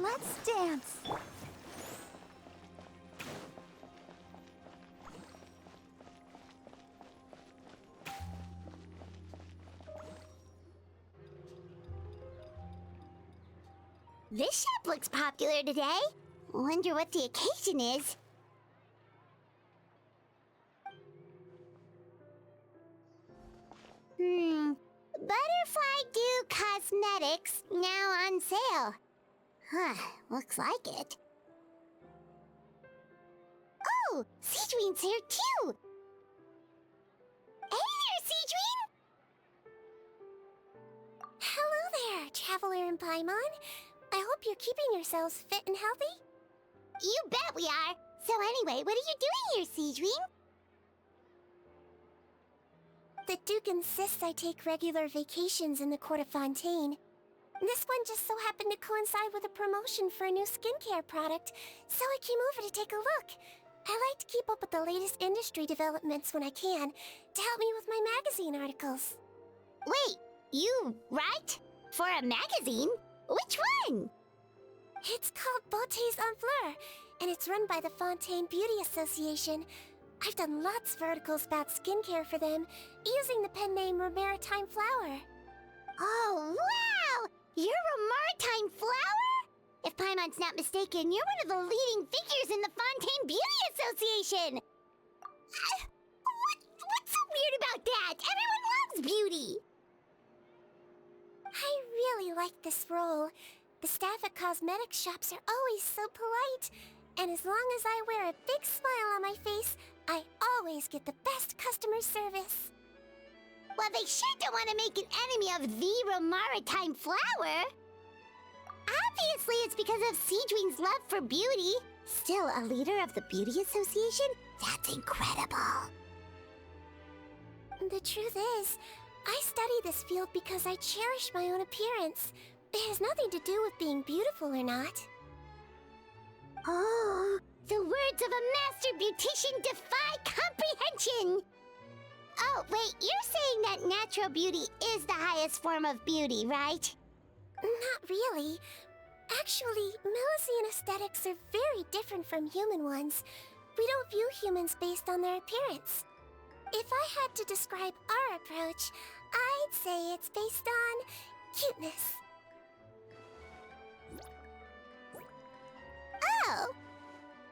Let's dance. This shop looks popular today. Wonder what the occasion is. Butterfly Dew Cosmetics now on sale. Huh, looks like it. Oh, Sigewinne's here too! Hey there, Sigewinne! Hello there, Traveler and Paimon. I hope you're keeping yourselves fit and healthy. You bet we are! So anyway, what are you doing here, Sigewinne? The Duke insists I take regular vacations in the Court of Fontaine. This one just so happened to coincide with a promotion for a new skincare product, so I came over to take a look. I like to keep up with the latest industry developments when I can, to help me with my magazine articles. Wait, you write? For a magazine? Which one? It's called Beautés en Fleur, and it's run by the Fontaine Beauty Association. I've done lots of articles about skincare for them, using the pen name Maritime Flower. Oh, wow! You're a maritime flower? If Paimon's not mistaken, you're one of the leading figures in the Fontaine Beauty Association! What's so weird about that? Everyone loves beauty! I really like this role. The staff at cosmetic shops are always so polite. And as long as I wear a big smile on my face, I always get the best customer service. Well, they sure don't want to make an enemy of the Maritime Flower. Obviously, it's because of Sigewinne's love for beauty. Still a leader of the Beauty Association? That's incredible. The truth is, I study this field because I cherish my own appearance. It has nothing to do with being beautiful or not. Oh, the words of a master beautician defy comprehension! Oh, wait, you're saying that natural beauty is the highest form of beauty, right? Not really. Actually, Melusine aesthetics are very different from human ones. We don't view humans based on their appearance. If I had to describe our approach, I'd say it's based on cuteness. Oh,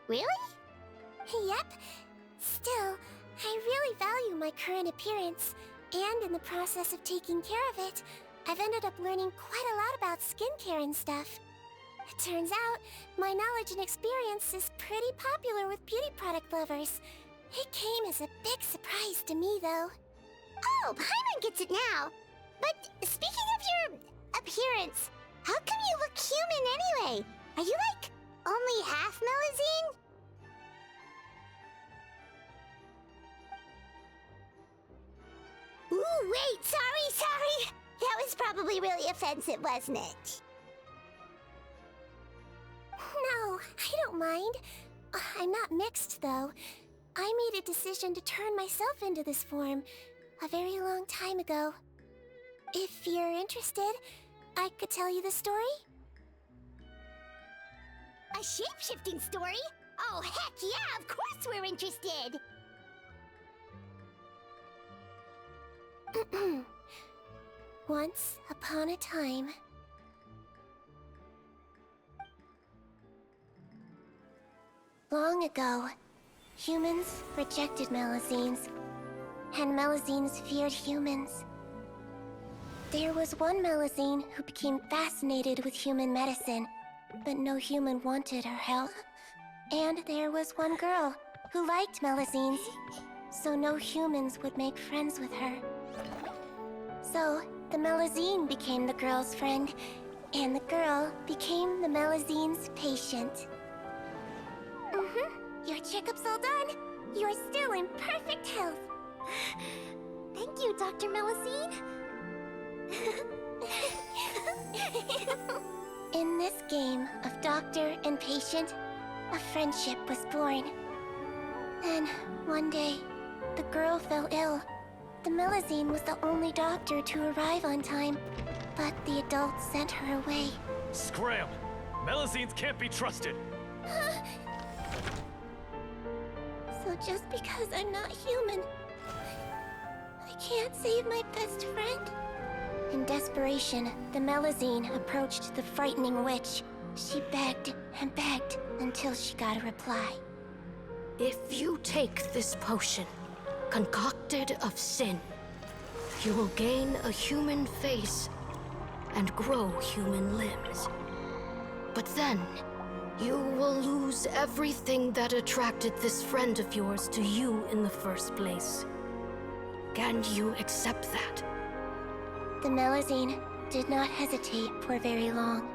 really? Yep. Still, I really value my current appearance, and in the process of taking care of it, I've ended up learning quite a lot about skincare and stuff. It turns out, my knowledge and experience is pretty popular with beauty product lovers. It came as a big surprise to me, though. Oh, Paimon gets it now. But speaking of your appearance, how come you look human anyway? Are you like only half Melusine? Ooh, wait, sorry. That was probably really offensive, wasn't it? No, I don't mind. I'm not mixed, though. I made a decision to turn myself into this form a very long time ago. If you're interested, I could tell you the story. A shape-shifting story? Oh, heck yeah, of course we're interested! Once upon a time... Long ago, humans rejected Melusines, and Melusines feared humans. There was one Melusine who became fascinated with human medicine, but no human wanted her help. And there was one girl who liked Melusines, so no humans would make friends with her. So, the Melusine became the girl's friend, and the girl became the Melusine's patient. Your checkup's all done. You're still in perfect health. Thank you, Dr. Melusine. In this game of doctor and patient, a friendship was born. Then, one day, the girl fell ill. The Melusine was the only doctor to arrive on time, but the adults sent her away. Scram! Melusines can't be trusted! So just because I'm not human, I can't save my best friend? In desperation, the Melusine approached the frightening witch. She begged and begged until she got a reply. If you take this potion, concocted of sin, you will gain a human face and grow human limbs. But then, you will lose everything that attracted this friend of yours to you in the first place. Can you accept that? The Melusine did not hesitate for very long.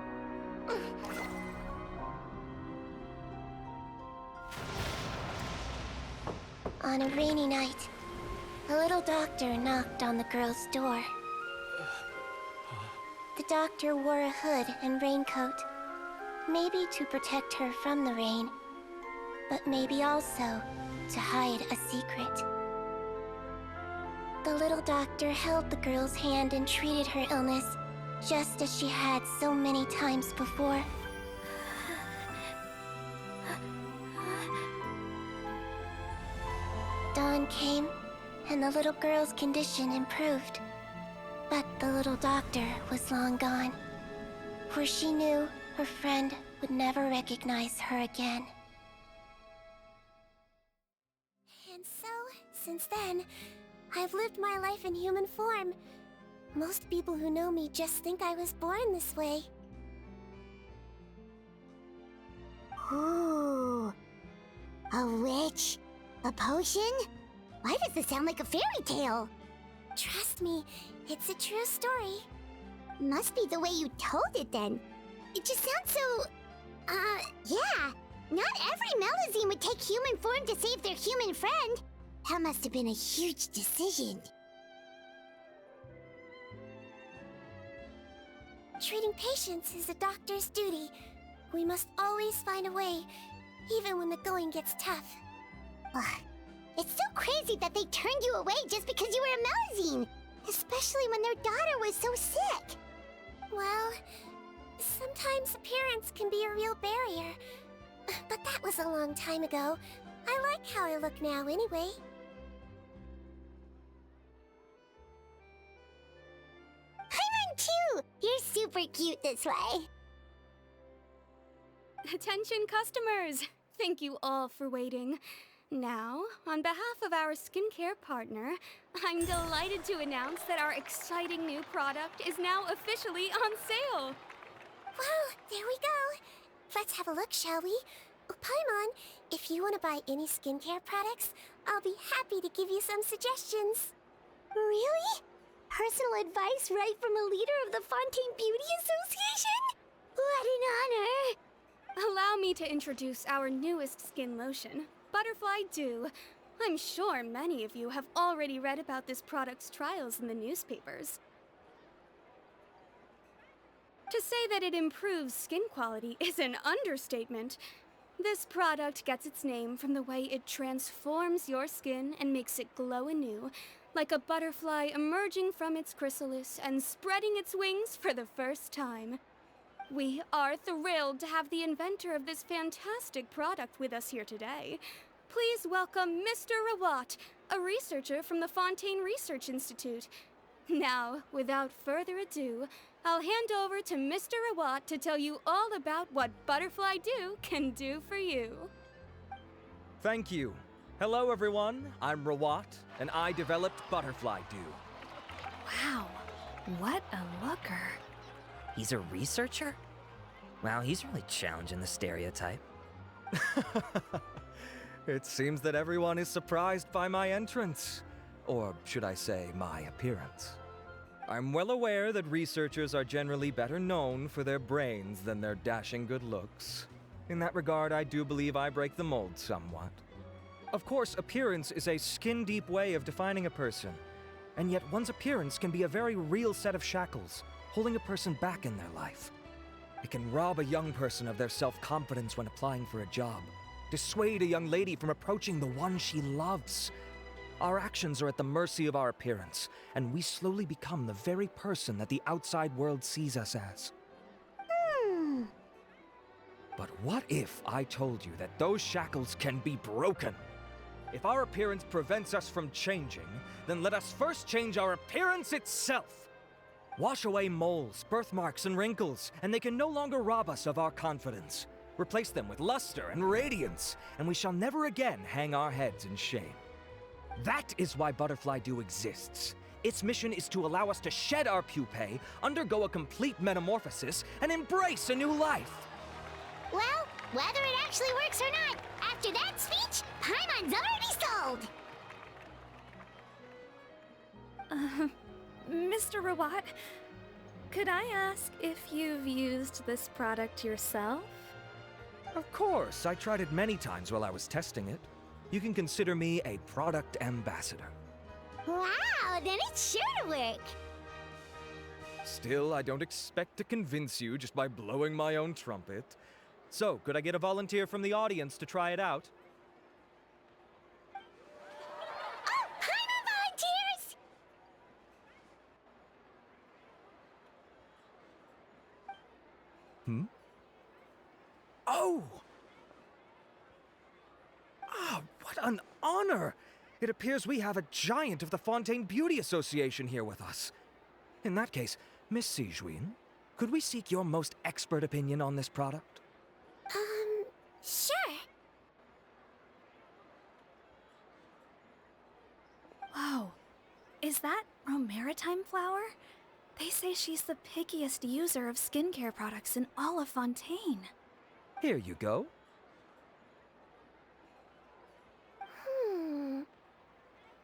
On a rainy night, a little doctor knocked on the girl's door. The doctor wore a hood and raincoat, maybe to protect her from the rain, but maybe also to hide a secret. The little doctor held the girl's hand and treated her illness, just as she had so many times before. Dawn came, and the little girl's condition improved. But the little doctor was long gone, for she knew her friend would never recognize her again. And so, since then, I've lived my life in human form. Most people who know me just think I was born this way. Ooh. A witch? A potion? Why does this sound like a fairy tale? Trust me, it's a true story. Must be the way you told it then. It just sounds so... yeah. Not every Melusine would take human form to save their human friend. That must have been a huge decision. Treating patients is a doctor's duty. We must always find a way, even when the going gets tough. Ugh. It's so crazy that they turned you away just because you were a Melusine, especially when their daughter was so sick. Well, sometimes appearance can be a real barrier. But that was a long time ago. I like how I look now anyway. Paimon too! You're super cute this way. Attention customers! Thank you all for waiting. Now, on behalf of our skincare partner, I'm delighted to announce that our exciting new product is now officially on sale. Wow, there we go. Let's have a look, shall we? Oh, Paimon, if you want to buy any skincare products, I'll be happy to give you some suggestions. Really? Personal advice right from a leader of the Fontaine Beauty Association? What an honor! Allow me to introduce our newest skin lotion, Butterfly Dew. I'm sure many of you have already read about this product's trials in the newspapers. To say that it improves skin quality is an understatement. This product gets its name from the way it transforms your skin and makes it glow anew, like a butterfly emerging from its chrysalis and spreading its wings for the first time. We are thrilled to have the inventor of this fantastic product with us here today. Please welcome Mr. Rawat, a researcher from the Fontaine Research Institute. Now, without further ado, I'll hand over to Mr. Rawat to tell you all about what Butterfly Dew can do for you. Thank you. Hello, everyone. I'm Rawat, and I developed Butterfly Dew. Wow, what a looker. He's a researcher? Wow, he's really challenging the stereotype. It seems that everyone is surprised by my entrance. Or should I say, my appearance. I'm well aware that researchers are generally better known for their brains than their dashing good looks. In that regard, I do believe I break the mold somewhat. Of course, appearance is a skin-deep way of defining a person. And yet one's appearance can be a very real set of shackles, holding a person back in their life. It can rob a young person of their self-confidence when applying for a job, dissuade a young lady from approaching the one she loves. Our actions are at the mercy of our appearance, and we slowly become the very person that the outside world sees us as. But what if I told you that those shackles can be broken? If our appearance prevents us from changing, then let us first change our appearance itself. Wash away moles, birthmarks, and wrinkles, and they can no longer rob us of our confidence. Replace them with luster and radiance, and we shall never again hang our heads in shame. That is why Butterfly Dew exists. Its mission is to allow us to shed our pupae, undergo a complete metamorphosis, and embrace a new life. Well, whether it actually works or not, after that speech, Paimon's already sold! Mr. Rawat, could I ask if you've used this product yourself? Of course, I tried it many times while I was testing it. You can consider me a product ambassador. Wow, then it's sure to work! Still, I don't expect to convince you just by blowing my own trumpet. So, could I get a volunteer from the audience to try it out? Oh, Paimon volunteers! Oh! Ah, what an honor! It appears we have a giant of the Fontaine Beauty Association here with us. In that case, Miss Sigewinne, could we seek your most expert opinion on this product? Sure. Whoa, is that Romaritime flower? They say she's the pickiest user of skincare products in all of Fontaine. Here you go.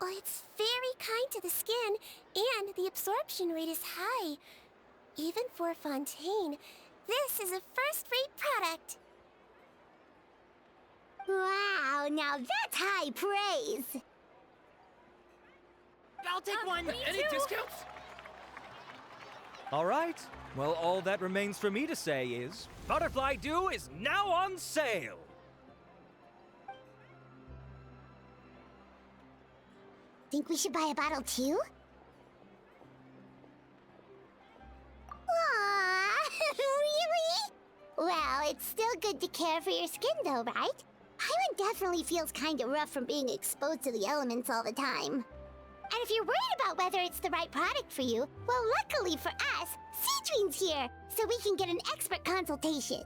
Well, it's very kind to the skin, and the absorption rate is high. Even for Fontaine, this is a first-rate product. Wow, now that's high praise! I'll take one. Any discounts? All right. Well, all that remains for me to say is, Butterfly Dew is now on sale! Think we should buy a bottle too? Aww, really? Well, it's still good to care for your skin though, right? Paimon definitely feels kinda rough from being exposed to the elements all the time. And if you're worried about whether it's the right product for you, well, luckily for us, Sigewinne's here, so we can get an expert consultation.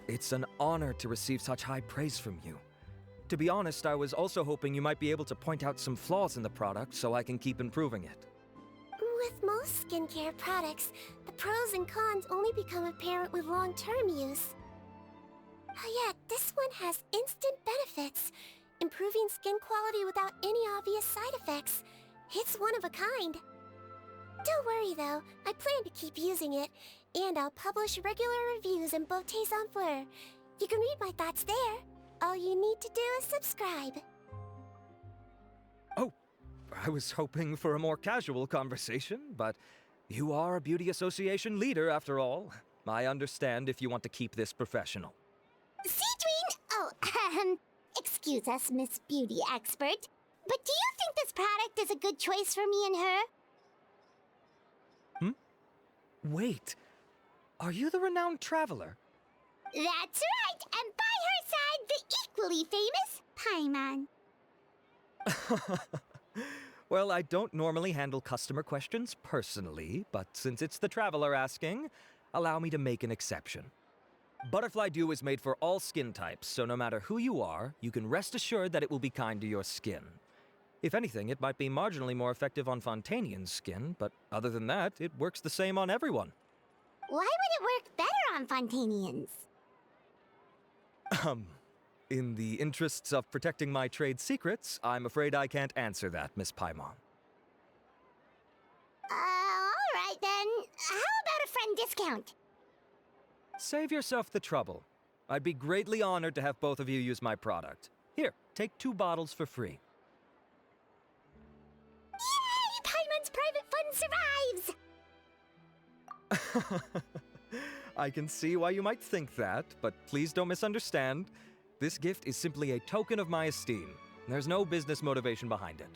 It's an honor to receive such high praise from you. To be honest, I was also hoping you might be able to point out some flaws in the product so I can keep improving it. With most skincare products, the pros and cons only become apparent with long-term use. Yet, this one has instant benefits, improving skin quality without any obvious side effects. It's one of a kind. Don't worry though, I plan to keep using it, and I'll publish regular reviews in Beautés en Fleur. You can read my thoughts there. All you need to do is subscribe. Oh, I was hoping for a more casual conversation, but you are a beauty association leader after all. I understand if you want to keep this professional. Sigewinne! Oh, excuse us, Miss Beauty Expert. But do you think this product is a good choice for me and her? Wait, are you the renowned traveler? That's right, and by her side, the equally famous Paimon. Well, I don't normally handle customer questions personally, but since it's the traveler asking, allow me to make an exception. Butterfly Dew is made for all skin types, so no matter who you are, you can rest assured that it will be kind to your skin. If anything, it might be marginally more effective on Fontainian's skin, but other than that, it works the same on everyone. Why would it work better on Fontainians? In the interests of protecting my trade secrets, I'm afraid I can't answer that, Miss Paimon. Alright then. How about a friend discount? Save yourself the trouble. I'd be greatly honored to have both of you use my product. Here, take 2 bottles for free. Yay! Paimon's private fund survives! I can see why you might think that, but please don't misunderstand. This gift is simply a token of my esteem. There's no business motivation behind it.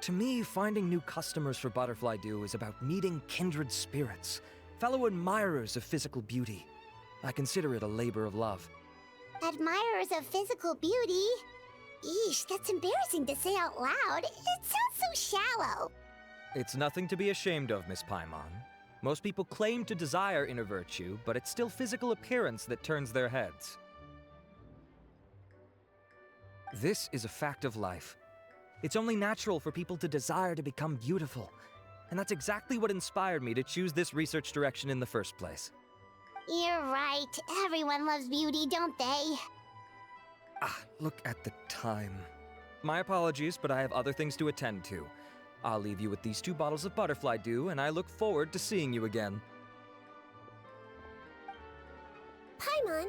To me, finding new customers for Butterfly Dew is about meeting kindred spirits, fellow admirers of physical beauty. I consider it a labor of love. Admirers of physical beauty? Eesh, that's embarrassing to say out loud. It sounds so shallow. It's nothing to be ashamed of, Miss Paimon. Most people claim to desire inner virtue, but it's still physical appearance that turns their heads. This is a fact of life. It's only natural for people to desire to become beautiful. And that's exactly what inspired me to choose this research direction in the first place. You're right. Everyone loves beauty, don't they? Look at the time. My apologies, but I have other things to attend to. I'll leave you with these 2 bottles of Butterfly Dew, and I look forward to seeing you again. Paimon,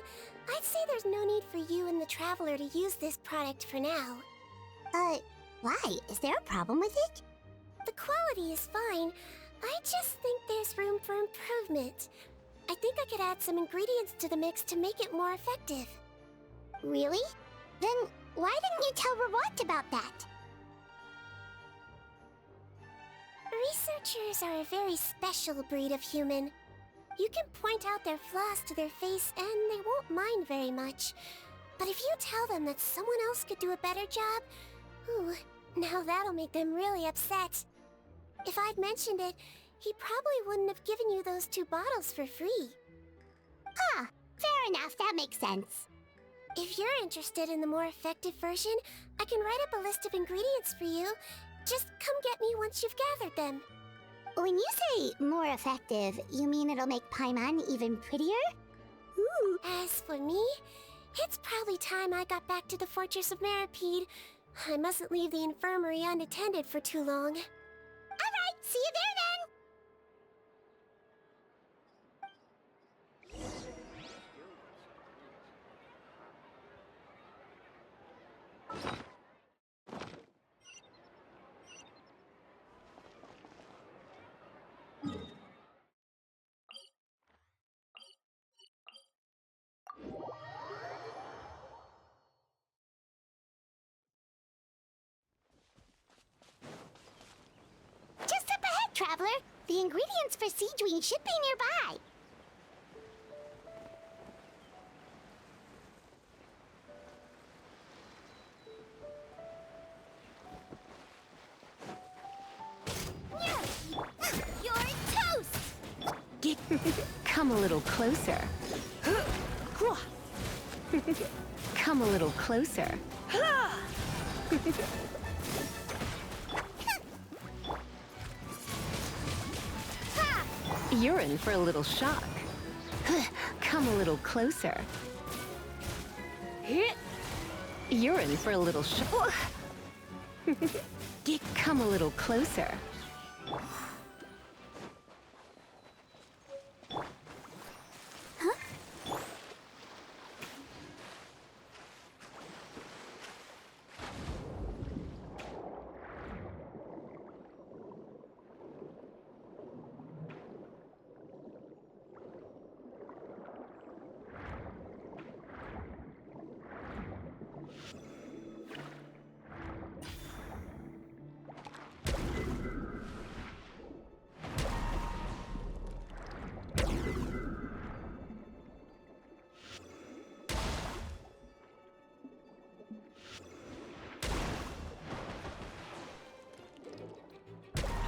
I'd say there's no need for you and the Traveler to use this product for now. Why? Is there a problem with it? The quality is fine. I just think there's room for improvement. I think I could add some ingredients to the mix to make it more effective. Really? Then why didn't you tell Rawat about that? Researchers are a very special breed of human. You can point out their flaws to their face and they won't mind very much. But if you tell them that someone else could do a better job, ooh, now that'll make them really upset. If I'd mentioned it, he probably wouldn't have given you those 2 bottles for free. Fair enough, that makes sense. If you're interested in the more effective version, I can write up a list of ingredients for you. Just come get me once you've gathered them. When you say more effective, you mean it'll make Paimon even prettier? Ooh. As for me, it's probably time I got back to the Fortress of Meropide. I mustn't leave the infirmary unattended for too long. Alright, see you there then! Just up ahead, Traveler. The ingredients for Sigewinne should be nearby. You're toast! Come a little closer. Come a little closer. You're in for a little shock. Come a little closer. You're in for a little shock. Come a little closer.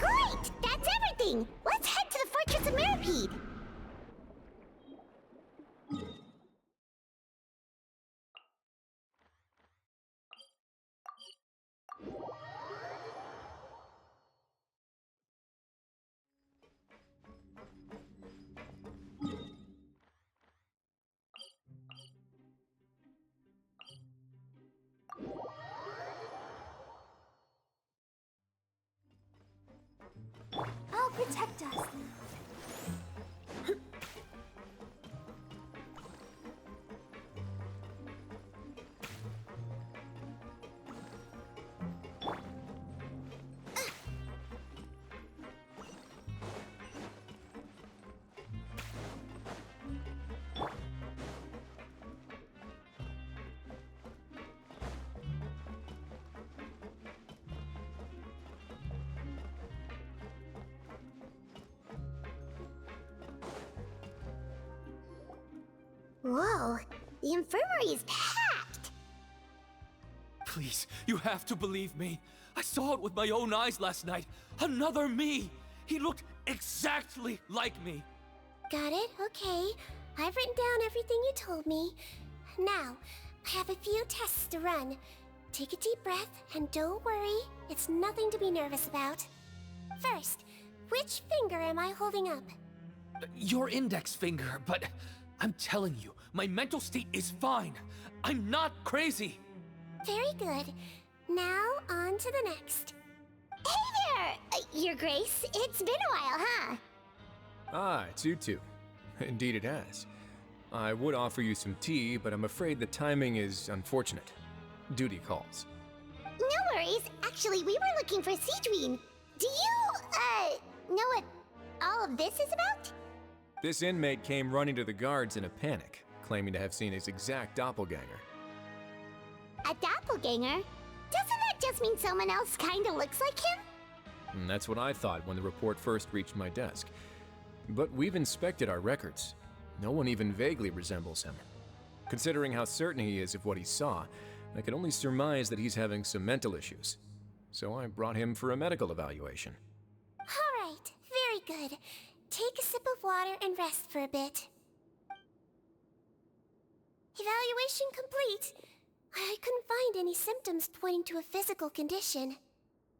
Great! That's everything! Let's head to the Fortress of Meropide! I'll protect us. Whoa, the infirmary is packed! Please, you have to believe me. I saw it with my own eyes last night. Another me! He looked exactly like me. Got it? Okay. I've written down everything you told me. Now, I have a few tests to run. Take a deep breath, and don't worry, it's nothing to be nervous about. First, which finger am I holding up? Your index finger, but I'm telling you, my mental state is fine. I'm not crazy. Very good. Now, on to the next. Hey there, Your Grace. It's been a while, huh? Ah, it's you two. Indeed it has. I would offer you some tea, but I'm afraid the timing is unfortunate. Duty calls. No worries. Actually, we were looking for Sigewinne. Do you, know what all of this is about? This inmate came running to the guards in a panic, claiming to have seen his exact doppelganger. A doppelganger? Doesn't that just mean someone else kinda looks like him? And that's what I thought when the report first reached my desk. But we've inspected our records. No one even vaguely resembles him. Considering how certain he is of what he saw, I can only surmise that he's having some mental issues. So I brought him for a medical evaluation. All right, very good. Take a sip of water and rest for a bit. Evaluation complete. I couldn't find any symptoms pointing to a physical condition.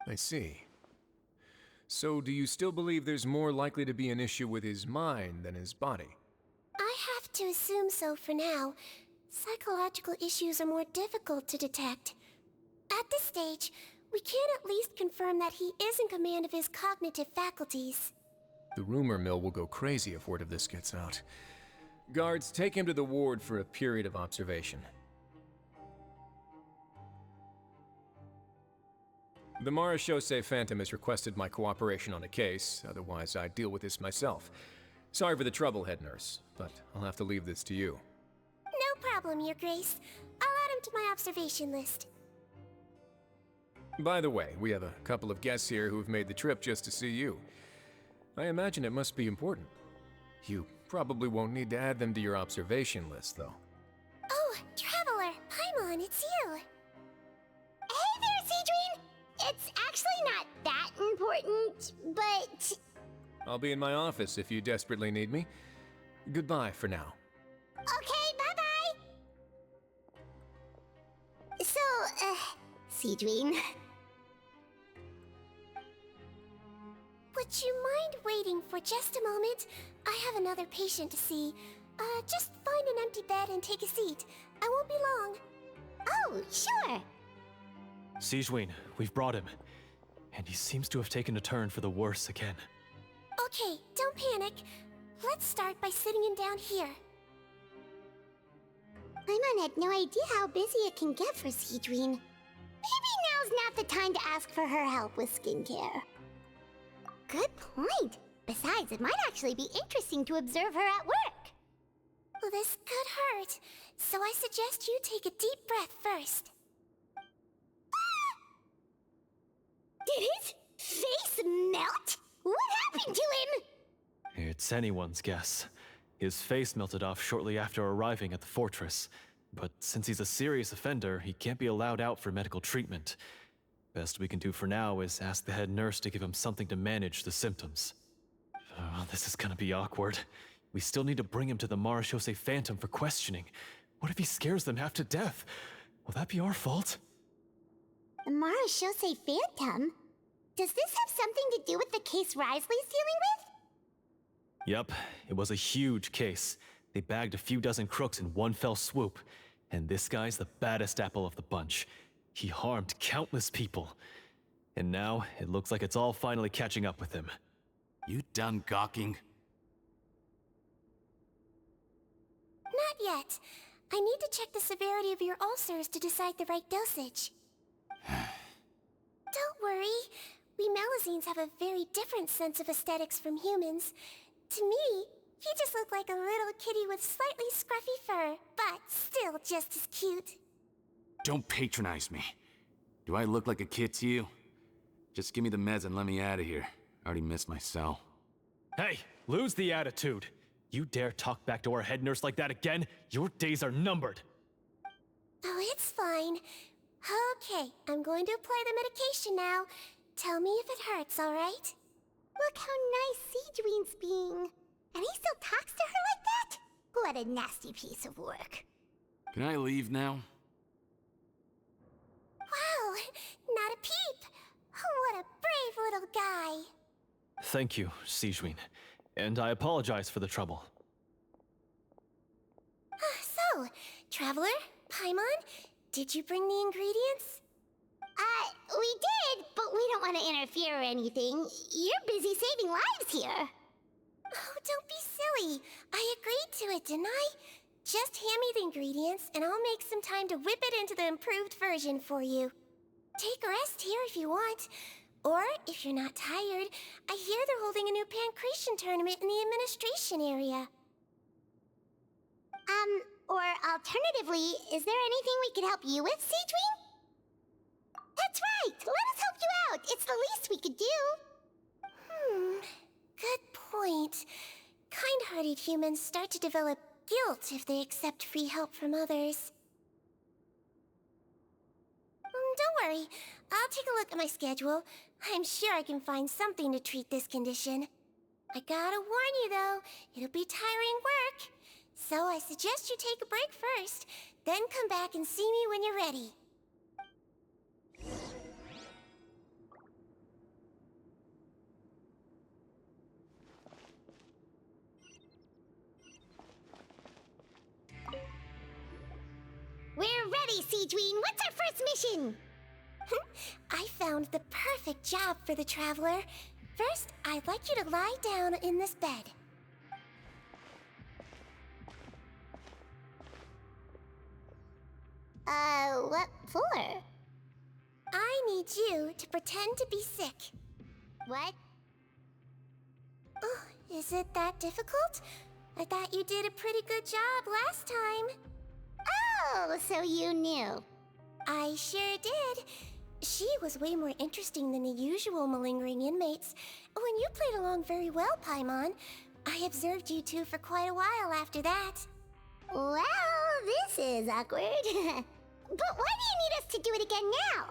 I see. So do you still believe there's more likely to be an issue with his mind than his body? I have to assume so for now. Psychological issues are more difficult to detect. At this stage, we can at least confirm that he is in command of his cognitive faculties. The rumor mill will go crazy if word of this gets out. Guards, take him to the ward for a period of observation. The Marechaussee Phantom has requested my cooperation on a case, otherwise I'd deal with this myself. Sorry for the trouble, head nurse, but I'll have to leave this to you. No problem, Your Grace. I'll add him to my observation list. By the way, we have a couple of guests here who've made the trip just to see you. I imagine it must be important. You probably won't need to add them to your observation list, though. Oh, Traveler, Paimon, it's you. Hey there, Sigewinne! It's actually not that important, but... I'll be in my office if you desperately need me. Goodbye for now. Okay, bye-bye! So, Sigewinne... Would you mind waiting for just a moment? I have another patient to see. Just find an empty bed and take a seat. I won't be long. Oh, sure! Sigewinne, we've brought him. And he seems to have taken a turn for the worse again. Okay, don't panic. Let's start by sitting him down here. Paimon had no idea how busy it can get for Sigewinne. Maybe now's not the time to ask for her help with skincare. Good point. Besides, it might actually be interesting to observe her at work. Well, this could hurt, so I suggest you take a deep breath first. Did his face melt? What happened to him? It's anyone's guess. His face melted off shortly after arriving at the fortress. But since he's a serious offender, he can't be allowed out for medical treatment. Best we can do for now is ask the head nurse to give him something to manage the symptoms. Oh, this is gonna be awkward. We still need to bring him to the Marechaussee Phantom for questioning. What if he scares them half to death? Will that be our fault? The Marechaussee Phantom? Does this have something to do with the case Risley's dealing with? Yep, it was a huge case. They bagged a few dozen crooks in one fell swoop. And this guy's the baddest apple of the bunch. He harmed countless people. And now, it looks like it's all finally catching up with him. You done gawking? Not yet. I need to check the severity of your ulcers to decide the right dosage. Don't worry. We Melazines have a very different sense of aesthetics from humans. To me, he just looked like a little kitty with slightly scruffy fur, but still just as cute. Don't patronize me. Do I look like a kid to you? Just give me the meds and let me out of here. I already missed my cell. Hey, lose the attitude. You dare talk back to our head nurse like that again? Your days are numbered. Oh, it's fine. Okay, I'm going to apply the medication now. Tell me if it hurts, alright? Look how nice Sigewinne's being. And he still talks to her like that? What a nasty piece of work. Can I leave now? Wow, not a peep. What a brave little guy. Thank you, Sigewinne. And I apologize for the trouble. So, Traveler, Paimon, did you bring the ingredients? We did, but we don't want to interfere or anything. You're busy saving lives here. Oh, don't be silly. I agreed to it, didn't I? Just hand me the ingredients, and I'll make some time to whip it into the improved version for you. Take a rest here if you want. Or, if you're not tired, I hear they're holding a new pancreation tournament in the administration area. Or alternatively, is there anything we could help you with, Sigewinne? That's right! Let us help you out! It's the least we could do! Good point. Kind-hearted humans start to develop guilt if they accept free help from others. Don't worry. I'll take a look at my schedule. I'm sure I can find something to treat this condition. I gotta warn you, though, it'll be tiring work. So I suggest you take a break first, then come back and see me when you're ready. We're ready, Sigewinne! What's our first mission? I found the perfect job for the Traveler. First, I'd like you to lie down in this bed. What for? I need you to pretend to be sick. What? Oh, is it that difficult? I thought you did a pretty good job last time. Oh, so you knew. I sure did. She was way more interesting than the usual malingering inmates. When you played along very well, Paimon, I observed you two for quite a while after that. Well, this is awkward. But why do you need us to do it again now?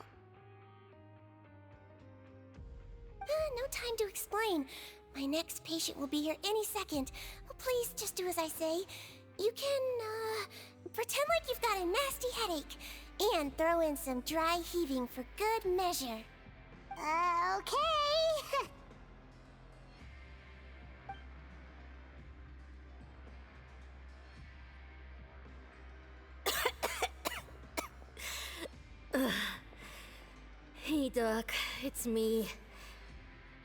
No time to explain. My next patient will be here any second. Oh, please, just do as I say. You can, pretend like you've got a nasty headache. And throw in some dry heaving for good measure. Okay. Hey, Doc. It's me.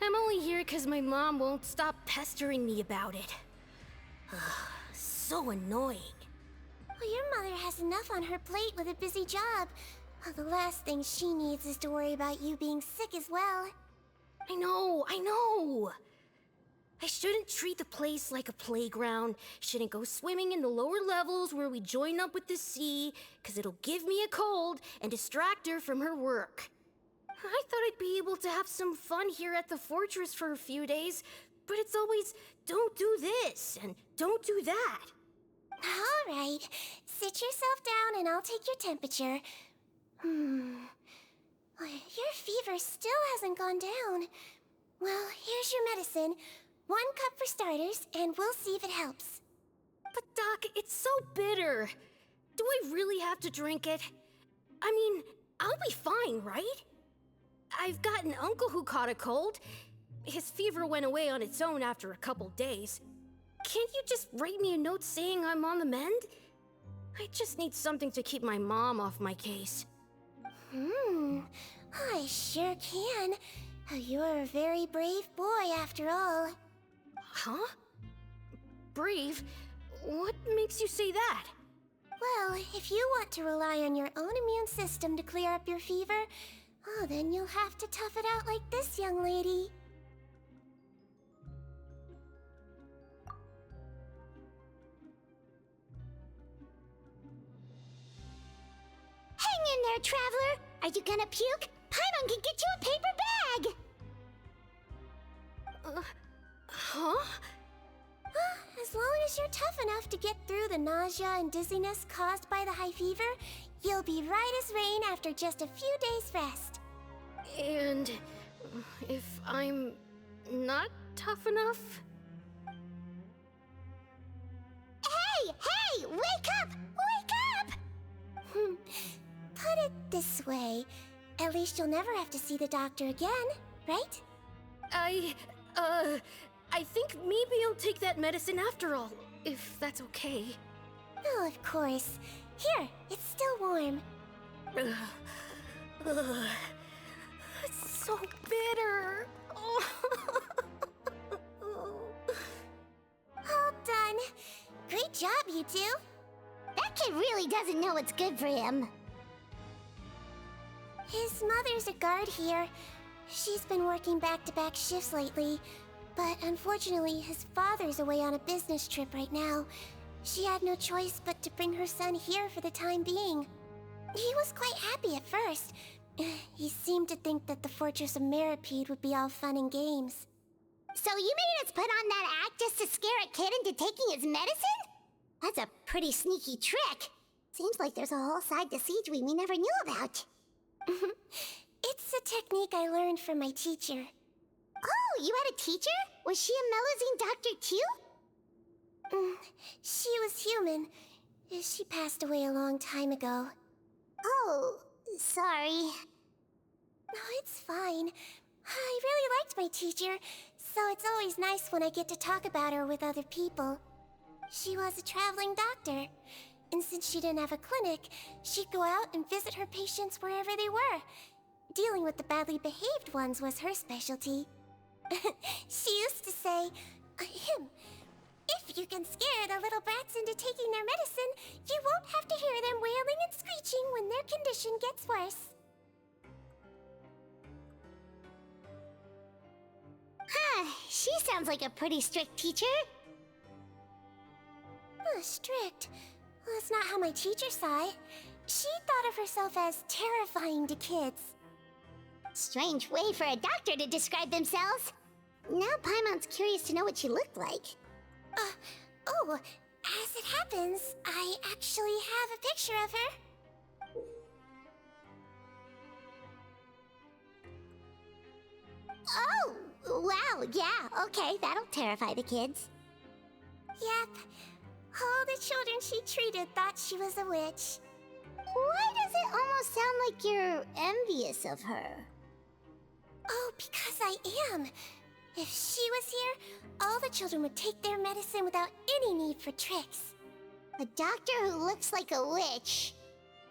I'm only here because my mom won't stop pestering me about it. So annoying. Well, your mother has enough on her plate with a busy job. Well, the last thing she needs is to worry about you being sick as well. I know. I shouldn't treat the place like a playground. Shouldn't go swimming in the lower levels where we join up with the sea, because it'll give me a cold and distract her from her work. I thought I'd be able to have some fun here at the fortress for a few days, but it's always, don't do this and don't do that. All right, sit yourself down and I'll take your temperature. Your fever still hasn't gone down. Well, here's your medicine. 1 cup for starters, and we'll see if it helps. But Doc, it's so bitter. Do I really have to drink it? I mean, I'll be fine, right? I've got an uncle who caught a cold. His fever went away on its own after a couple days. Can't you just write me a note saying I'm on the mend? I just need something to keep my mom off my case. I sure can. You're a very brave boy after all. Huh? Brave? What makes you say that? Well, if you want to rely on your own immune system to clear up your fever, then you'll have to tough it out like this young lady. Hang in there, Traveler! Are you gonna puke? Paimon can get you a paper bag! Huh? As long as you're tough enough to get through the nausea and dizziness caused by the high fever, you'll be right as rain after just a few days' rest. And if I'm not tough enough? Hey! Wake up! Wake up! Put it this way. At least you'll never have to see the doctor again, right? I think maybe I'll take that medicine after all, if that's okay. Oh, of course. Here, it's still warm. It's so bitter. All done. Great job, you two. That kid really doesn't know what's good for him. His mother's a guard here. She's been working back-to-back shifts lately, but unfortunately his father's away on a business trip right now. She had no choice but to bring her son here for the time being. He was quite happy at first. He seemed to think that the Fortress of Meropide would be all fun and games. So you made us put on that act just to scare a kid into taking his medicine? That's a pretty sneaky trick. Seems like there's a whole side to Sigewinne we never knew about. It's a technique I learned from my teacher. Oh, you had a teacher? Was she a Melusine doctor too? She was human. She passed away a long time ago. Oh, sorry. No, it's fine. I really liked my teacher, so it's always nice when I get to talk about her with other people. She was a traveling doctor, and since she didn't have a clinic, she'd go out and visit her patients wherever they were. Dealing with the badly behaved ones was her specialty. She used to say, if you can scare the little brats into taking their medicine, you won't have to hear them wailing and screeching when their condition gets worse. She sounds like a pretty strict teacher. Strict? Well, that's not how my teacher saw it. She thought of herself as terrifying to kids. Strange way for a doctor to describe themselves. Now Paimon's curious to know what she looked like. As it happens, I actually have a picture of her. Oh, wow, yeah, okay, that'll terrify the kids. Yep. All the children she treated thought she was a witch. Why does it almost sound like you're envious of her? Oh, because I am. If she was here, all the children would take their medicine without any need for tricks. A doctor who looks like a witch.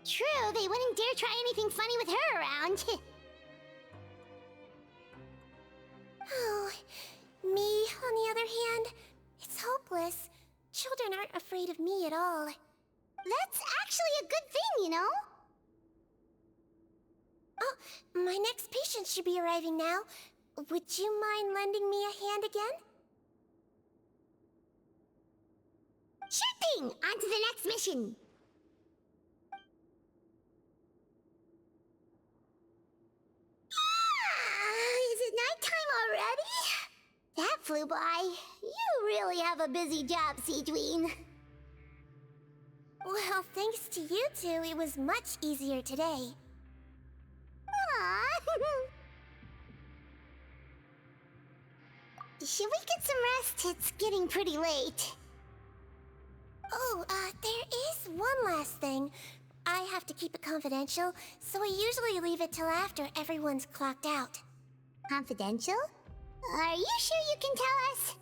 True, they wouldn't dare try anything funny with her around. Oh, me, on the other hand, it's hopeless. Children aren't afraid of me at all. That's actually a good thing, you know? Oh, my next patient should be arriving now. Would you mind lending me a hand again? Sure thing! On to the next mission! Is it nighttime already? That flew by. You really have a busy job, Sigewinne. Well, thanks to you two, it was much easier today. Aww. Should we get some rest? It's getting pretty late. Oh, there is one last thing. I have to keep it confidential, so I usually leave it till after everyone's clocked out. Confidential? Are you sure you can tell us?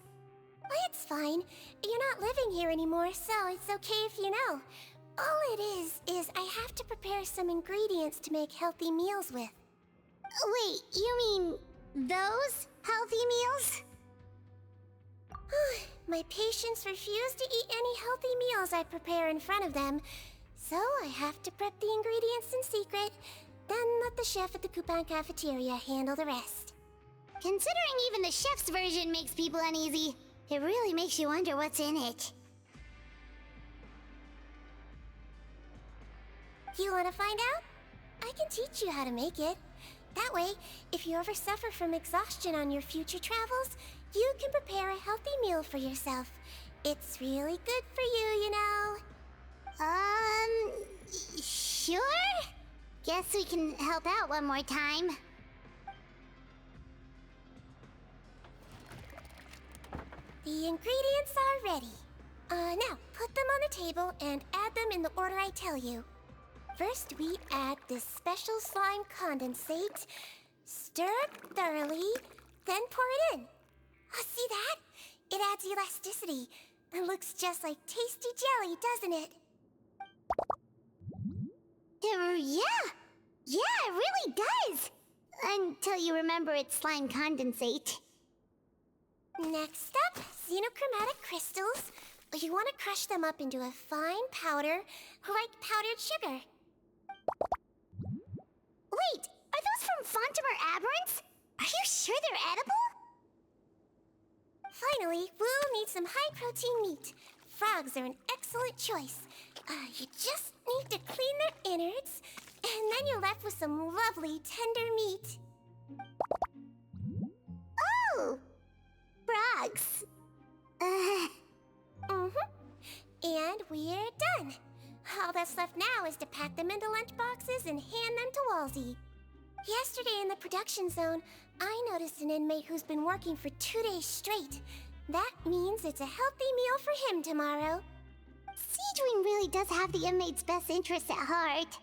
Well, it's fine. You're not living here anymore, so it's okay if you know. All it is I have to prepare some ingredients to make healthy meals with. Wait, you mean those healthy meals? My patients refuse to eat any healthy meals I prepare in front of them, so I have to prep the ingredients in secret, then let the chef at the Coupon cafeteria handle the rest. Considering even the chef's version makes people uneasy, it really makes you wonder what's in it. You want to find out? I can teach you how to make it. That way, if you ever suffer from exhaustion on your future travels, you can prepare a healthy meal for yourself. It's really good for you, you know. Sure? Guess we can help out one more time. The ingredients are ready. Now, put them on the table and add them in the order I tell you. First, we add this special slime condensate, stir it thoroughly, then pour it in. See that? It adds elasticity. It looks just like tasty jelly, doesn't it? Yeah! Yeah, it really does! Until you remember it's slime condensate. Next up, xenochromatic crystals. You want to crush them up into a fine powder, like powdered sugar. Wait, are those from Fontimer Aberrants? Are you sure they're edible? Finally, we'll need some high-protein meat. Frogs are an excellent choice. You just need to clean their innards, and then you're left with some lovely, tender meat. Oh! Frogs. And we're done. All that's left now is to pack them into lunch boxes and hand them to Walsey. Yesterday in the production zone, I noticed an inmate who's been working for 2 days straight. That means it's a healthy meal for him tomorrow. Sigewinne really does have the inmate's best interests at heart.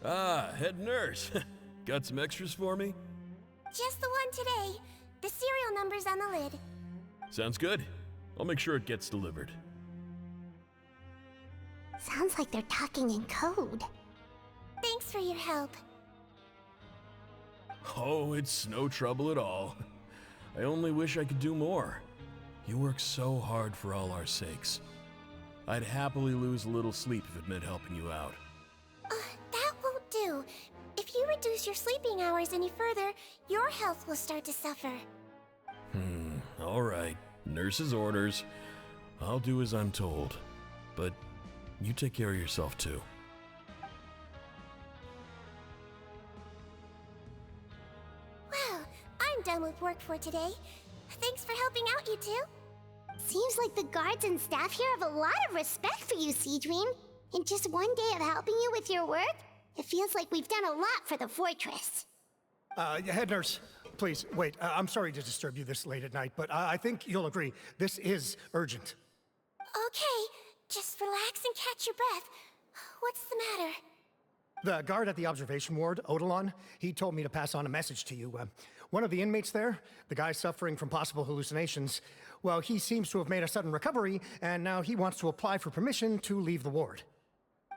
Ah, head nurse. Got some extras for me? Just the one today. The serial number's on the lid. Sounds good. I'll make sure it gets delivered. Sounds like they're talking in code. Thanks for your help. Oh, it's no trouble at all. I only wish I could do more. You work so hard for all our sakes. I'd happily lose a little sleep if it meant helping you out. That won't do. If you reduce your sleeping hours any further, your health will start to suffer. All right. Nurse's orders. I'll do as I'm told. But you take care of yourself too. Well, I'm done with work for today. Thanks for helping out, you two. Seems like the guards and staff here have a lot of respect for you, Sigewinne. In just one day of helping you with your work, it feels like we've done a lot for the fortress. Head nurse, please, wait. I'm sorry to disturb you this late at night, but I think you'll agree, this is urgent. Okay, just relax and catch your breath. What's the matter? The guard at the observation ward, Odilon, he told me to pass on a message to you. One of the inmates there, the guy suffering from possible hallucinations, well, he seems to have made a sudden recovery, and now he wants to apply for permission to leave the ward.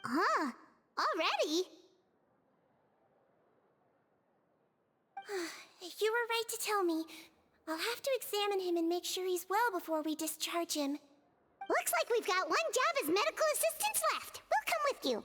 Huh? Already? You were right to tell me. I'll have to examine him and make sure he's well before we discharge him. Looks like we've got one job as medical assistants left. We'll come with you.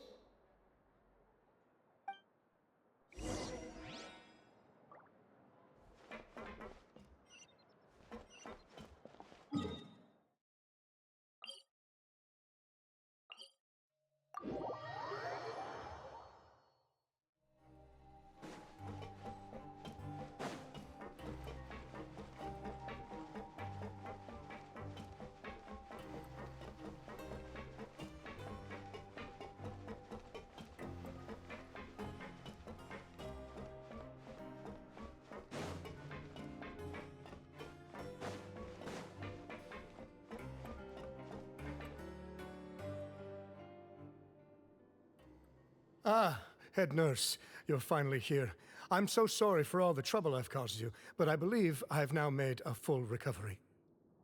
Ah, head nurse, you're finally here. I'm so sorry for all the trouble I've caused you, but I believe I've now made a full recovery.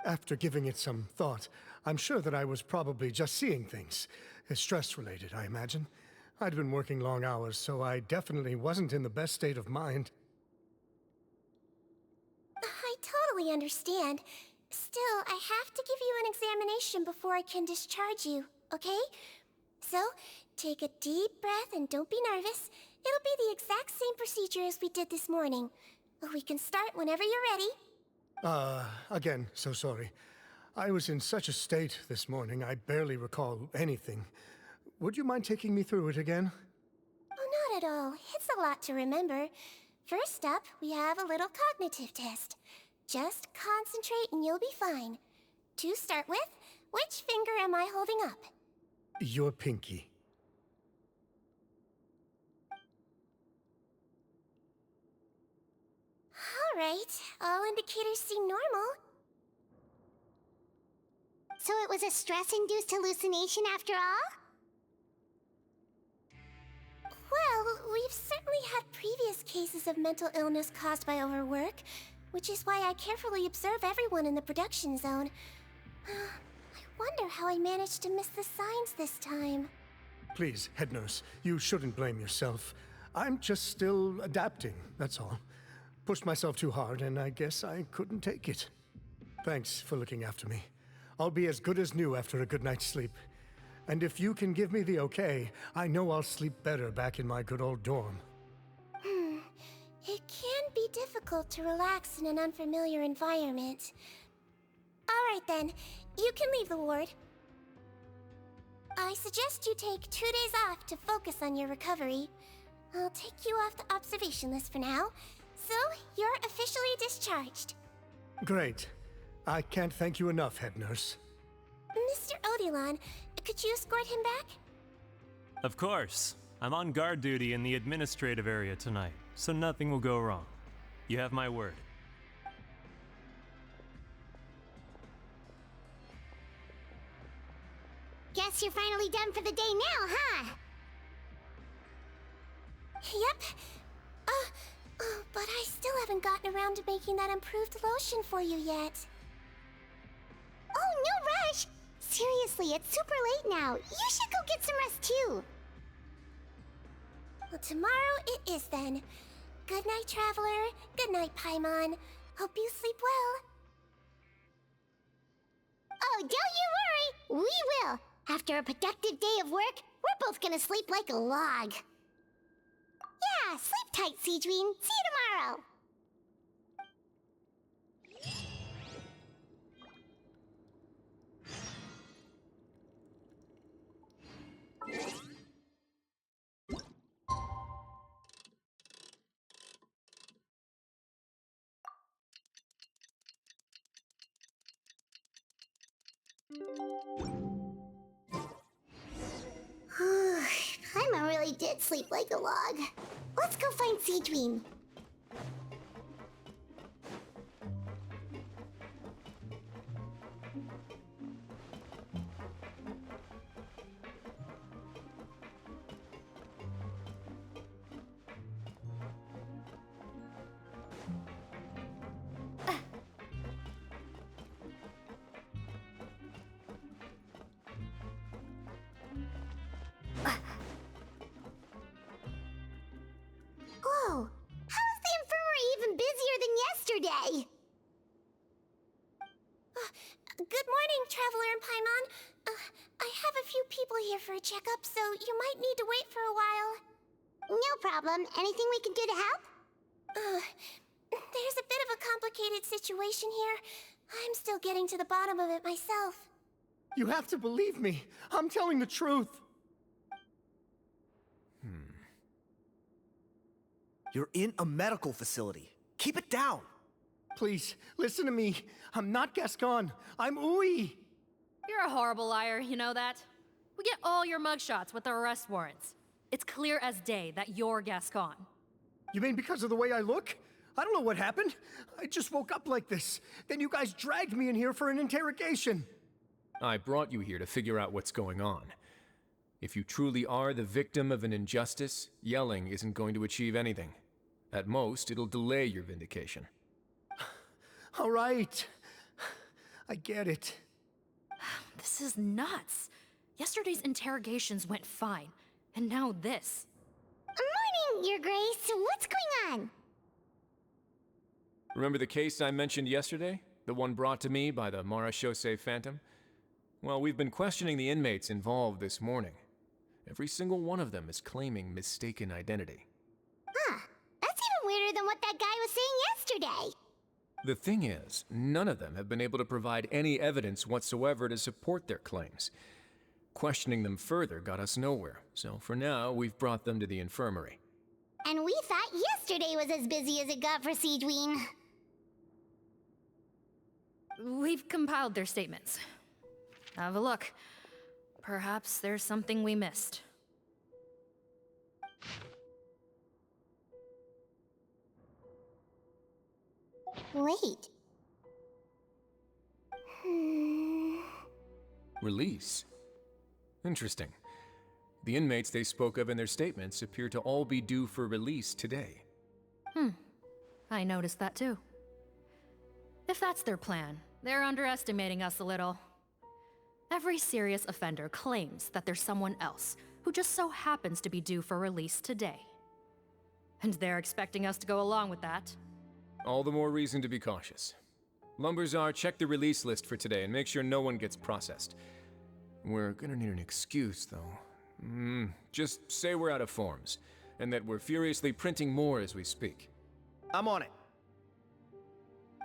After giving it some thought, I'm sure that I was probably just seeing things. Stress-related, I imagine. I'd been working long hours, so I definitely wasn't in the best state of mind. I totally understand. Still, I have to give you an examination before I can discharge you, okay? So, take a deep breath and don't be nervous. It'll be the exact same procedure as we did this morning. We can start whenever you're ready. Again, so sorry. I was in such a state this morning, I barely recall anything. Would you mind taking me through it again? Oh, not at all. It's a lot to remember. First up, we have a little cognitive test. Just concentrate and you'll be fine. To start with, which finger am I holding up? Your pinky. Alright, all indicators seem normal. So it was a stress-induced hallucination after all? Well, we've certainly had previous cases of mental illness caused by overwork, which is why I carefully observe everyone in the production zone. I wonder how I managed to miss the signs this time. Please, head nurse, you shouldn't blame yourself. I'm just still adapting, that's all. Pushed myself too hard, and I guess I couldn't take it. Thanks for looking after me. I'll be as good as new after a good night's sleep. And if you can give me the okay, I know I'll sleep better back in my good old dorm. It can be difficult to relax in an unfamiliar environment. Alright then, you can leave the ward. I suggest you take 2 days off to focus on your recovery. I'll take you off the observation list for now, so you're officially discharged. Great. I can't thank you enough, head nurse. Mr. Odilon, could you escort him back? Of course. I'm on guard duty in the administrative area tonight, so nothing will go wrong. You have my word. Guess you're finally done for the day now, huh? Yep. But I still haven't gotten around to making that improved lotion for you yet. Oh, no rush! Seriously, it's super late now. You should go get some rest too. Well, tomorrow it is then. Good night, Traveler. Good night, Paimon. Hope you sleep well. Oh, don't you worry! We will! After a productive day of work, we're both gonna sleep like a log. Yeah, sleep tight, Sigewinne. See you tomorrow! Paimon really did sleep like a log. Let's go find Sigewinne. Whoa! How is the infirmary even busier than yesterday? Good morning, Traveler and Paimon. I have a few people here for a checkup, so you might need to wait for a while. No problem. Anything we can do to help? There's a bit of a complicated situation here. I'm still getting to the bottom of it myself. You have to believe me. I'm telling the truth. You're in a medical facility. Keep it down. Please, listen to me. I'm not Gascon. I'm Uy. You're a horrible liar, you know that? We get all your mugshots with the arrest warrants. It's clear as day that you're Gascon. You mean because of the way I look? I don't know what happened. I just woke up like this. Then you guys dragged me in here for an interrogation. I brought you here to figure out what's going on. If you truly are the victim of an injustice, yelling isn't going to achieve anything. At most, it'll delay your vindication. All right. I get it. This is nuts. Yesterday's interrogations went fine, and now this. Morning, Your Grace. What's going on? Remember the case I mentioned yesterday? The The one brought to me by the Marachose Phantom? Well, we've been questioning the inmates involved this morning. Every single one of them is claiming mistaken identity. Huh. That's even weirder than what that guy was saying yesterday. The thing is, none of them have been able to provide any evidence whatsoever to support their claims. Questioning them further got us nowhere, so for now, we've brought them to the infirmary. And we thought yesterday was as busy as it got for Sigewinne. We've compiled their statements. Have a look. Perhaps there's something we missed. Wait. Release? Interesting. The inmates they spoke of in their statements appear to all be due for release today. I noticed that too. If that's their plan, they're underestimating us a little. Every serious offender claims that there's someone else who just so happens to be due for release today. And they're expecting us to go along with that. All the more reason to be cautious. Lumberzar, check the release list for today and make sure no one gets processed. We're gonna need an excuse, though. Just say we're out of forms, and that we're furiously printing more as we speak. I'm on it.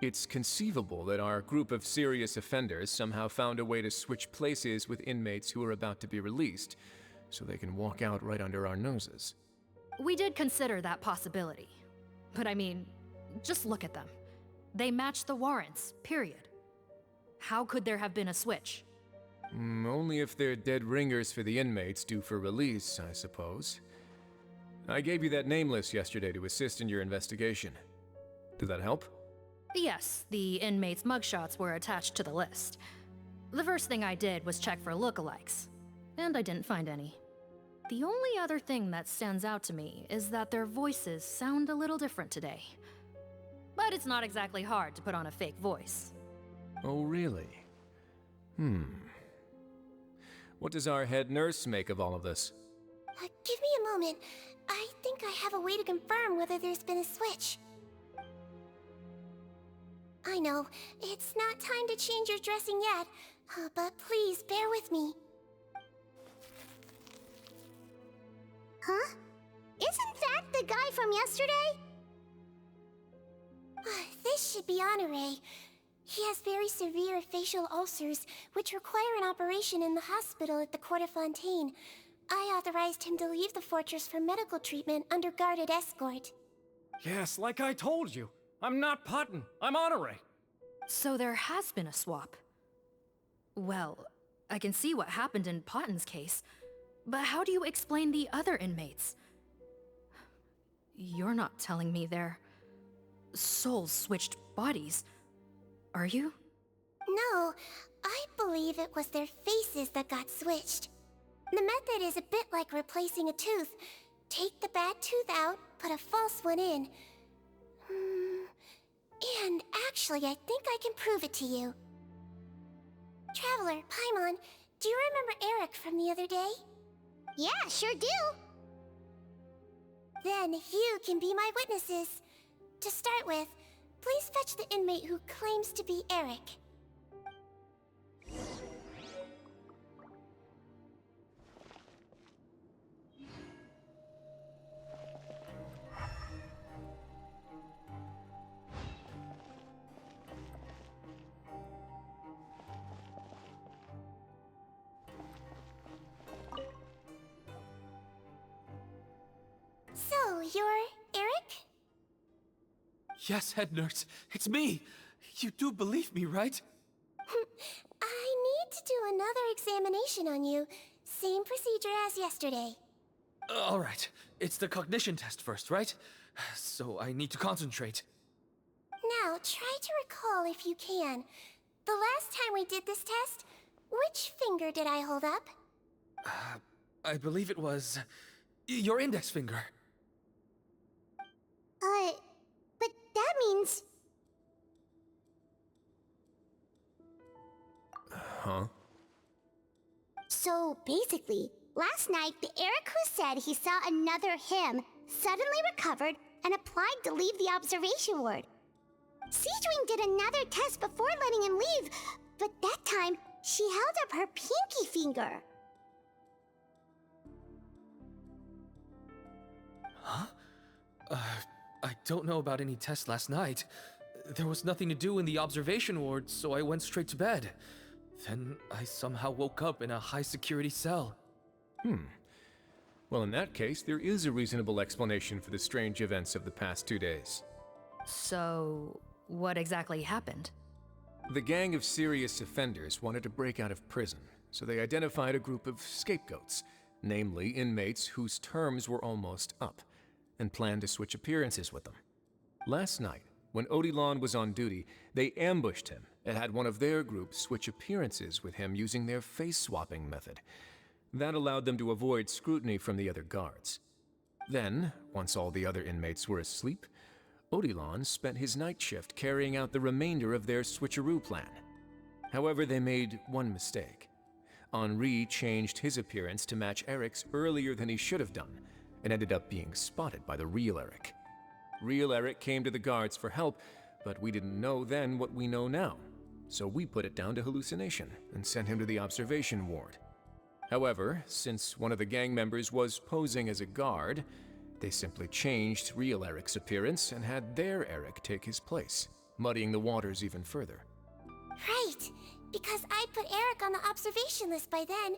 It's conceivable that our group of serious offenders somehow found a way to switch places with inmates who are about to be released, so they can walk out right under our noses. We did consider that possibility. But I mean, just look at them. They match the warrants, period. How could there have been a switch? Only if they're dead ringers for the inmates due for release, I suppose. I gave you that name list yesterday to assist in your investigation. Did that help? Yes, the inmates' mugshots were attached to the list. The first thing I did was check for lookalikes, and I didn't find any. The only other thing that stands out to me is that their voices sound a little different today. But it's not exactly hard to put on a fake voice. Oh, really? What does our head nurse make of all of this? Give me a moment. I think I have a way to confirm whether there's been a switch. I know, it's not time to change your dressing yet, but please bear with me. Huh? Isn't that the guy from yesterday? This should be Honore. He has very severe facial ulcers, which require an operation in the hospital at the Court of Fontaine. I authorized him to leave the fortress for medical treatment under guarded escort. Yes, like I told you. I'm not Putton. I'm Honore. So there has been a swap. Well, I can see what happened in Potton's case, but how do you explain the other inmates? You're not telling me their souls switched bodies, are you? No, I believe it was their faces that got switched. The method is a bit like replacing a tooth. Take the bad tooth out, put a false one in. And actually, I think I can prove it to you. Traveler, Paimon, do you remember Eric from the other day? Yeah, sure do. Then you can be my witnesses. To start with, please fetch the inmate who claims to be Eric. So, you're Eric? Yes, head nurse. It's me. You do believe me, right? I need to do another examination on you. Same procedure as yesterday. All right. It's the cognition test first, right? So I need to concentrate. Now, try to recall if you can. The last time we did this test, which finger did I hold up? I believe it was your index finger. But that means... Huh? So, basically, last night, the Eric who said he saw another him suddenly recovered and applied to leave the observation ward. Sigewinne did another test before letting him leave, but that time, she held up her pinky finger. Huh? I don't know about any tests last night. There was nothing to do in the observation ward, so I went straight to bed. Then I somehow woke up in a high-security cell. Well, in that case, there is a reasonable explanation for the strange events of the past 2 days. So, what exactly happened? The gang of serious offenders wanted to break out of prison, so they identified a group of scapegoats, namely inmates whose terms were almost up, and planned to switch appearances with them. Last night, when Odilon was on duty, they ambushed him and had one of their group switch appearances with him using their face-swapping method. That allowed them to avoid scrutiny from the other guards. Then, once all the other inmates were asleep, Odilon spent his night shift carrying out the remainder of their switcheroo plan. However, they made one mistake. Henri changed his appearance to match Eric's earlier than he should have done, and ended up being spotted by the real Eric. Real Eric came to the guards for help, but we didn't know then what we know now, so we put it down to hallucination and sent him to the observation ward. However, since one of the gang members was posing as a guard, they simply changed real Eric's appearance and had their Eric take his place, muddying the waters even further. Right, because I put Eric on the observation list by then,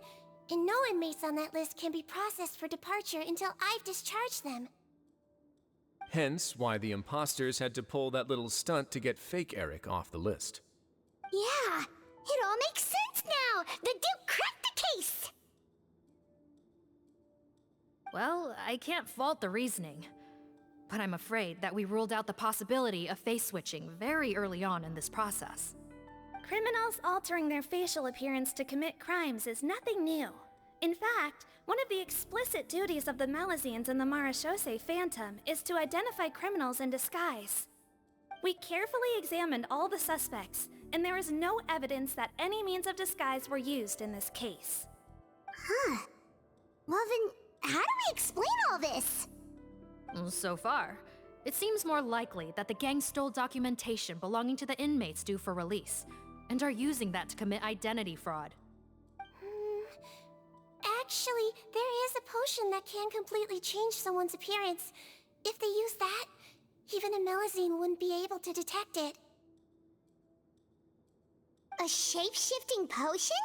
and no inmates on that list can be processed for departure until I've discharged them. Hence why the imposters had to pull that little stunt to get fake Eric off the list. Yeah, it all makes sense now! The Duke cracked the case! Well, I can't fault the reasoning. But I'm afraid that we ruled out the possibility of face switching very early on in this process. Criminals altering their facial appearance to commit crimes is nothing new. In fact, one of the explicit duties of the Malazines in the Marechaussee Phantom is to identify criminals in disguise. We carefully examined all the suspects, and there is no evidence that any means of disguise were used in this case. Huh. Well then, how do we explain all this? So far, it seems more likely that the gang stole documentation belonging to the inmates due for release, and are using that to commit identity fraud. Actually, there is a potion that can completely change someone's appearance. If they use that, even a Melazine wouldn't be able to detect it. A shape-shifting potion?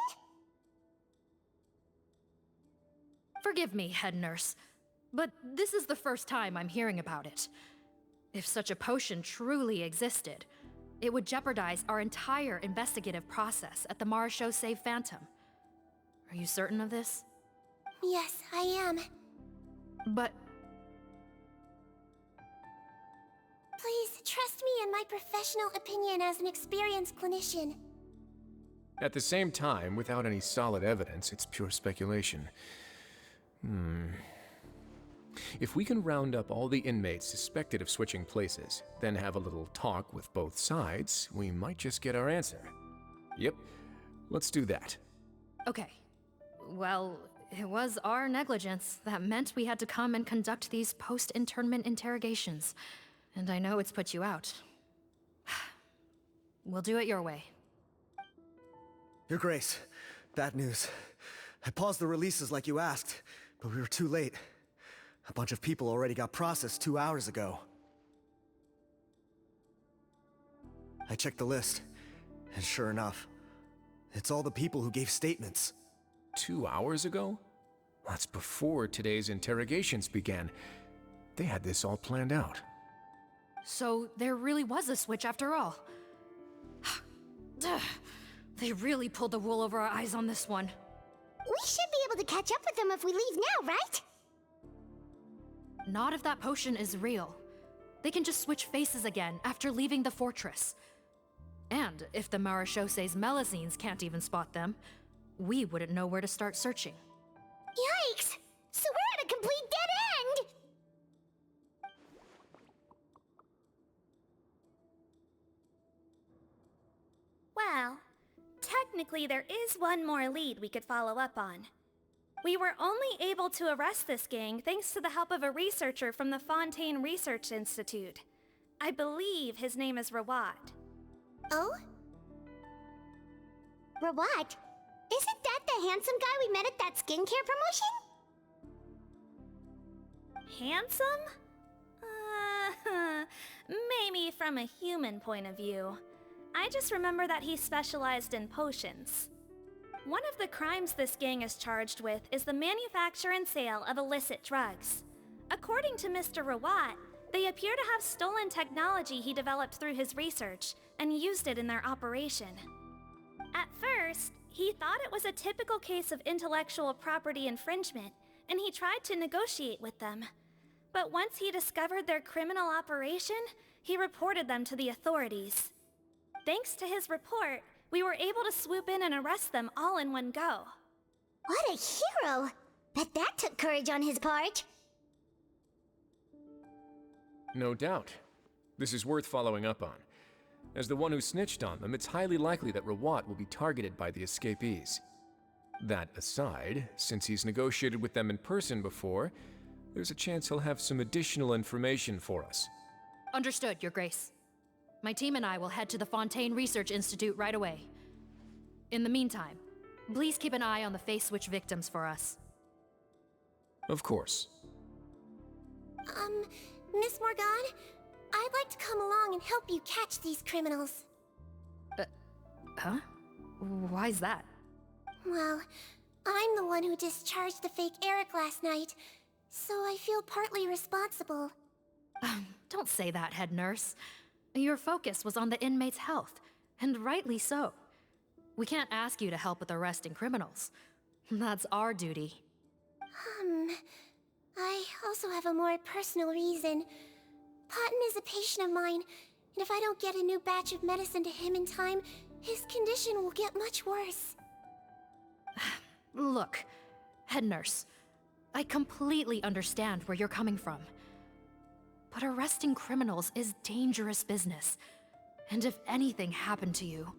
Forgive me, head nurse, but this is the first time I'm hearing about it. If such a potion truly existed, it would jeopardize our entire investigative process at the Marechaussee Phantom. Are you certain of this? Yes, I am. But... Please, trust me in my professional opinion as an experienced clinician. At the same time, without any solid evidence, it's pure speculation. If we can round up all the inmates suspected of switching places, then have a little talk with both sides, we might just get our answer. Yep, let's do that. Okay. Well, it was our negligence that meant we had to come and conduct these post-internment interrogations. And I know it's put you out. We'll do it your way. Your Grace, bad news. I paused the releases like you asked, but we were too late. A bunch of people already got processed 2 hours ago. I checked the list, and sure enough, it's all the people who gave statements. 2 hours ago? That's before today's interrogations began. They had this all planned out. So there really was a switch after all. They really pulled the wool over our eyes on this one. We should be able to catch up with them if we leave now, right? Not if that potion is real. They can just switch faces again after leaving the fortress. And if the Marechaussee's Melazines can't even spot them, we wouldn't know where to start searching. Yikes! So we're at a complete dead end! Well, technically there is one more lead we could follow up on. We were only able to arrest this gang thanks to the help of a researcher from the Fontaine Research Institute. I believe his name is Rawat. Oh? Rawat? Isn't that the handsome guy we met at that skincare promotion? Handsome? Maybe from a human point of view. I just remember that he specialized in potions. One of the crimes this gang is charged with is the manufacture and sale of illicit drugs. According to Mr. Rawat, they appear to have stolen technology he developed through his research and used it in their operation. At first, he thought it was a typical case of intellectual property infringement, and he tried to negotiate with them. But once he discovered their criminal operation, he reported them to the authorities. Thanks to his report, we were able to swoop in and arrest them all in one go. What a hero! Bet that took courage on his part. No doubt. This is worth following up on. As the one who snitched on them, it's highly likely that Rawat will be targeted by the escapees. That aside, since he's negotiated with them in person before, there's a chance he'll have some additional information for us. Understood, Your Grace. My team and I will head to the Fontaine Research Institute right away. In the meantime, please keep an eye on the face switch victims for us. Of course. Miss Morgan, I'd like to come along and help you catch these criminals. Huh? Why's that? Well, I'm the one who discharged the fake Eric last night, so I feel partly responsible. Don't say that, head nurse. Your focus was on the inmates' health, and rightly so. We can't ask you to help with arresting criminals. That's our duty. I also have a more personal reason. Cotton is a patient of mine, and if I don't get a new batch of medicine to him in time, his condition will get much worse. Look, head nurse, I completely understand where you're coming from. But arresting criminals is dangerous business. And if anything happened to you,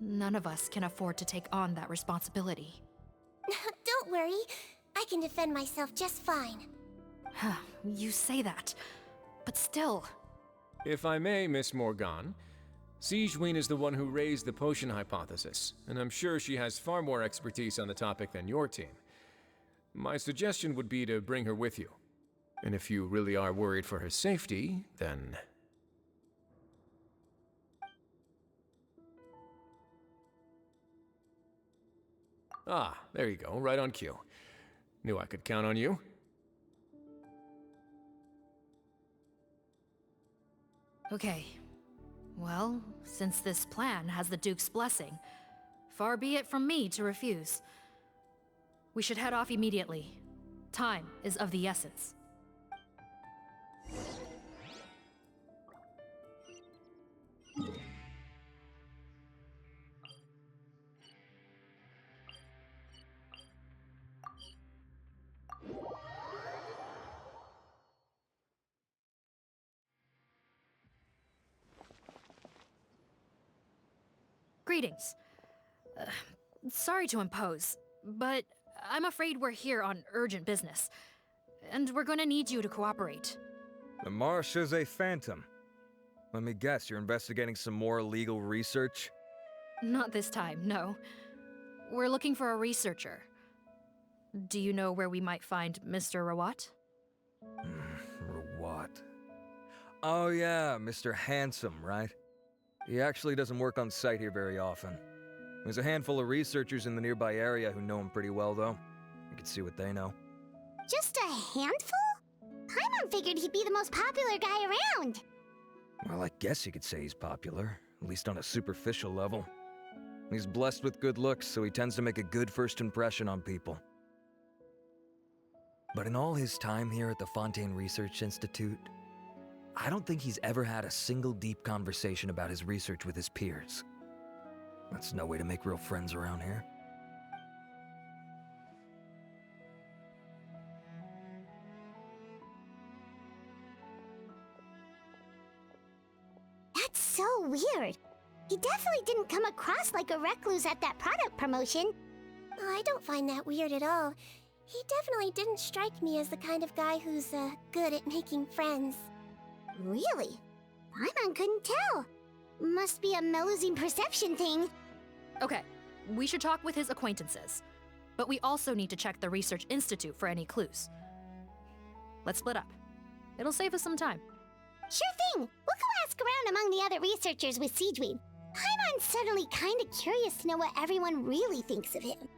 none of us can afford to take on that responsibility. Don't worry, I can defend myself just fine. You say that, but still. If I may, Miss Morgan, Sigewinne is the one who raised the potion hypothesis, and I'm sure she has far more expertise on the topic than your team. My suggestion would be to bring her with you. And if you really are worried for her safety, then... Ah, there you go, right on cue. Knew I could count on you. Okay. Well, since this plan has the Duke's blessing, far be it from me to refuse. We should head off immediately. Time is of the essence. Greetings. Sorry to impose, but I'm afraid we're here on urgent business, and we're gonna need you to cooperate. The Marsh is a phantom. Let me guess, you're investigating some more illegal research? Not this time, no. We're looking for a researcher. Do you know where we might find Mr. Rawat? Rawat. Oh yeah, Mr. Handsome, right? He actually doesn't work on site here very often. There's a handful of researchers in the nearby area who know him pretty well, though. You can see what they know. Just a handful? Paimon figured he'd be the most popular guy around. Well, I guess you could say he's popular, at least on a superficial level. He's blessed with good looks, so he tends to make a good first impression on people. But in all his time here at the Fontaine Research Institute, I don't think he's ever had a single deep conversation about his research with his peers. That's no way to make real friends around here. That's so weird. He definitely didn't come across like a recluse at that product promotion. I don't find that weird at all. He definitely didn't strike me as the kind of guy who's, good at making friends. Really? Paimon couldn't tell. Must be a Melusine perception thing. Okay, we should talk with his acquaintances. But we also need to check the Research Institute for any clues. Let's split up. It'll save us some time. Sure thing. We'll go ask around among the other researchers with Sigewinne. Paimon's suddenly kinda curious to know what everyone really thinks of him.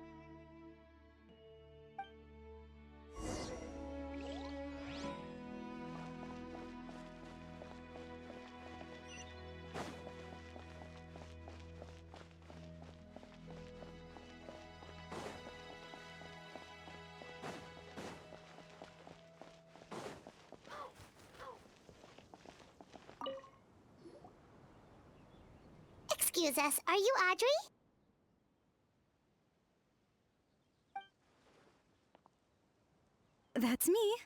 Excuse us, are you Audrey? That's me.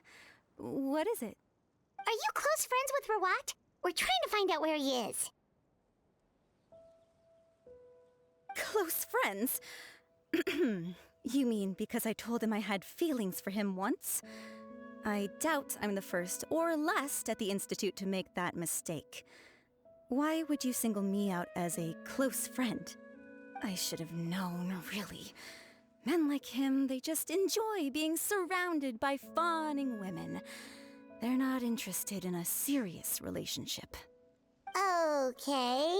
What is it? Are you close friends with Rawat? We're trying to find out where he is. Close friends? You mean because I told him I had feelings for him once? I doubt I'm the first or last at the Institute to make that mistake. Why would you single me out as a close friend? I should have known, really. Men like him, they just enjoy being surrounded by fawning women. They're not interested in a serious relationship. Okay.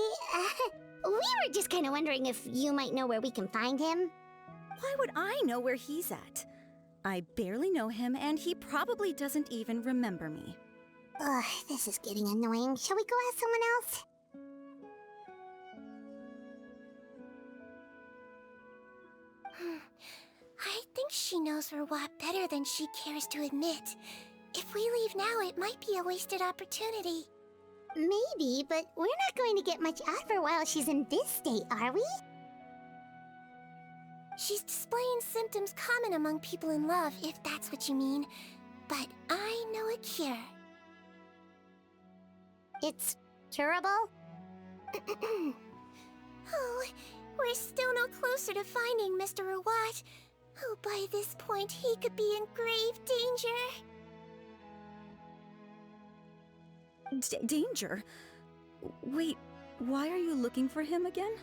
We were just kind of wondering if you might know where we can find him. Why would I know where he's at? I barely know him, and he probably doesn't even remember me. Ugh, this is getting annoying. Shall we go ask someone else? I think she knows Rawat better than she cares to admit. If we leave now, it might be a wasted opportunity. Maybe, but we're not going to get much out of her while she's in this state, are we? She's displaying symptoms common among people in love, if that's what you mean. But I know a cure. It's curable? Oh, we're still no closer to finding Mr. Rawat. Oh, by this point, he could be in grave danger. Danger? Wait, why are you looking for him again?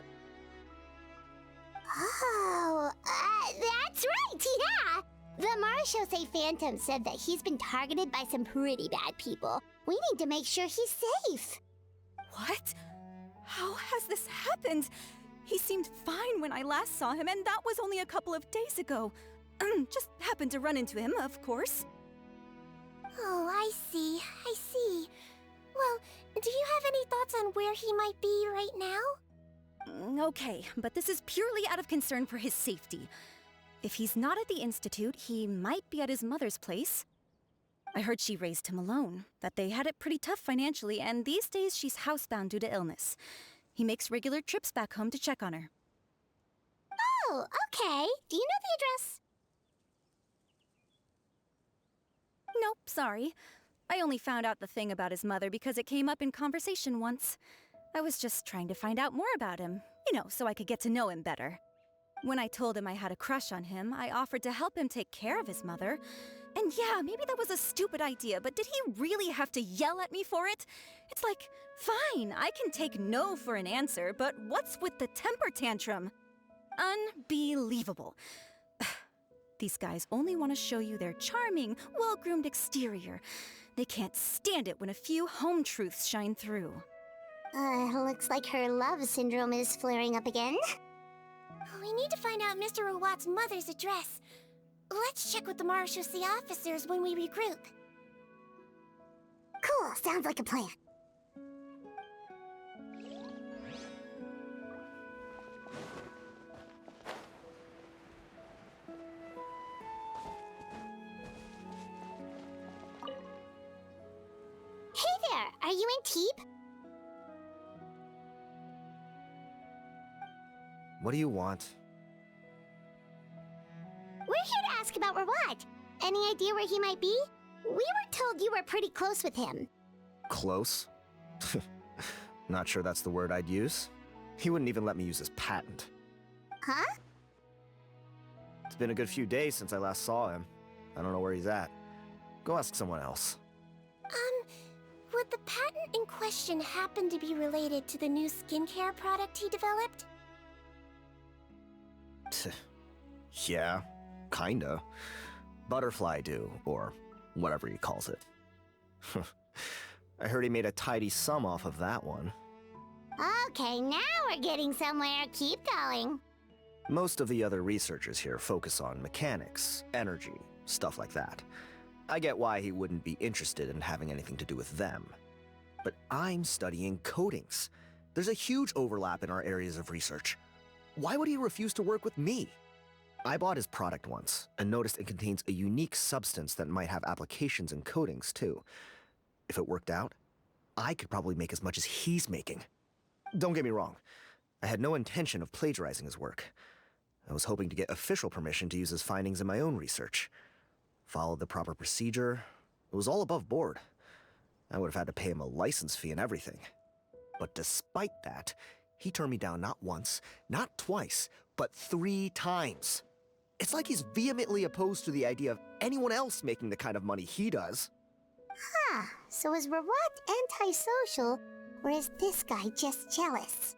Oh, that's right, yeah! The Marshosei Phantom said that he's been targeted by some pretty bad people. We need to make sure he's safe. What? How has this happened? He seemed fine when I last saw him, and that was only a couple of days ago. Just happened to run into him, of course. Oh, I see. Well, do you have any thoughts on where he might be right now? Okay, but this is purely out of concern for his safety. If he's not at the Institute, he might be at his mother's place. I heard she raised him alone, that they had it pretty tough financially, and these days she's housebound due to illness. He makes regular trips back home to check on her. Oh, okay. Do you know the address? Nope, sorry. I only found out the thing about his mother because it came up in conversation once. I was just trying to find out more about him, so I could get to know him better. When I told him I had a crush on him, I offered to help him take care of his mother. And yeah, maybe that was a stupid idea, but did he really have to yell at me for it? It's like, fine, I can take no for an answer, but what's with the temper tantrum? Unbelievable. These guys only want to show you their charming, well-groomed exterior. They can't stand it when a few home truths shine through. Looks like her love syndrome is flaring up again. We need to find out Mr. Rawat's mother's address. Let's check with the Marshosei officers when we regroup. Cool, sounds like a plan. Hey there, are you in Teep? What do you want? We're here to ask about Rawat. Any idea where he might be? We were told you were pretty close with him. Close? Not sure that's the word I'd use. He wouldn't even let me use his patent. Huh? It's been a good few days since I last saw him. I don't know where he's at. Go ask someone else. Would Would the patent in question happen to be related to the new skincare product he developed? Yeah, kinda. Butterfly dew, or whatever he calls it. I heard he made a tidy sum off of that one. Okay, now we're getting somewhere. Keep going. Most of the other researchers here focus on mechanics, energy, stuff like that. I get why he wouldn't be interested in having anything to do with them. But I'm studying coatings. There's a huge overlap in our areas of research. Why would he refuse to work with me? I bought his product once and noticed it contains a unique substance that might have applications in coatings too. If it worked out, I could probably make as much as he's making. Don't get me wrong, I had no intention of plagiarizing his work. I was hoping to get official permission to use his findings in my own research. Followed the proper procedure. It was all above board. I would have had to pay him a license fee and everything. But despite that, he turned me down not once, not twice, but 3 times. It's like he's vehemently opposed to the idea of anyone else making the kind of money he does. Huh, so is Rawat antisocial, or is this guy just jealous?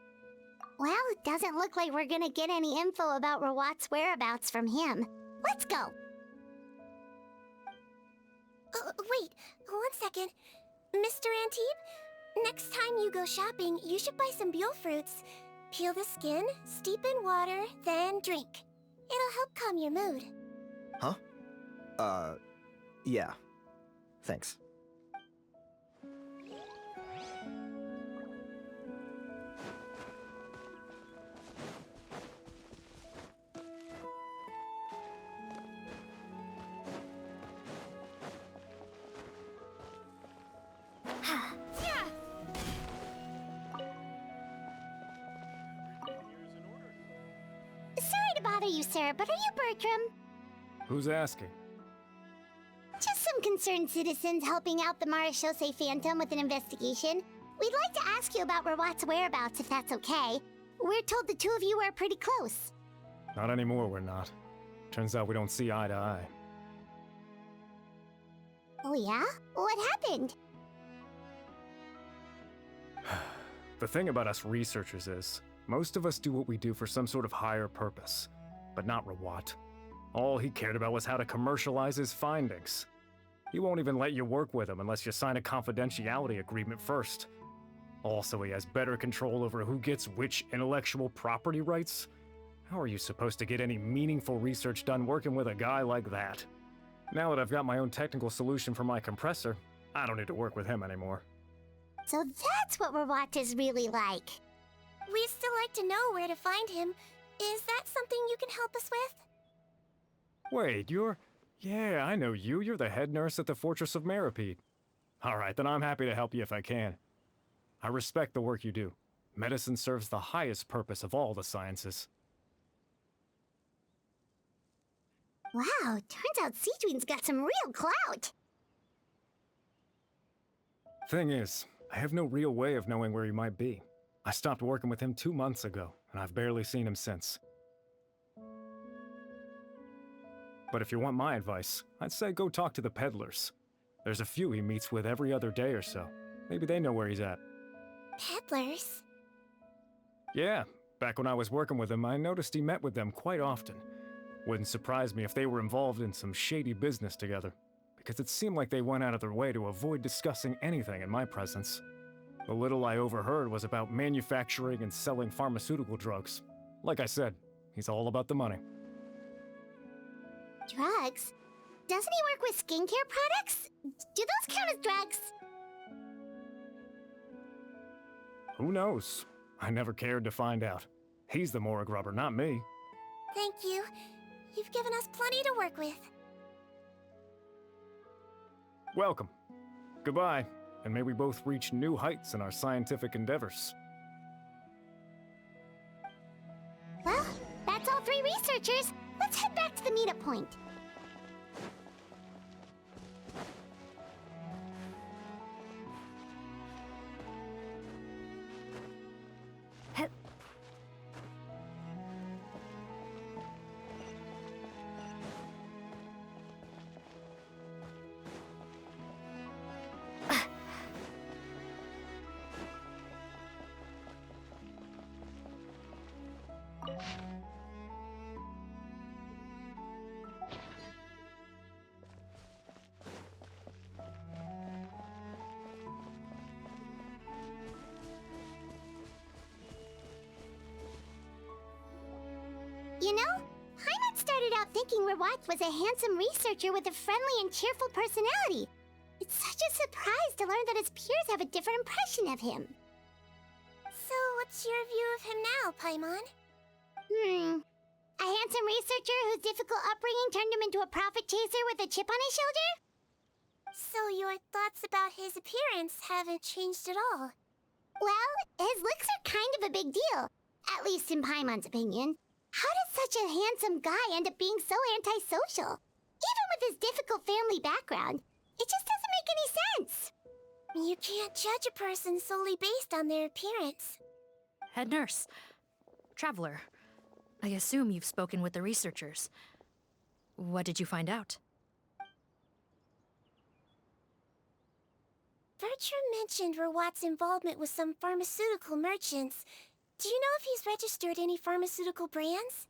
Well, it doesn't look like we're gonna get any info about Rawat's whereabouts from him. Let's go! Wait, 1 second. Mr. Antibes, next time you go shopping, you should buy some Buell fruits. Peel the skin, steep in water, then drink. It'll help calm your mood. Huh? Yeah. Thanks. Sorry to bother you, sir, but are you Bertram? Who's asking? Just some concerned citizens helping out the Marechaussee Phantom with an investigation. We'd like to ask you about Rawat's whereabouts, if that's okay. We're told the two of you are pretty close. Not anymore, we're not. Turns out we don't see eye to eye. Oh yeah? What happened? The thing about us researchers is, most of us do what we do for some sort of higher purpose, but not Rawat. All he cared about was how to commercialize his findings. He won't even let you work with him unless you sign a confidentiality agreement first. Also, he has better control over who gets which intellectual property rights. How are you supposed to get any meaningful research done working with a guy like that? Now that I've got my own technical solution for my compressor, I don't need to work with him anymore. So that's what Rawat is really like. We'd still like to know where to find him. Is that something you can help us with? Wait, Yeah, I know you. You're the head nurse at the Fortress of Meripede. Alright, then I'm happy to help you if I can. I respect the work you do. Medicine serves the highest purpose of all the sciences. Wow, turns out Sigewinne's got some real clout. Thing is, I have no real way of knowing where he might be. I stopped working with him 2 months ago, and I've barely seen him since. But if you want my advice, I'd say go talk to the peddlers. There's a few he meets with every other day or so. Maybe they know where he's at. Peddlers? Yeah, back when I was working with him, I noticed he met with them quite often. Wouldn't surprise me if they were involved in some shady business together, because it seemed like they went out of their way to avoid discussing anything in my presence. The little I overheard was about manufacturing and selling pharmaceutical drugs. Like I said, he's all about the money. Drugs? Doesn't he work with skincare products? Do those count as drugs? Who knows? I never cared to find out. He's the Morag rubber, not me. Thank you. You've given us plenty to work with. Welcome. Goodbye, and may we both reach new heights in our scientific endeavors. Well, that's all 3 researchers. Let's head back to the meetup point. You know, Paimon started out thinking Rawat was a handsome researcher with a friendly and cheerful personality. It's such a surprise to learn that his peers have a different impression of him. So, what's your view of him now, Paimon? A handsome researcher whose difficult upbringing turned him into a profit chaser with a chip on his shoulder? So your thoughts about his appearance haven't changed at all? Well, his looks are kind of a big deal. At least in Paimon's opinion. How does such a handsome guy end up being so antisocial? Even with his difficult family background, it just doesn't make any sense. You can't judge a person solely based on their appearance. Head nurse. Traveler. I assume you've spoken with the researchers. What did you find out? Bertram mentioned Rawat's involvement with some pharmaceutical merchants. Do you know if he's registered any pharmaceutical brands?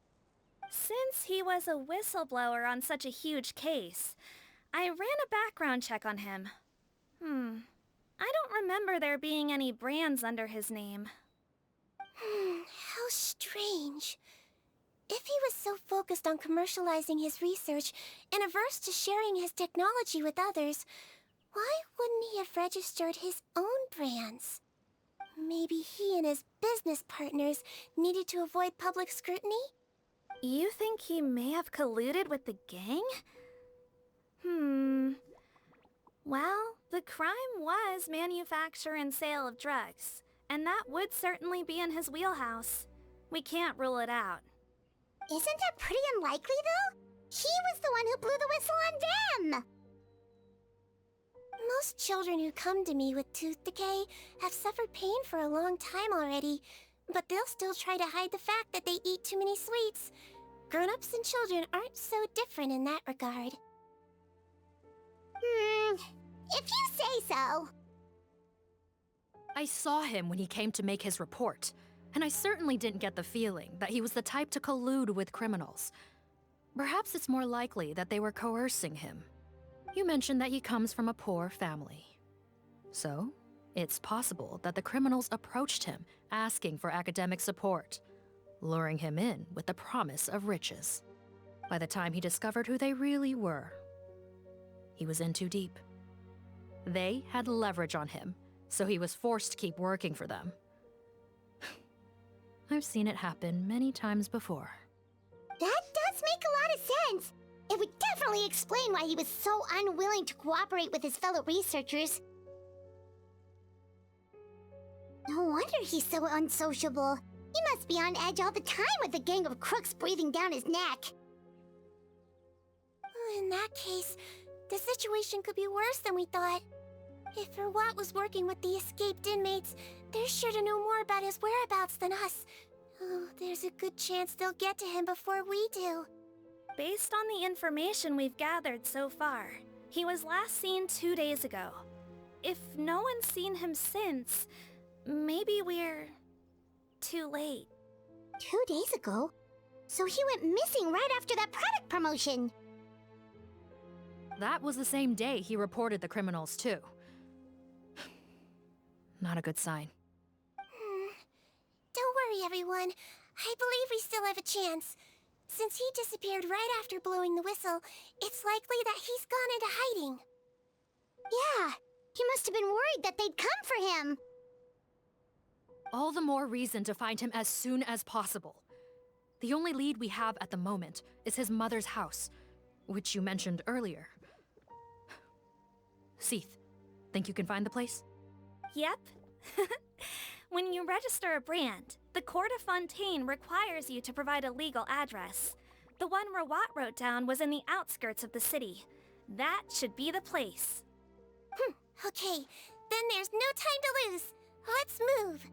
Since he was a whistleblower on such a huge case, I ran a background check on him. I don't remember there being any brands under his name. How strange. If he was so focused on commercializing his research and averse to sharing his technology with others, why wouldn't he have registered his own brands? Maybe he and his business partners needed to avoid public scrutiny? You think he may have colluded with the gang? Well, the crime was manufacture and sale of drugs, and that would certainly be in his wheelhouse. We can't rule it out. Isn't that pretty unlikely, though? He was the one who blew the whistle on them! Most children who come to me with tooth decay have suffered pain for a long time already, but they'll still try to hide the fact that they eat too many sweets. Grown-ups and children aren't so different in that regard. If you say so. I saw him when he came to make his report, and I certainly didn't get the feeling that he was the type to collude with criminals. Perhaps it's more likely that they were coercing him. You mentioned that he comes from a poor family. So, it's possible that the criminals approached him asking for academic support, luring him in with the promise of riches. By the time he discovered who they really were, he was in too deep. They had leverage on him, so he was forced to keep working for them. I've seen it happen many times before. That does make a lot of sense. It would definitely explain why he was so unwilling to cooperate with his fellow researchers. No wonder he's so unsociable. He must be on edge all the time with a gang of crooks breathing down his neck. In that case, the situation could be worse than we thought. If Rawat was working with the escaped inmates, they're sure to know more about his whereabouts than us. Oh, there's a good chance they'll get to him before we do. Based on the information we've gathered so far, he was last seen 2 days ago. If no one's seen him since, maybe we're too late. 2 days ago? So he went missing right after that product promotion. That was the same day he reported the criminals, too. Not a good sign. Don't worry, everyone. I believe we still have a chance. Since he disappeared right after blowing the whistle, it's likely that he's gone into hiding. Yeah, he must have been worried that they'd come for him. All the more reason to find him as soon as possible. The only lead we have at the moment is his mother's house, which you mentioned earlier. Seath, think you can find the place? Yep. When you register a brand, the Court of Fontaine requires you to provide a legal address. The one Rawat wrote down was in the outskirts of the city. That should be the place. Okay, then there's no time to lose. Let's move.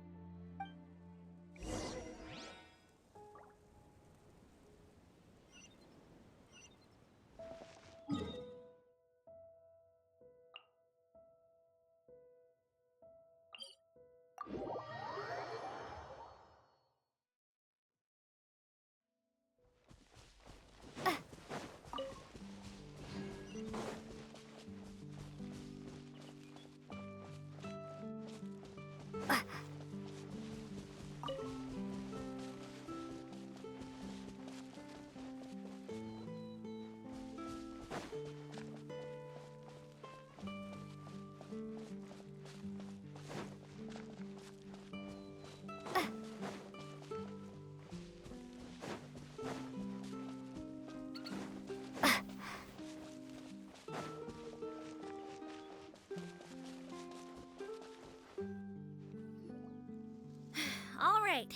All right,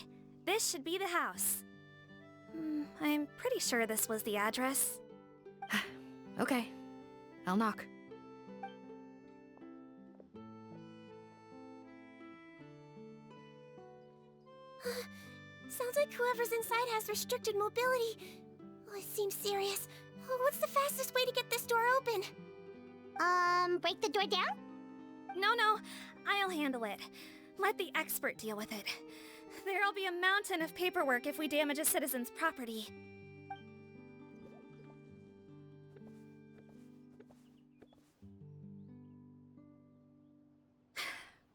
this should be the house. I'm pretty sure this was the address. Okay, I'll knock. Sounds like whoever's inside has restricted mobility. Oh, it seems serious. Oh, what's the fastest way to get this door open? Break the door down? No, I'll handle it. Let the expert deal with it. There'll be a mountain of paperwork if we damage a citizen's property.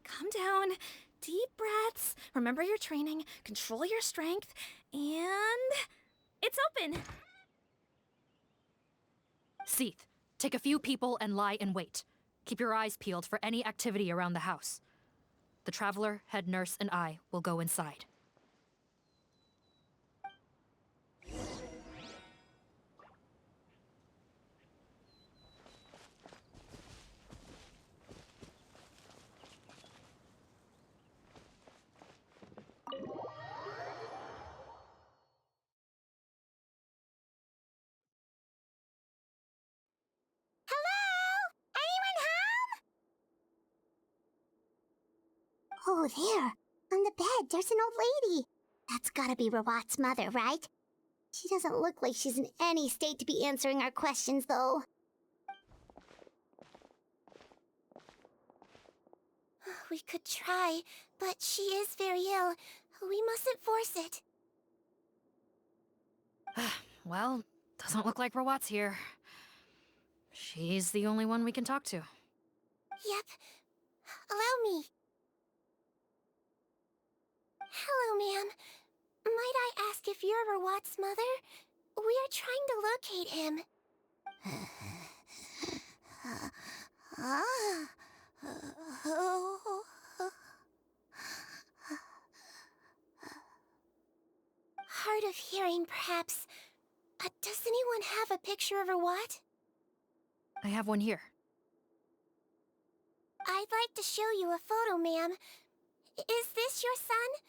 Calm down. Deep breaths. Remember your training. Control your strength. And... it's open! Seath, take a few people and lie in wait. Keep your eyes peeled for any activity around the house. The Traveler, head nurse, and I will go inside. Oh, there. On the bed, there's an old lady. That's gotta be Rawat's mother, right? She doesn't look like she's in any state to be answering our questions, though. We could try, but she is very ill. We mustn't force it. Well, doesn't look like Rawat's here. She's the only one we can talk to. Yep. Allow me. Hello, ma'am. Might I ask if you're Rawat's mother? We are trying to locate him. Hard of hearing, perhaps. Does anyone have a picture of Rawat? I have one here. I'd like to show you a photo, ma'am. Is this your son?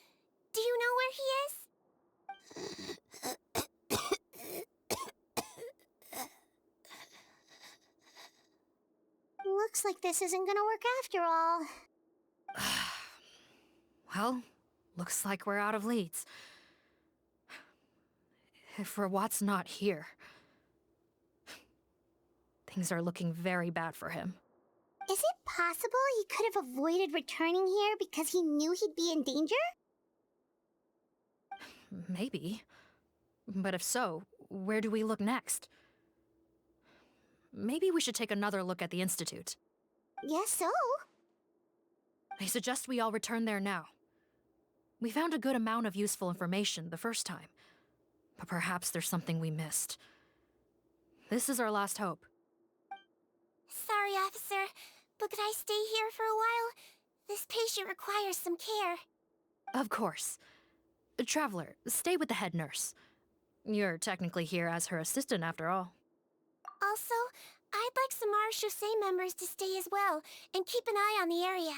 Do you know where he is? Looks like this isn't gonna work after all. Well, looks like we're out of leads. If Rawat's not here, things are looking very bad for him. Is it possible he could have avoided returning here because he knew he'd be in danger? Maybe. But if so, where do we look next? Maybe we should take another look at the Institute. Yes, so. I suggest we all return there now. We found a good amount of useful information the first time, but perhaps there's something we missed. This is our last hope. Sorry, officer, but could I stay here for a while? This patient requires some care. Of course. Traveler, stay with the head nurse. You're technically here as her assistant after all. Also, I'd like some Marechaussee members to stay as well, and keep an eye on the area.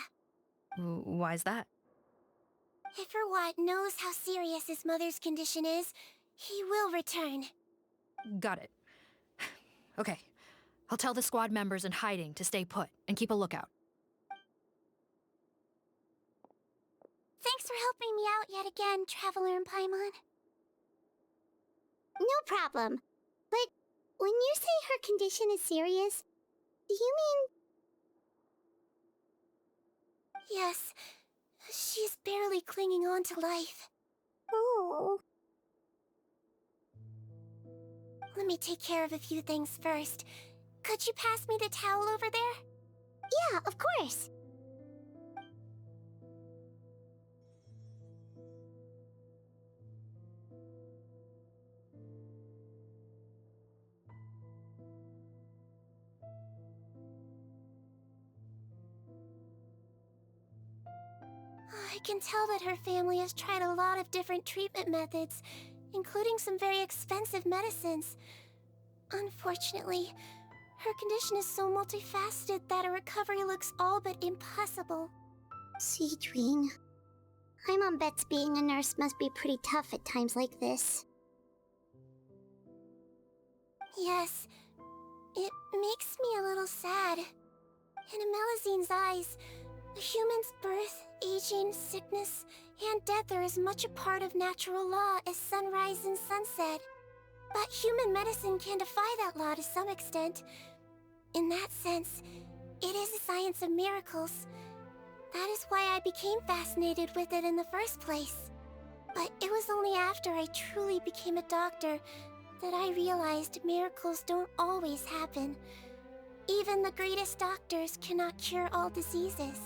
Why's that? If Rawat knows how serious his mother's condition is, he will return. Got it. Okay. I'll tell the squad members in hiding to stay put and keep a lookout. Thanks for helping me out yet again, Traveler and Paimon. No problem. But when you say her condition is serious, do you mean... Yes, she's barely clinging on to life. Oh. Let me take care of a few things first. Could you pass me the towel over there? Yeah, of course. I can tell that her family has tried a lot of different treatment methods, including some very expensive medicines. Unfortunately, Her condition is so multifaceted that a recovery looks all but impossible. Sigewinne. My mom bets being a nurse must be pretty tough at times like this. Yes, it makes me a little sad. In a Melizine's eyes, a human's birth, aging, sickness, and death are as much a part of natural law as sunrise and sunset. But human medicine can defy that law to some extent. In that sense, it is a science of miracles. That is why I became fascinated with it in the first place. But it was only after I truly became a doctor that I realized miracles don't always happen. Even the greatest doctors cannot cure all diseases.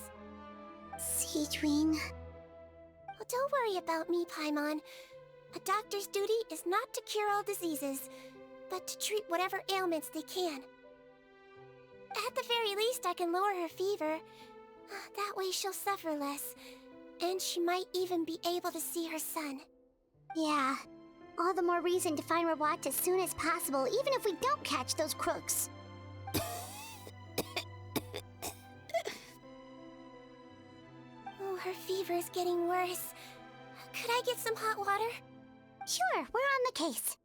Sigewinne. Well, don't worry about me, Paimon. A doctor's duty is not to cure all diseases, but to treat whatever ailments they can. At the very least, I can lower her fever. That way she'll suffer less, and she might even be able to see her son. Yeah. All the more reason to find Rawat as soon as possible, even if we don't catch those crooks. Oh, her fever is getting worse. Could I get some hot water? Sure, we're on the case.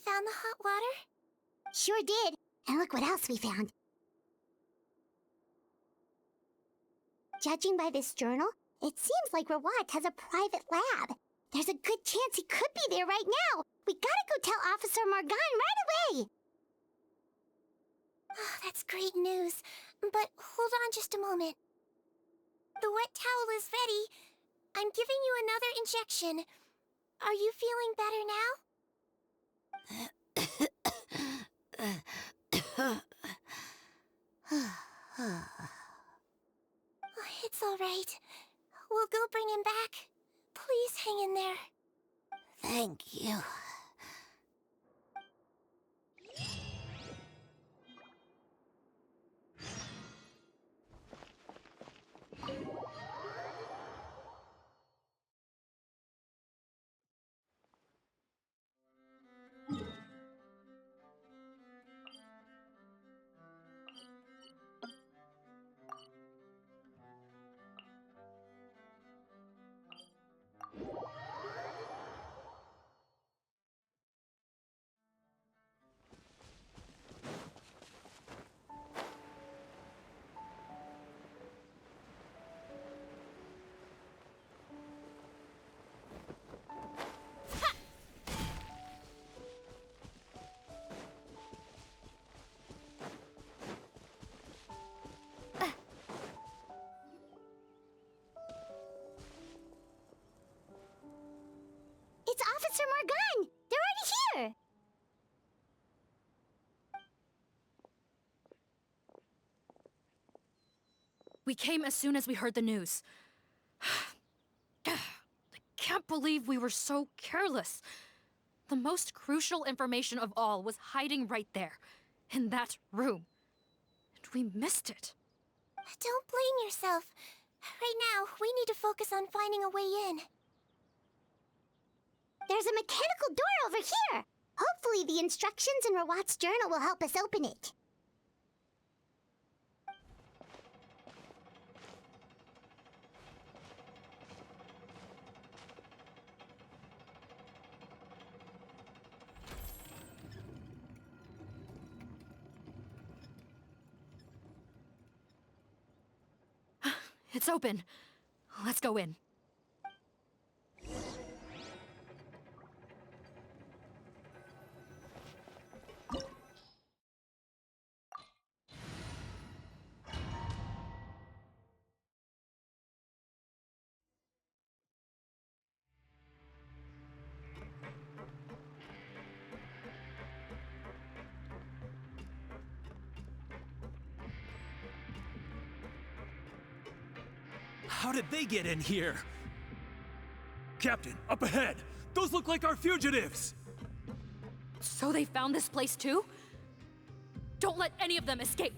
Found the hot water? Sure did. And look what else we found. Judging by this journal, it seems like Rawat has a private lab. There's a good chance he could be there right now. We gotta go tell Officer Morgan right away. Oh, that's great news. But hold on just a moment. The wet towel is ready. I'm giving you another injection. Are you feeling better now? It's all right. We'll go bring him back. Please hang in there. Thank you. It's Officer Morgan! They're already here! We came as soon as we heard the news. I can't believe we were so careless. The most crucial information of all was hiding right there, in that room. And we missed it. Don't blame yourself. Right now, we need to focus on finding a way in. There's a mechanical door over here! Hopefully the instructions in Rawat's journal will help us open it. It's open. Let's go in. How did they get in here? Captain, up ahead! Those look like our fugitives! So they found this place too? Don't let any of them escape!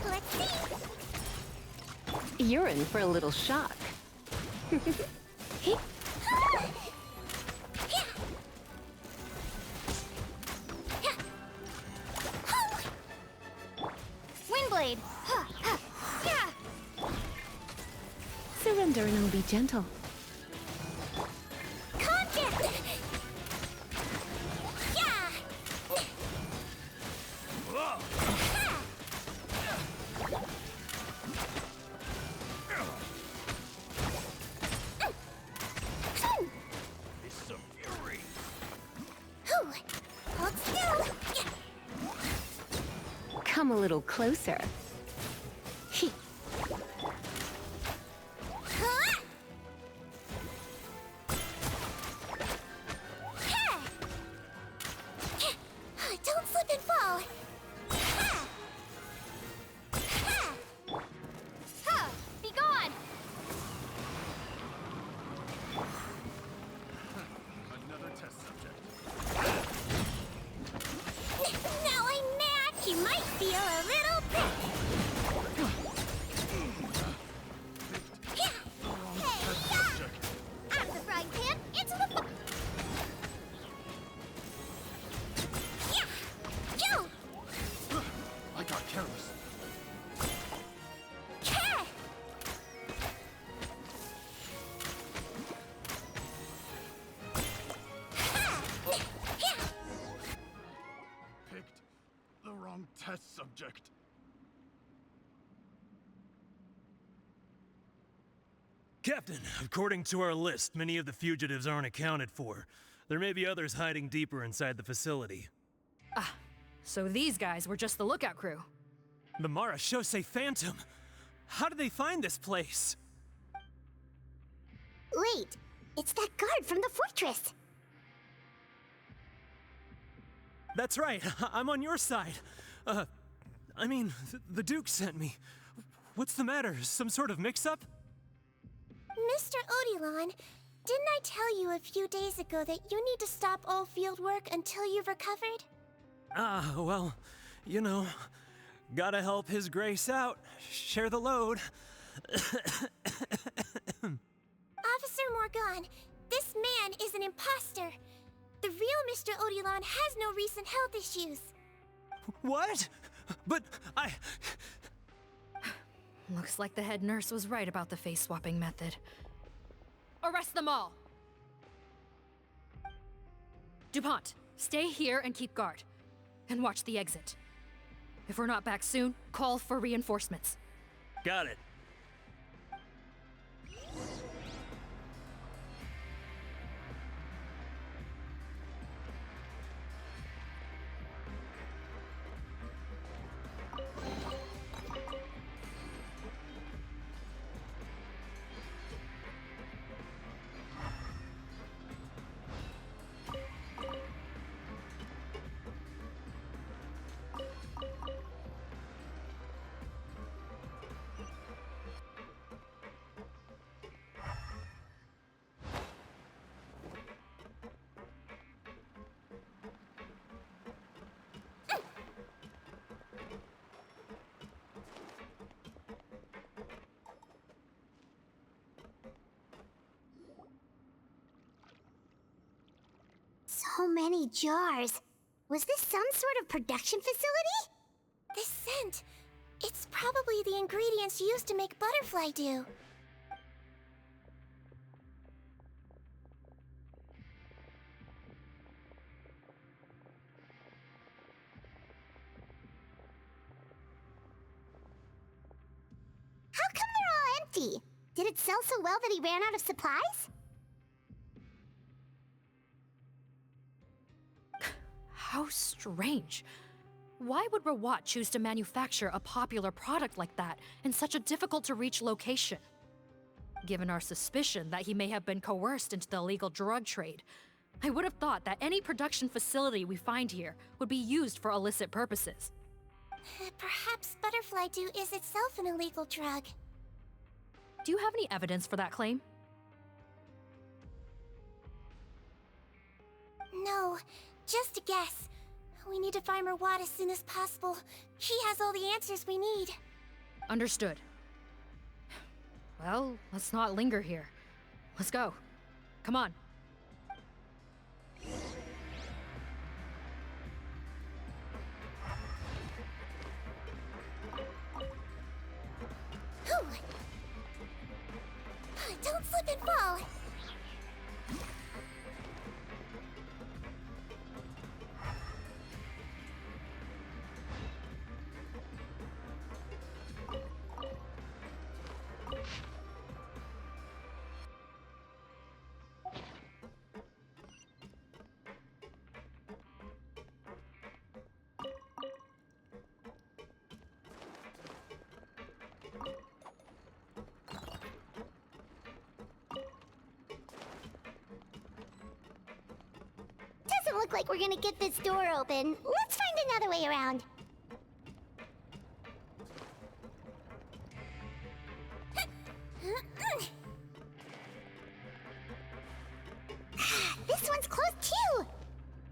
Let's see. You're in for a little shock. Windblade. Surrender and I'll be gentle. Contact. Yeah. It's some fury! Hold still. Come a little closer. Don't slip and fall. Be gone. Another test subject. Now I'm mad. He might feel a little prick. Hey, yeah! Out of the frying pan, into the yeah! Kill! I got careless. Picked the wrong test subject. Captain, according to our list, many of the fugitives aren't accounted for. There may be others hiding deeper inside the facility. Ah, so these guys were just the lookout crew. The Marachose Phantom! How did they find this place? Wait, it's that guard from the fortress. That's right, I'm on your side. I mean, the Duke sent me. What's the matter? Some sort of mix-up? Mr. Odilon, didn't I tell you a few days ago that you need to stop all field work until you've recovered? Ah, well, you know, gotta help His Grace out. Share the load. Officer Morgan, this man is an imposter. The real Mr. Odilon has no recent health issues. What? But I... Looks like the head nurse was right about the face-swapping method. Arrest them all! DuPont, stay here and keep guard. And watch the exit. If we're not back soon, call for reinforcements. Got it. So many jars. Was this some sort of production facility? This scent, it's probably the ingredients used to make butterfly dew. How come they're all empty? Did it sell so well that he ran out of supplies? How strange. Why would Rawat choose to manufacture a popular product like that in such a difficult-to-reach location? Given our suspicion that he may have been coerced into the illegal drug trade, I would have thought that any production facility we find here would be used for illicit purposes. Perhaps butterfly dew is itself an illegal drug. Do you have any evidence for that claim? No, just a guess. We need to find Rawat as soon as possible. He has all the answers we need. Understood. Well, let's not linger here. Let's go. Come on. Don't slip and fall. Doesn't look like we're gonna get this door open. Let's find another way around. This one's closed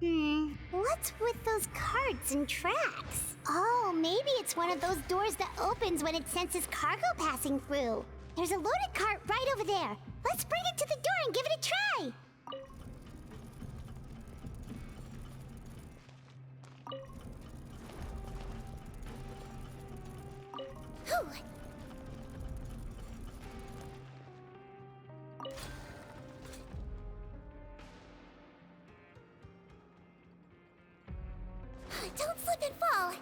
too. What's with those carts and tracks? Oh, maybe it's one of those doors that opens when it senses cargo passing through. There's a loaded cart right over there. Let's bring it to the door and give it a try. Don't slip and fall.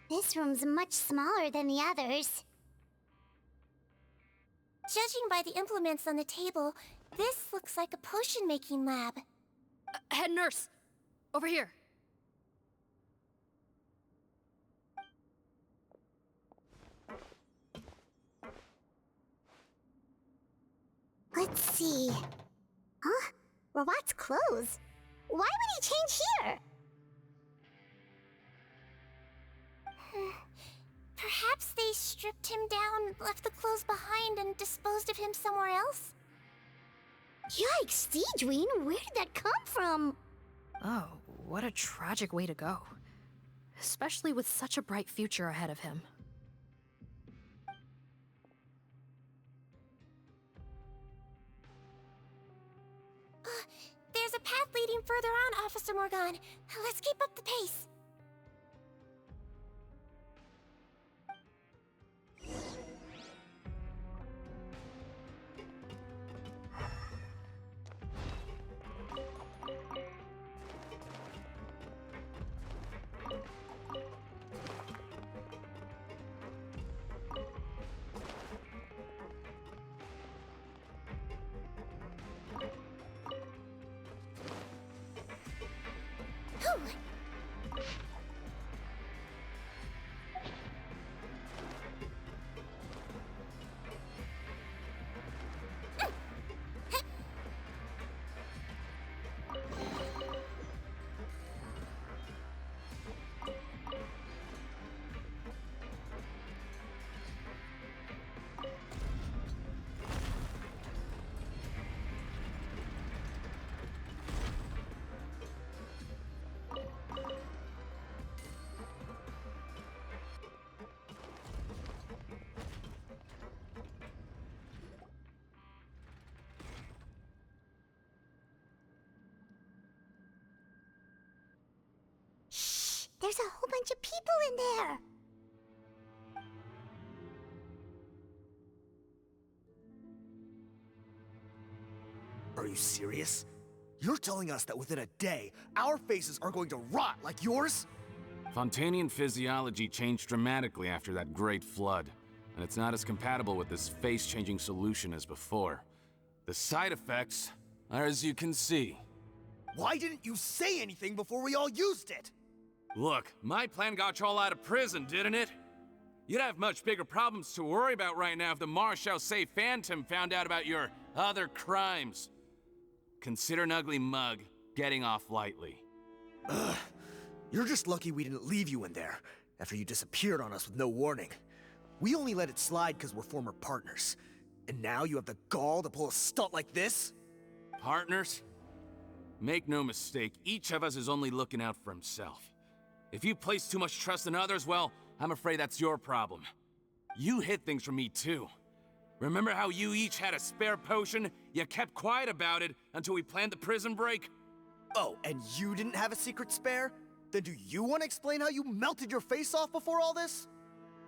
This room's much smaller than the others. Judging by the implements on the table, this looks like a potion-making lab. Head nurse! Over here. Let's see. Huh? Robot's clothes? Why would he change here? Perhaps they stripped him down, left the clothes behind, and disposed of him somewhere else? Yikes, Sigewinne, where did that come from? Oh, what a tragic way to go. Especially with such a bright future ahead of him. There's a path leading further on, Officer Morgan. Let's keep up the pace. There's a whole bunch of people in there. Are you serious? You're telling us that within a day, our faces are going to rot like yours? Fontanian physiology changed dramatically after that great flood, and it's not as compatible with this face-changing solution as before. The side effects are as you can see. Why didn't you say anything before we all used it? Look, my plan got you all out of prison, didn't it? You'd have much bigger problems to worry about right now if the Marshal Say Phantom found out about your other crimes. Consider an ugly mug getting off lightly. Ugh. You're just lucky we didn't leave you in there after you disappeared on us with no warning. We only let it slide because we're former partners. And now you have the gall to pull a stunt like this? Partners? Make no mistake, each of us is only looking out for himself. If you place too much trust in others, well, I'm afraid that's your problem. You hid things from me too. Remember how you each had a spare potion? You kept quiet about it until we planned the prison break? Oh, and you didn't have a secret spare? Then do you want to explain how you melted your face off before all this?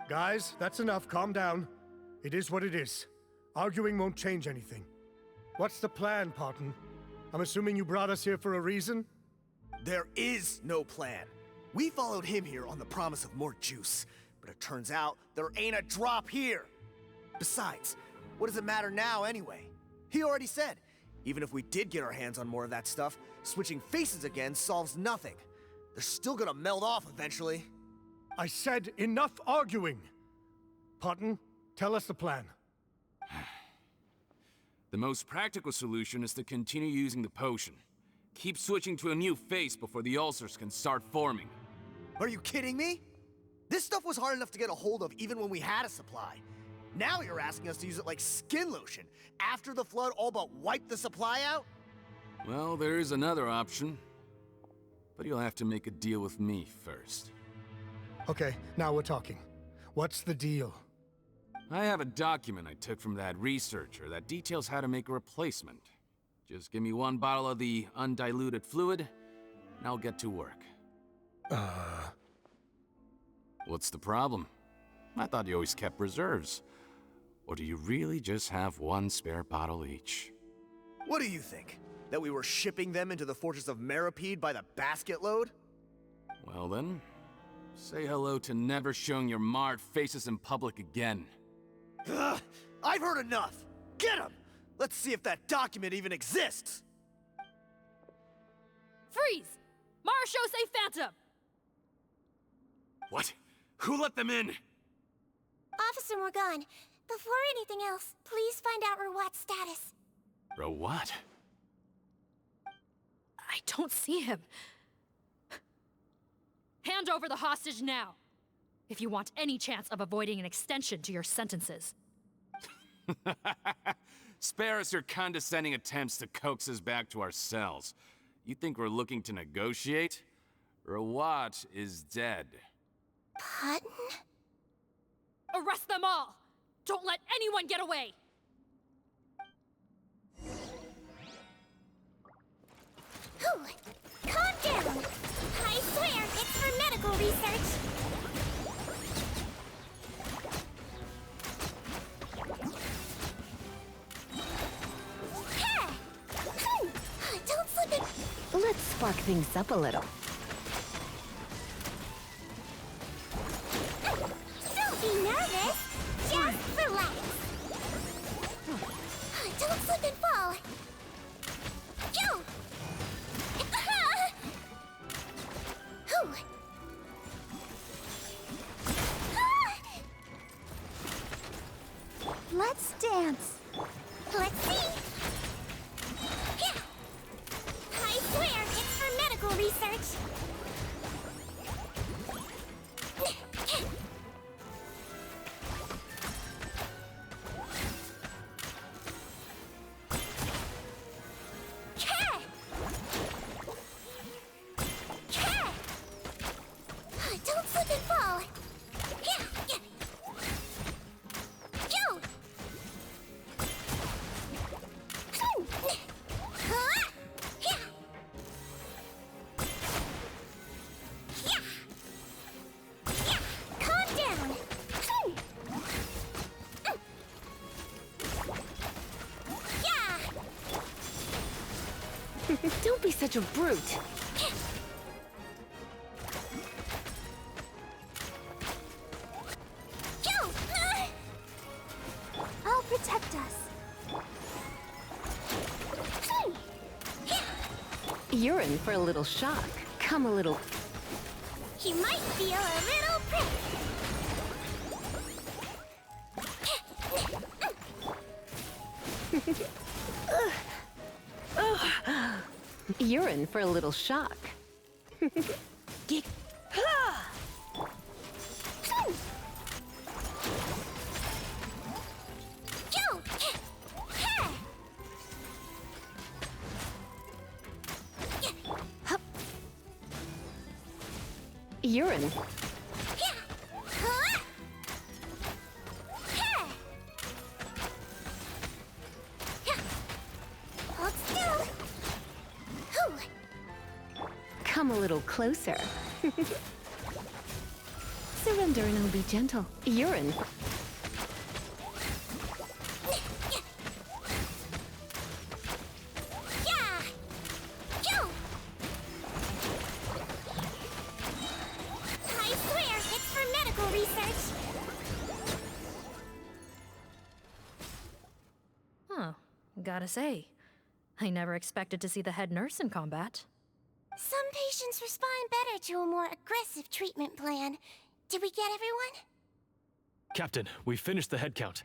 Guys, that's enough. Calm down. It is what it is. Arguing won't change anything. What's the plan, Parton? I'm assuming you brought us here for a reason? There is no plan. We followed him here on the promise of more juice, but it turns out there ain't a drop here. Besides, what does it matter now anyway? He already said, even if we did get our hands on more of that stuff, switching faces again solves nothing. They're still gonna melt off eventually. I said enough arguing! Parton, tell us the plan. The most practical solution is to continue using the potion. Keep switching to a new face before the ulcers can start forming. Are you kidding me? This stuff was hard enough to get a hold of even when we had a supply. Now you're asking us to use it like skin lotion, after the flood all but wiped the supply out? Well, there is another option. But you'll have to make a deal with me first. Okay, now we're talking. What's the deal? I have a document I took from that researcher that details how to make a replacement. Just give me one bottle of the undiluted fluid, and I'll get to work. What's the problem? I thought you always kept reserves. Or do you really just have one spare bottle each? What do you think? That we were shipping them into the fortress of Meripede by the basket load? Well then, Say hello to never showing your marred faces in public again. Ugh, I've heard enough! Get him! Let's see if that document even exists! Freeze! Marshall, say Phantom! What? Who let them in? Officer Morgan, before anything else, please find out Rawat's status. What? I don't see him. Hand over the hostage now, if you want any chance of avoiding an extension to your sentences. Spare us your condescending attempts to coax us back to our cells. You think we're looking to negotiate? Rawat is dead. Pardon? Arrest them all! Don't let anyone get away! Whew. Calm down! I swear, it's for medical research! Ha! Don't slip it! Let's spark things up a little. Don't be nervous! Just relax! Don't slip and fall! Yo! Let's dance. Let's see. Yeah. I swear it's for medical research. Don't slip and fall. Yeah. Yo. Calm down. Don't be such a brute. I'll protect us. You're in for a little shock. Come a little. He might feel a little prick. You're in for a little shock. You're in. Hold still. Come a little closer. Surrender and I'll be gentle. You're in. I swear it's for medical research. Huh. Gotta say, I never expected to see the head nurse in combat. Some patients respond better to a more aggressive treatment plan. Did we get everyone? Captain, we finished the head count.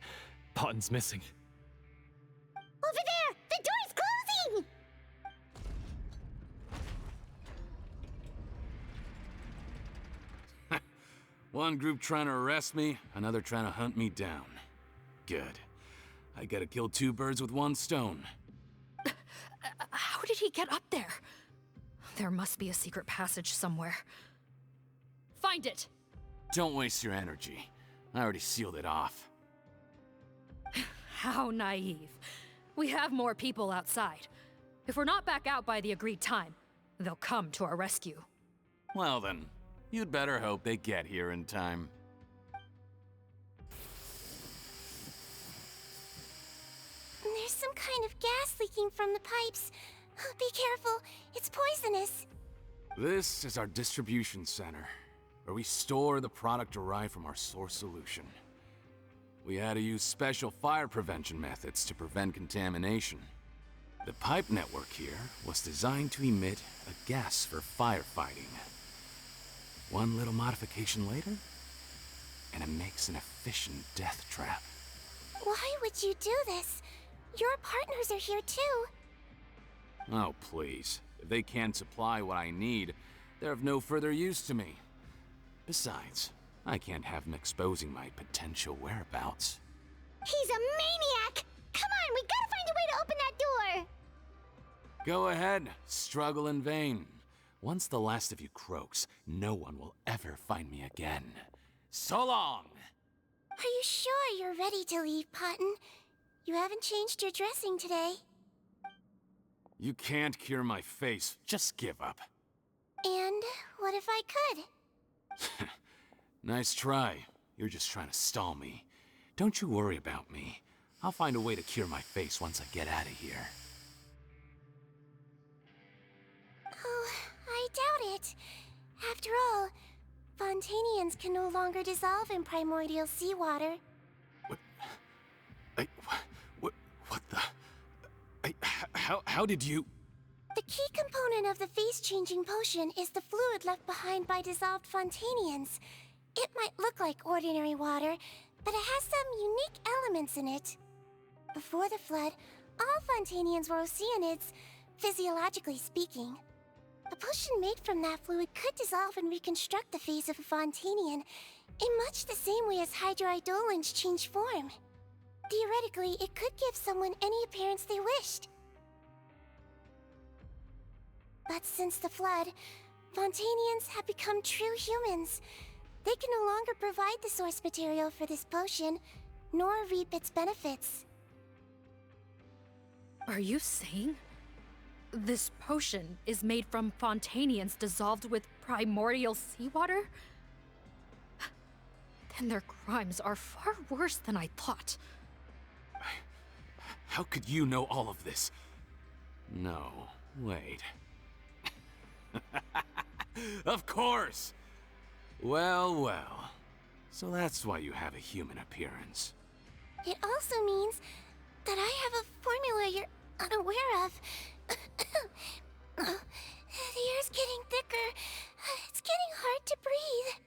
Potten's missing. Over there! The door's closing! One group trying to arrest me, another trying to hunt me down. Good. I gotta kill two birds with one stone. How did he get up there? There must be a secret passage somewhere. Find it! Don't waste your energy. I already sealed it off. How naive. We have more people outside. If we're not back out by the agreed time, they'll come to our rescue. Well then, you'd better hope they get here in time. There's some kind of gas leaking from the pipes. Be careful, it's poisonous. This is our distribution center. where we store the product derived from our source solution. We had to use special fire prevention methods to prevent contamination. The pipe network here was designed to emit a gas for firefighting. One little modification later, and it makes an efficient death trap. Why would you do this? Your partners are here too. Oh, please. If they can't supply what I need, they're of no further use to me. Besides, I can't have them exposing my potential whereabouts. He's a maniac! Come on, we gotta find a way to open that door! Go ahead, struggle in vain. Once the last of you croaks, no one will ever find me again. So long! Are you sure you're ready to leave, Potton? You haven't changed your dressing today. You can't cure my face, just give up. And what if I could? Nice try. You're just trying to stall me. Don't you worry about me. I'll find a way to cure my face once I get out of here. Oh, I doubt it. After all, Fontanians can no longer dissolve in primordial seawater. What the... How did you... The key component of the face-changing potion is the fluid left behind by dissolved Fontanians. It might look like ordinary water, but it has some unique elements in it. Before the flood, all Fontanians were oceanids, physiologically speaking. A potion made from that fluid could dissolve and reconstruct the face of a Fontanian in much the same way as hydroidolins change form. Theoretically, it could give someone any appearance they wished. But since the flood, Fontanians have become true humans. They can no longer provide the source material for this potion, nor reap its benefits. Are you saying this potion is made from Fontanians dissolved with primordial seawater? Then their crimes are far worse than I thought. How could you know all of this? No, wait. Of course! Well. So that's why you have a human appearance. It also means that I have a formula you're unaware of. The air's getting thicker. It's getting hard to breathe.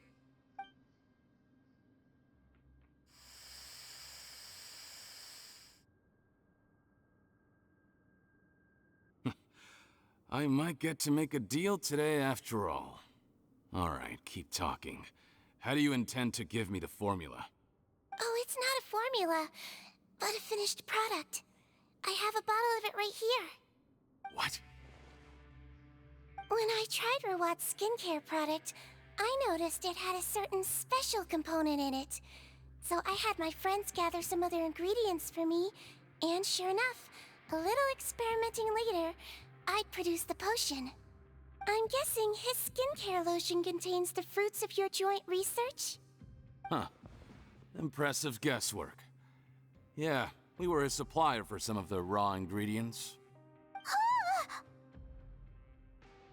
I might get to make a deal today after all. Alright, keep talking. How do you intend to give me the formula? Oh, it's not a formula, but a finished product. I have a bottle of it right here. What? When I tried Rawat's skincare product, I noticed it had a certain special component in it. So I had my friends gather some other ingredients for me, and sure enough, a little experimenting later, I'd produced the potion. I'm guessing his skincare lotion contains the fruits of your joint research? Huh. Impressive guesswork. Yeah, we were a supplier for some of the raw ingredients.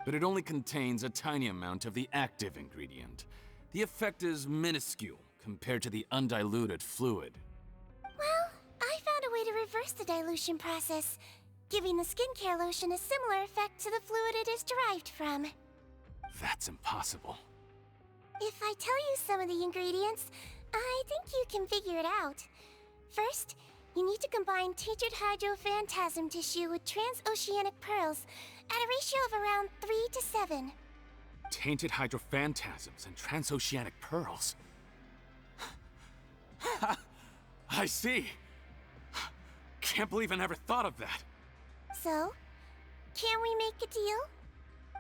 But it only contains a tiny amount of the active ingredient. The effect is minuscule compared to the undiluted fluid. Well, I found a way to reverse the dilution process, giving the skincare lotion a similar effect to the fluid it is derived from. That's impossible. If I tell you some of the ingredients, I think you can figure it out. First, you need to combine tainted hydrophantasm tissue with transoceanic pearls at a ratio of around 3 to 7. Tainted hydrophantasms and transoceanic pearls. I see. Can't believe I never thought of that. So, can we make a deal?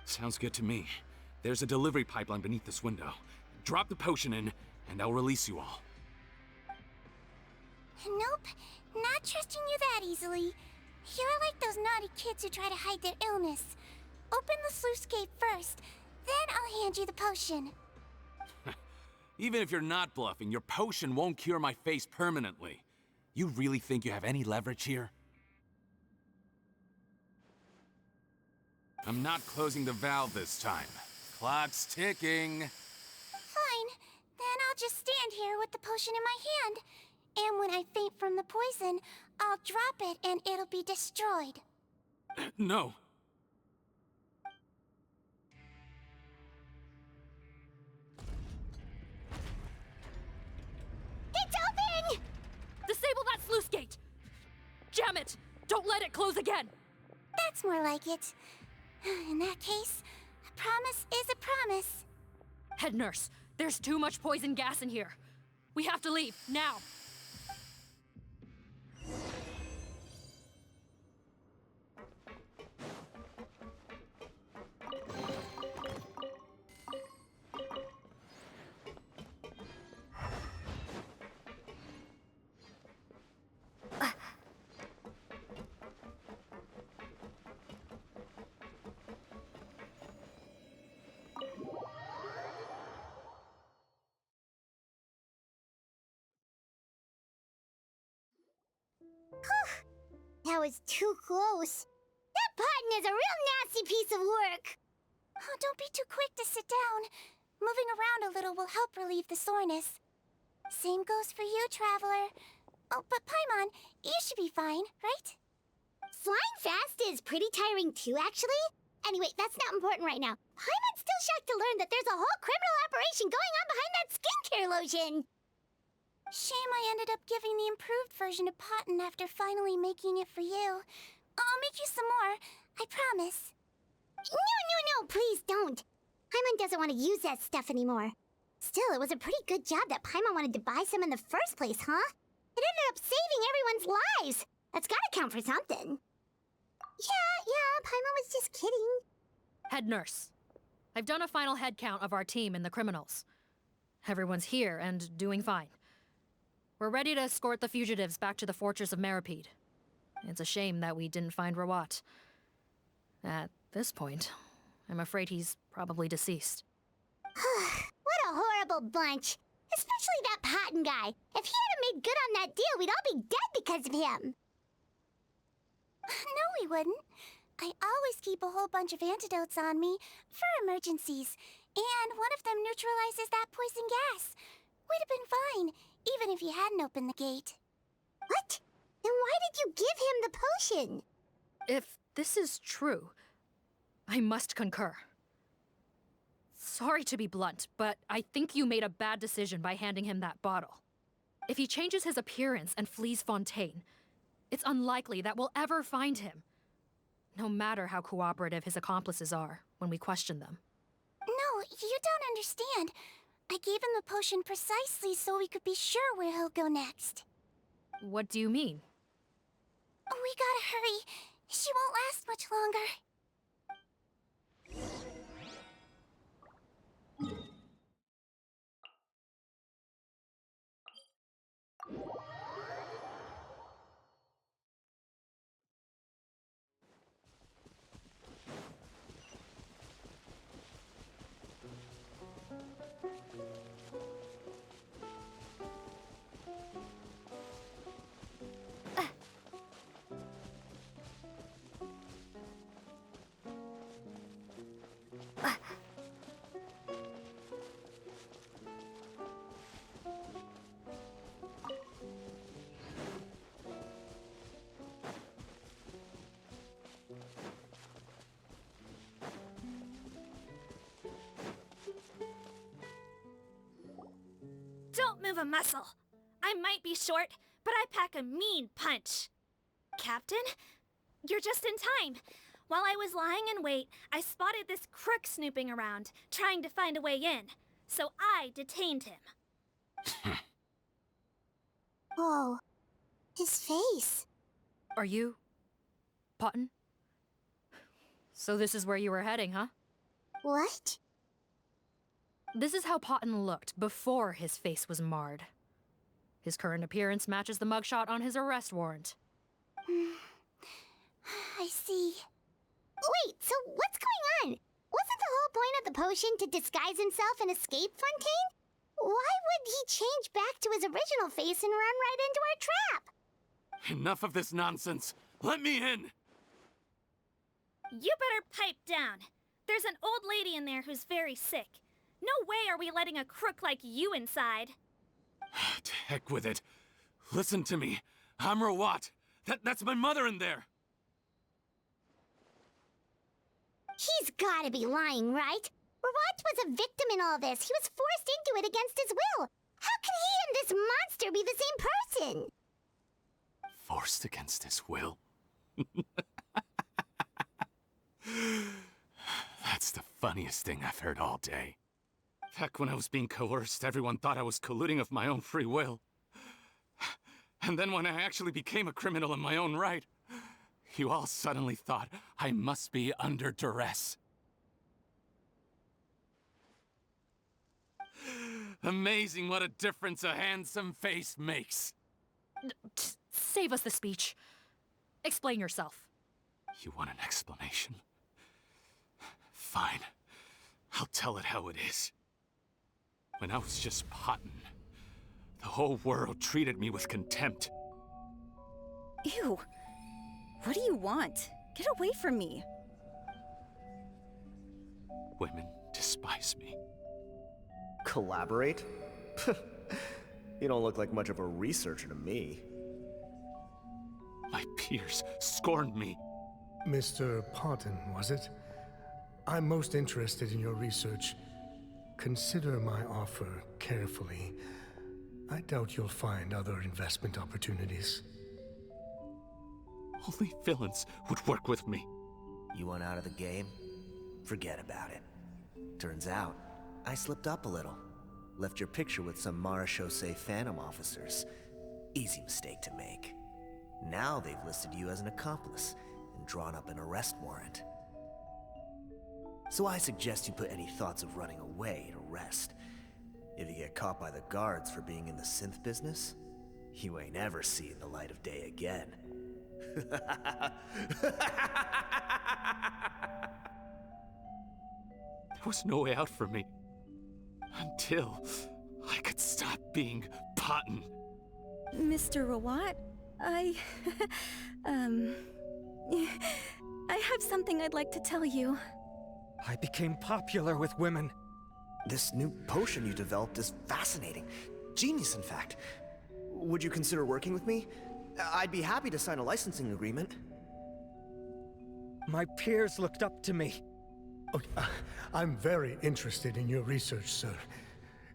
Sounds good to me. There's a delivery pipeline beneath this window. Drop the potion in, and I'll release you all. Nope, not trusting you that easily. You're like those naughty kids who try to hide their illness. Open the sluice gate first, then I'll hand you the potion. Even if you're not bluffing, your potion won't cure my face permanently. You really think you have any leverage here? I'm not closing the valve this time. Clock's ticking. here with the potion in my hand. And when I faint from the poison, I'll drop it and it'll be destroyed. No. It's open! Disable that sluice gate! Jam it! Don't let it close again! That's more like it. In that case, a promise is a promise. Head nurse, there's too much poison gas in here. We have to leave, now! That was too close. That button is a real nasty piece of work. Oh, don't be too quick to sit down. Moving around a little will help relieve the soreness. Same goes for you, Traveler. Oh, but Paimon, you should be fine, right? Flying fast is pretty tiring too, actually. Anyway, that's not important right now. Paimon's still shocked to learn that there's a whole criminal operation going on behind that skincare lotion. Shame I ended up giving the improved version to Potton after finally making it for you. I'll make you some more, I promise. No, please don't. Paimon doesn't want to use that stuff anymore. Still, it was a pretty good job that Paimon wanted to buy some in the first place, huh? It ended up saving everyone's lives. That's gotta count for something. Yeah, Paimon was just kidding. Head nurse, I've done a final head count of our team and the criminals. Everyone's here and doing fine. We're ready to escort the fugitives back to the fortress of Meropide. It's a shame that we didn't find Rawat. At this point, I'm afraid he's probably deceased. What a horrible bunch. Especially that Potton guy. If he hadn't made good on that deal, we'd all be dead because of him. No, we wouldn't. I always keep a whole bunch of antidotes on me for emergencies, and one of them neutralizes that poison gas. We'd have been fine, even if you hadn't opened the gate. What? Then why did you give him the potion? If this is true, I must concur. Sorry to be blunt, but I think you made a bad decision by handing him that bottle. If he changes his appearance and flees Fontaine, it's unlikely that we'll ever find him. No matter how cooperative his accomplices are when we question them. No, you don't understand. I gave him the potion precisely so we could be sure where he'll go next. What do you mean? We gotta hurry. She won't last much longer. Don't move a muscle. I might be short, but I pack a mean punch. Captain, you're just in time. While I was lying in wait, I spotted this crook snooping around, trying to find a way in. So I detained him. Oh, his face. Are you... Potton? So this is where you were heading, huh? What? This is how Potton looked before his face was marred. His current appearance matches the mugshot on his arrest warrant. I see. Wait, so what's going on? Wasn't the whole point of the potion to disguise himself and escape Fontaine? Why would he change back to his original face and run right into our trap? Enough of this nonsense. Let me in! You better pipe down. There's an old lady in there who's very sick. No way are we letting a crook like you inside. To heck with it. Listen to me. I'm Rawat. That's my mother in there. He's gotta be lying, right? Rawat was a victim in all this. He was forced into it against his will. How can he and this monster be the same person? Forced against his will? That's the funniest thing I've heard all day. Back when I was being coerced, everyone thought I was colluding of my own free will. And then when I actually became a criminal in my own right, you all suddenly thought I must be under duress. Amazing what a difference a handsome face makes. Save us the speech. Explain yourself. You want an explanation? Fine. I'll tell it how it is. When I was just Potton, the whole world treated me with contempt. Ew. What do you want? Get away from me. Women despise me. Collaborate? You don't look like much of a researcher to me. My peers scorned me. Mr. Potton, was it? I'm most interested in your research. Consider my offer carefully. I doubt you'll find other investment opportunities. Only villains would work with me. You want out of the game? Forget about it. Turns out, I slipped up a little. Left your picture with some Marechaussee Phantom officers. Easy mistake to make. Now they've listed you as an accomplice and drawn up an arrest warrant. So I suggest you put any thoughts of running away to rest. If you get caught by the guards for being in the synth business, you ain't ever seeing the light of day again. There was no way out for me. Until I could stop being Potton. Mr. Rawat, I have something I'd like to tell you. I became popular with women. This new potion you developed is fascinating. Genius, in fact. Would you consider working with me? I'd be happy to sign a licensing agreement. My peers looked up to me. Okay, I'm very interested in your research, sir.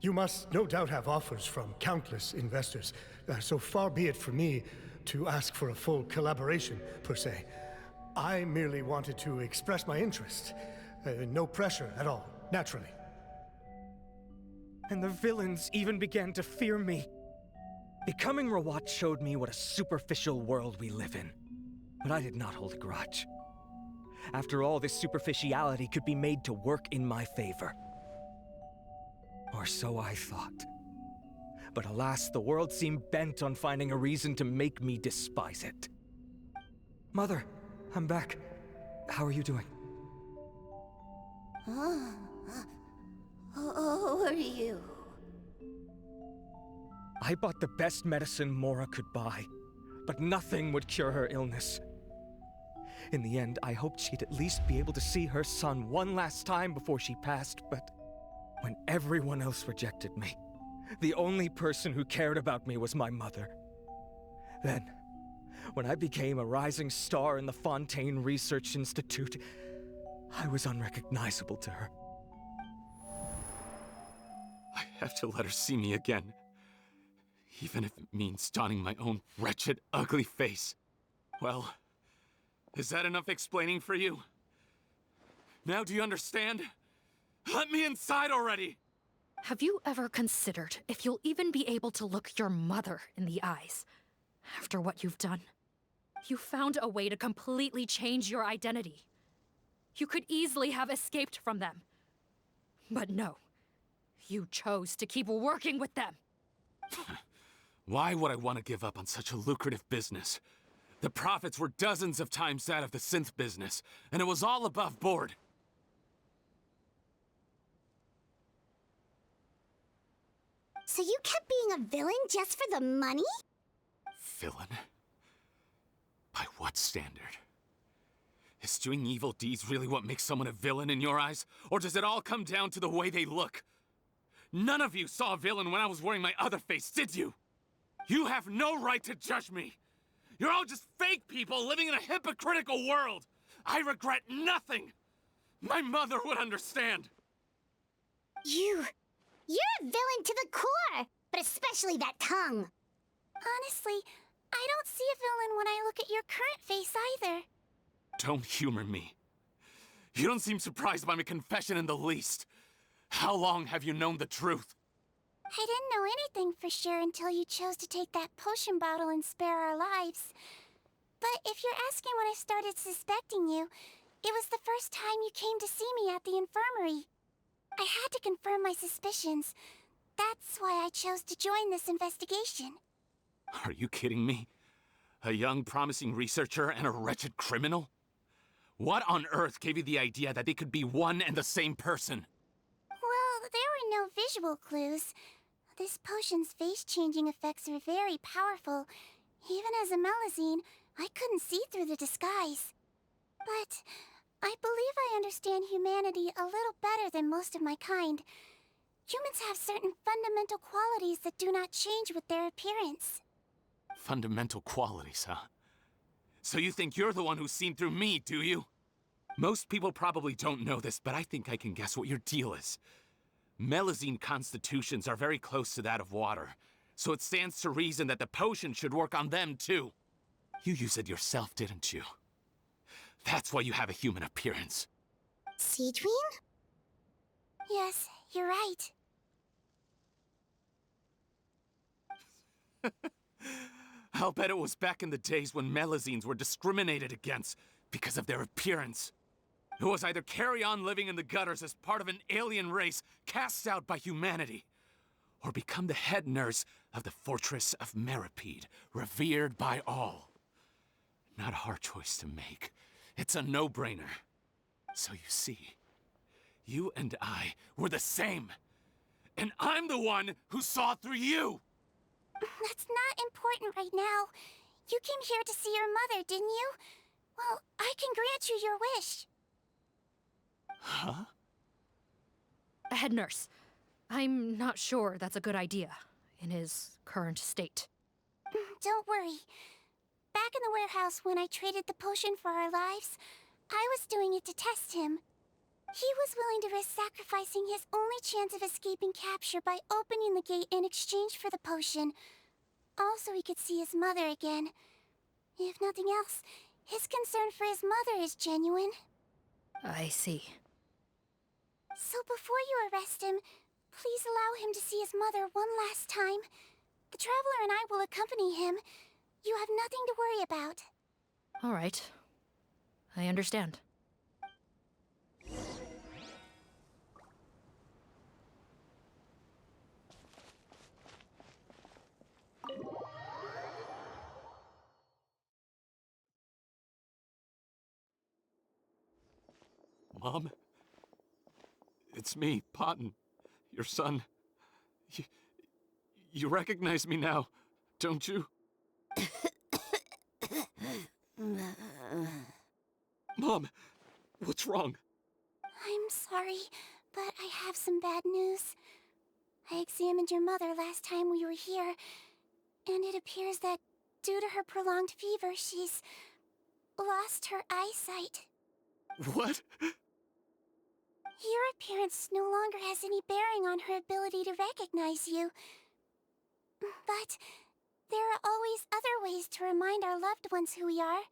You must no doubt have offers from countless investors. So far be it for me to ask for a full collaboration, per se. I merely wanted to express my interest. No pressure at all, naturally. And the villains even began to fear me. Becoming Rawat showed me what a superficial world we live in. But I did not hold a grudge. After all, this superficiality could be made to work in my favor. Or so I thought. But alas, the world seemed bent on finding a reason to make me despise it. Mother, I'm back. How are you doing? Who are you? I bought the best medicine Mora could buy, but nothing would cure her illness. In the end, I hoped she'd at least be able to see her son one last time before she passed, but when everyone else rejected me, the only person who cared about me was my mother. Then, when I became a rising star in the Fontaine Research Institute, I was unrecognizable to her. I have to let her see me again. Even if it means donning my own wretched, ugly face. Well, is that enough explaining for you? Now do you understand? Let me inside already! Have you ever considered if you'll even be able to look your mother in the eyes after what you've done? You found a way to completely change your identity. You could easily have escaped from them. But no, you chose to keep working with them. Why would I want to give up on such a lucrative business? The profits were dozens of times that of the synth business, and it was all above board. So you kept being a villain just for the money? Villain? By what standard? Is doing evil deeds really what makes someone a villain in your eyes? Or does it all come down to the way they look? None of you saw a villain when I was wearing my other face, did you? You have no right to judge me. You're all just fake people living in a hypocritical world. I regret nothing. My mother would understand. You're a villain to the core, but especially that tongue. Honestly, I don't see a villain when I look at your current face either. Don't humor me. You don't seem surprised by my confession in the least. How long have you known the truth? I didn't know anything for sure until you chose to take that potion bottle and spare our lives. But if you're asking when I started suspecting you, it was the first time you came to see me at the infirmary. I had to confirm my suspicions. That's why I chose to join this investigation. Are you kidding me? A young, promising researcher and a wretched criminal? What on earth gave you the idea that they could be one and the same person? Well, there were no visual clues. This potion's face-changing effects are very powerful. Even as a Melusine, I couldn't see through the disguise. But I believe I understand humanity a little better than most of my kind. Humans have certain fundamental qualities that do not change with their appearance. Fundamental qualities, huh? So you think you're the one who's seen through me, do you? Most people probably don't know this, but I think I can guess what your deal is. Melusine constitutions are very close to that of water, so it stands to reason that the potion should work on them too. You used it yourself, didn't you? That's why you have a human appearance. Sigewinne? Yes, you're right. I'll bet it was back in the days when Melusines were discriminated against because of their appearance. It was either carry on living in the gutters as part of an alien race cast out by humanity, or become the head nurse of the fortress of Meropide, revered by all. Not a hard choice to make. It's a no-brainer. So you see, you and I were the same. And I'm the one who saw through you! That's not important right now. You came here to see your mother, didn't you? Well, I can grant you your wish. Huh? Head nurse, I'm not sure that's a good idea in his current state. Don't worry. Back in the warehouse when I traded the potion for our lives, I was doing it to test him. He was willing to risk sacrificing his only chance of escaping capture by opening the gate in exchange for the potion. Also, he could see his mother again. If nothing else, his concern for his mother is genuine. I see. So before you arrest him, please allow him to see his mother one last time. The Traveler and I will accompany him. You have nothing to worry about. All right. I understand. Mom? It's me, Potton, your son. You recognize me now, don't you? Mom, what's wrong? I'm sorry, but I have some bad news. I examined your mother last time we were here, and it appears that due to her prolonged fever, she's lost her eyesight. What? Your appearance no longer has any bearing on her ability to recognize you. But there are always other ways to remind our loved ones who we are.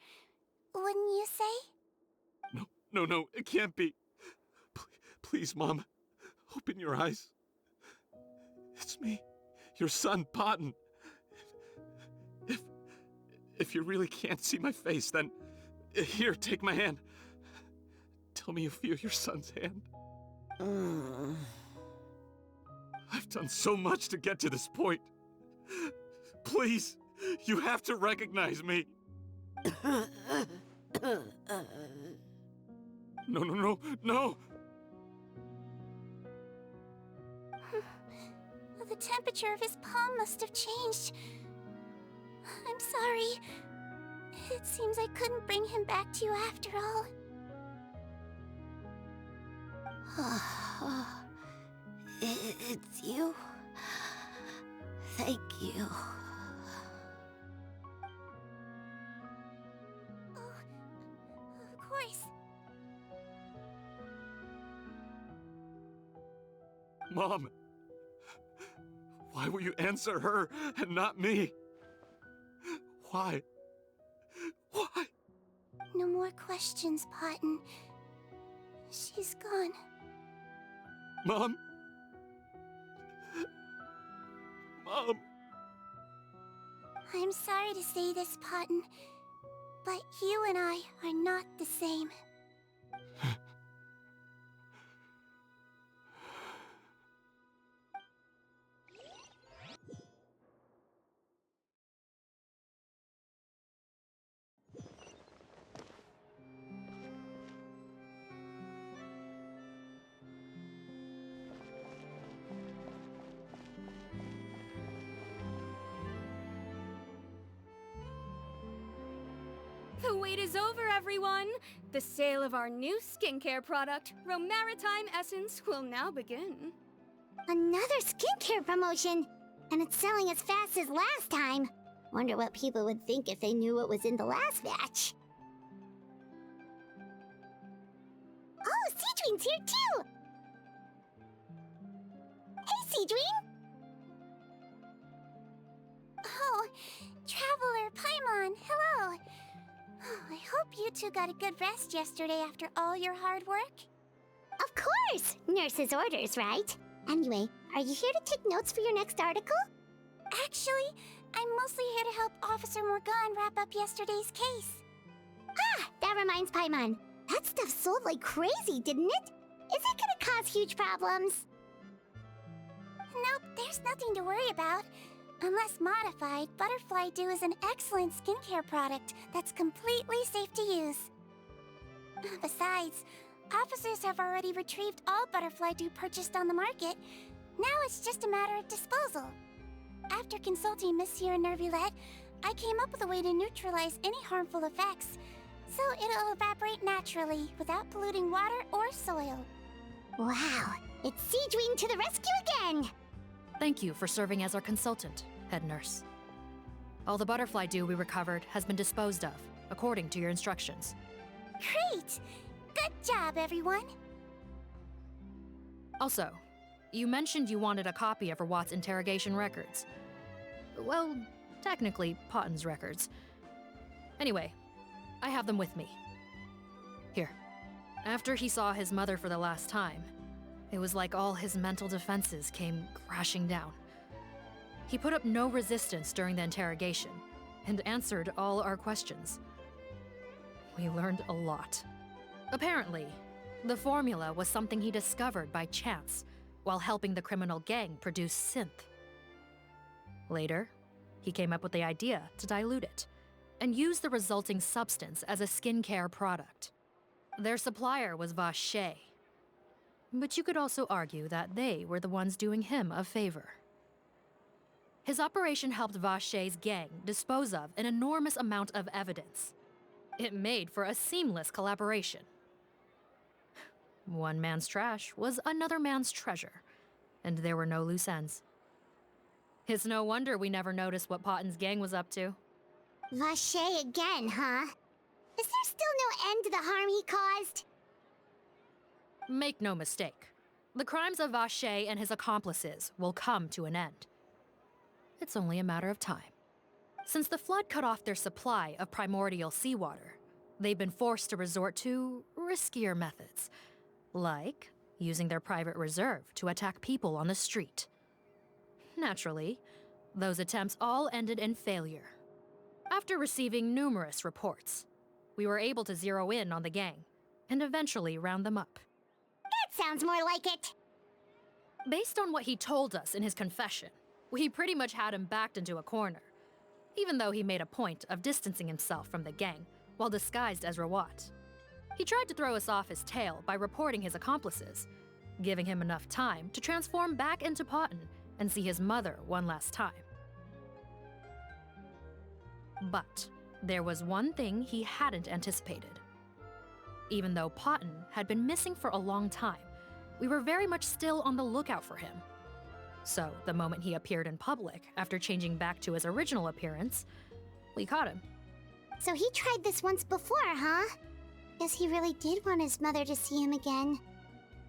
Wouldn't you say? No, it can't be. Please, Mom, open your eyes. It's me, your son, Potton. If you really can't see my face, then here, take my hand. Tell me you feel your son's hand. I've done so much to get to this point. Please, you have to recognize me. No. The temperature of his palm must have changed. I'm sorry. It seems I couldn't bring him back to you after all. It's you. Thank you. Oh, of course. Mom! Why will you answer her and not me? Why? Why? No more questions, Potton. She's gone. Mom? Mom? I'm sorry to say this, Potton, but you and I are not the same. The wait is over, everyone! The sale of our new skincare product, Romaritime Essence, will now begin. Another skincare promotion! And it's selling as fast as last time. Wonder what people would think if they knew what was in the last batch. Oh, Sigewinne's here too! Hey, Sigewinne! Oh, Traveler Paimon, hello! Oh, I hope you two got a good rest yesterday after all your hard work. Of course! Nurse's orders, right? Anyway, are you here to take notes for your next article? Actually, I'm mostly here to help Officer Morgan wrap up yesterday's case. Ah, that reminds Paimon. That stuff sold like crazy, didn't it? Is it gonna cause huge problems? Nope, there's nothing to worry about. Unless modified, Butterfly Dew is an excellent skincare product that's completely safe to use. Besides, officers have already retrieved all Butterfly Dew purchased on the market. Now it's just a matter of disposal. After consulting Monsieur Nervulette, I came up with a way to neutralize any harmful effects, so it'll evaporate naturally without polluting water or soil. Wow, it's Sigewinne to the rescue again! Thank you for serving as our consultant, head nurse. All the butterfly dew we recovered has been disposed of, according to your instructions. Great! Good job, everyone! Also, you mentioned you wanted a copy of Rawat's interrogation records. Well, technically, Potton's records. Anyway, I have them with me. Here. After he saw his mother for the last time, it was like all his mental defenses came crashing down. He put up no resistance during the interrogation, and answered all our questions. We learned a lot. Apparently, the formula was something he discovered by chance, while helping the criminal gang produce synth. Later, he came up with the idea to dilute it, and use the resulting substance as a skincare product. Their supplier was Vache. But you could also argue that they were the ones doing him a favor. His operation helped Vache's gang dispose of an enormous amount of evidence. It made for a seamless collaboration. One man's trash was another man's treasure, and there were no loose ends. It's no wonder we never noticed what Potton's gang was up to. Vache again, huh? Is there still no end to the harm he caused? Make no mistake, the crimes of Vache and his accomplices will come to an end. It's only a matter of time. Since the flood cut off their supply of primordial seawater, they've been forced to resort to riskier methods, like using their private reserve to attack people on the street. Naturally, those attempts all ended in failure. After receiving numerous reports, we were able to zero in on the gang and eventually round them up. That sounds more like it! Based on what he told us in his confession, we pretty much had him backed into a corner, even though he made a point of distancing himself from the gang while disguised as Rawat. He tried to throw us off his tail by reporting his accomplices, giving him enough time to transform back into Potton and see his mother one last time. But there was one thing he hadn't anticipated. Even though Potton had been missing for a long time, we were very much still on the lookout for him. So, the moment he appeared in public, after changing back to his original appearance, we caught him. So he tried this once before, huh? Guess he really did want his mother to see him again.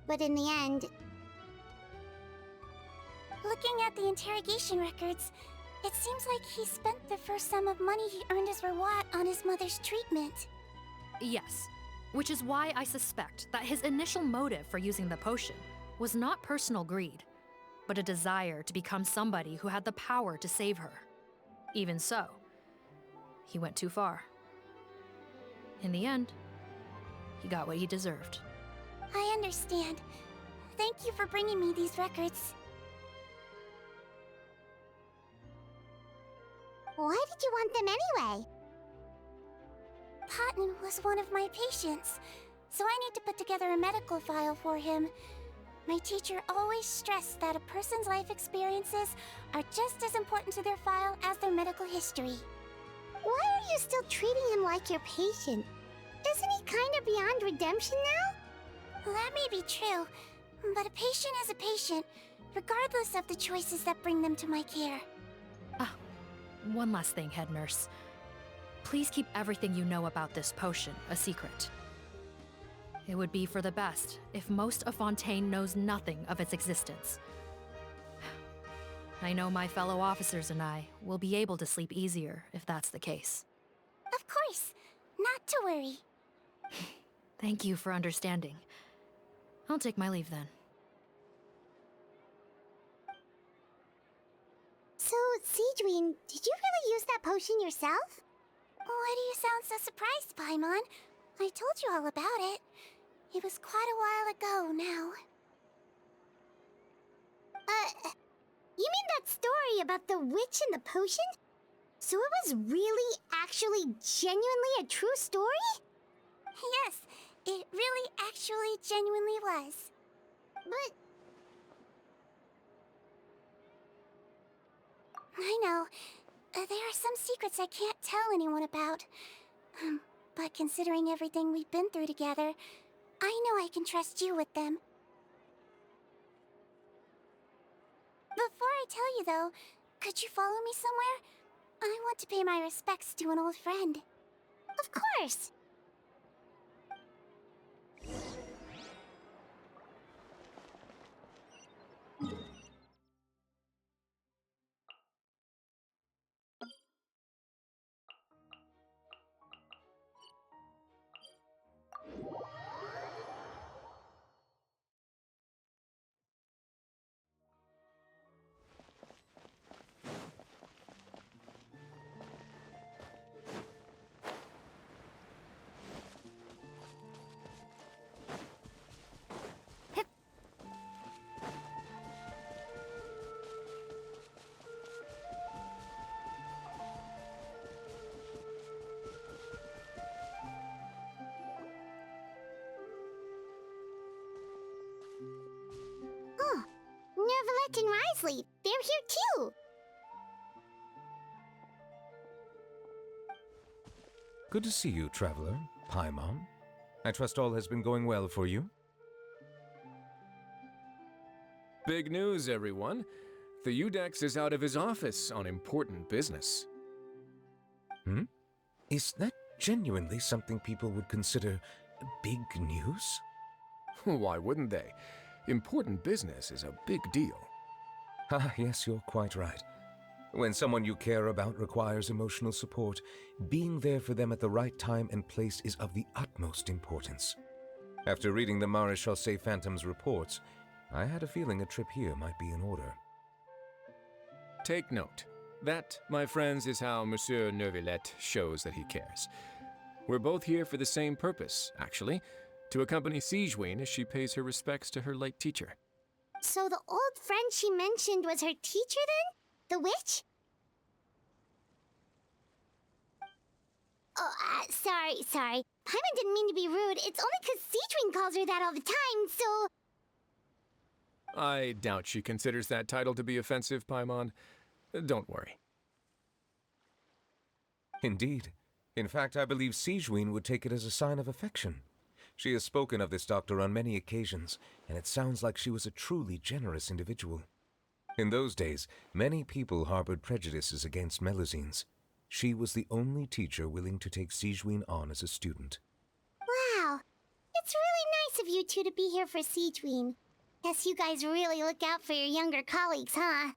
But in the end... Looking at the interrogation records, it seems like he spent the first sum of money he earned as reward on his mother's treatment. Yes, which is why I suspect that his initial motive for using the potion was not personal greed, but a desire to become somebody who had the power to save her. Even so, he went too far. In the end, he got what he deserved. I understand. Thank you for bringing me these records. Why did you want them anyway? Patton was one of my patients, so I need to put together a medical file for him. My teacher always stressed that a person's life experiences are just as important to their file as their medical history. Why are you still treating him like your patient? Isn't he kind of beyond redemption now? That may be true, but a patient is a patient, regardless of the choices that bring them to my care. One last thing, head nurse. Please keep everything you know about this potion a secret. It would be for the best if most of Fontaine knows nothing of its existence. I know my fellow officers and I will be able to sleep easier if that's the case. Of course, not to worry. Thank you for understanding. I'll take my leave then. So, Sigewinne, did you really use that potion yourself? Why do you sound so surprised, Paimon? I told you all about it. It was quite a while ago now. You mean that story about the witch and the potion? So it was really, actually, genuinely a true story? Yes, it really actually genuinely was. But... I know. There are some secrets I can't tell anyone about. But considering everything we've been through together, I know I can trust you with them. Before I tell you though, could you follow me somewhere? I want to pay my respects to an old friend. Of course! Oh, Neuvillette and Risley, they're here too! Good to see you, traveler. Paimon. I trust all has been going well for you? Big news, everyone. Thx is out of his office on important business. Hmm? Is that genuinely something people would consider big news? Why wouldn't they? Important business is a big deal. Ah, yes, you're quite right. When someone you care about requires emotional support, being there for them at the right time and place is of the utmost importance. After reading the Maréchal Say Phantom's reports, I had a feeling a trip here might be in order. Take note. That, my friends, is how Monsieur Neuvillette shows that he cares. We're both here for the same purpose, actually, to accompany Sigewinne as she pays her respects to her late teacher. So the old friend she mentioned was her teacher then? The witch? Oh, sorry. Paimon didn't mean to be rude. It's only because Sigewinne calls her that all the time, so... I doubt she considers that title to be offensive, Paimon. Don't worry. Indeed. In fact, I believe Sigewinne would take it as a sign of affection. She has spoken of this doctor on many occasions, and it sounds like she was a truly generous individual. In those days, many people harbored prejudices against Melusines. She was the only teacher willing to take Sigewinne on as a student. Wow. It's really nice of you two to be here for Sigewinne. Guess you guys really look out for your younger colleagues, huh?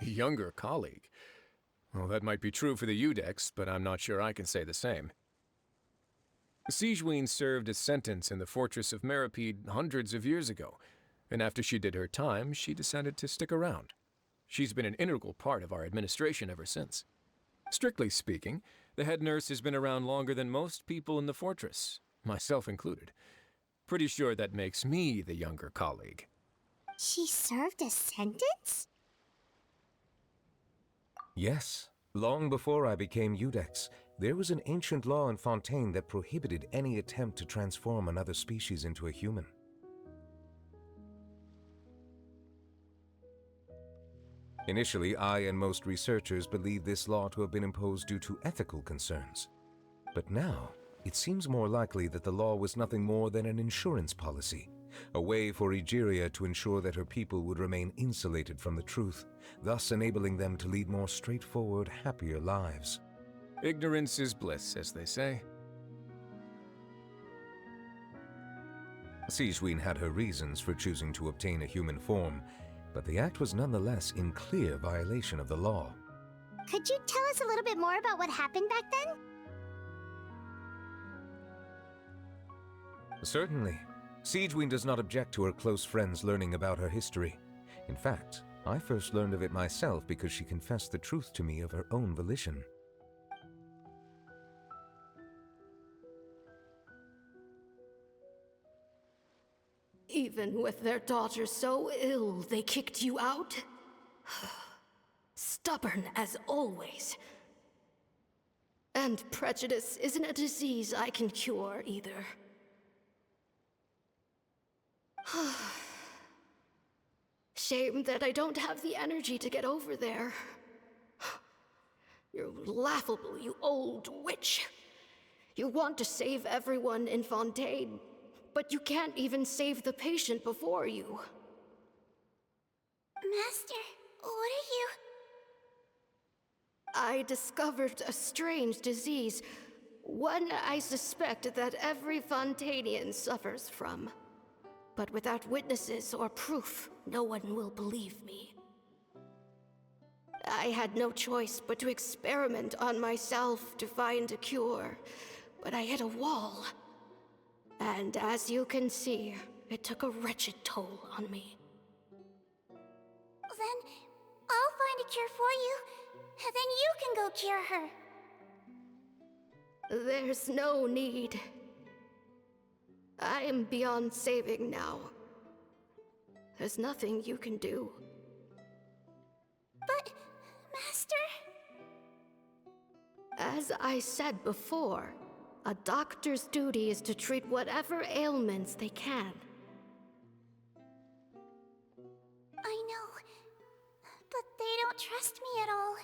Younger colleague? Well, that might be true for the Thx, but I'm not sure I can say the same. Sigewinne served a sentence in the fortress of Meripede hundreds of years ago, and after she did her time, she decided to stick around. She's been an integral part of our administration ever since. Strictly speaking, the head nurse has been around longer than most people in the fortress, myself included. Pretty sure that makes me the younger colleague. She served a sentence? Yes. Long before I became Thx, there was an ancient law in Fontaine that prohibited any attempt to transform another species into a human. Initially, I and most researchers believed this law to have been imposed due to ethical concerns. But now, it seems more likely that the law was nothing more than an insurance policy, a way for Egeria to ensure that her people would remain insulated from the truth, thus enabling them to lead more straightforward, happier lives. Ignorance is bliss, as they say. Sigewinne had her reasons for choosing to obtain a human form, but the act was nonetheless in clear violation of the law. Could you tell us a little bit more about what happened back then? Certainly. Sigewinne does not object to her close friends learning about her history. In fact, I first learned of it myself because she confessed the truth to me of her own volition. Even with their daughter so ill, they kicked you out? Stubborn as always. And prejudice isn't a disease I can cure either. Shame that I don't have the energy to get over there. You're laughable, you old witch. You want to save everyone in Fontaine, but you can't even save the patient before you. Master, what are you... I discovered a strange disease, one I suspect that every Fontainian suffers from. But without witnesses or proof, no one will believe me. I had no choice but to experiment on myself to find a cure, but I hit a wall. And as you can see, it took a wretched toll on me. Then I'll find a cure for you, and then you can go cure her. There's no need. I am beyond saving now. There's nothing you can do. But, Master... As I said before, a doctor's duty is to treat whatever ailments they can. I know, but they don't trust me at all.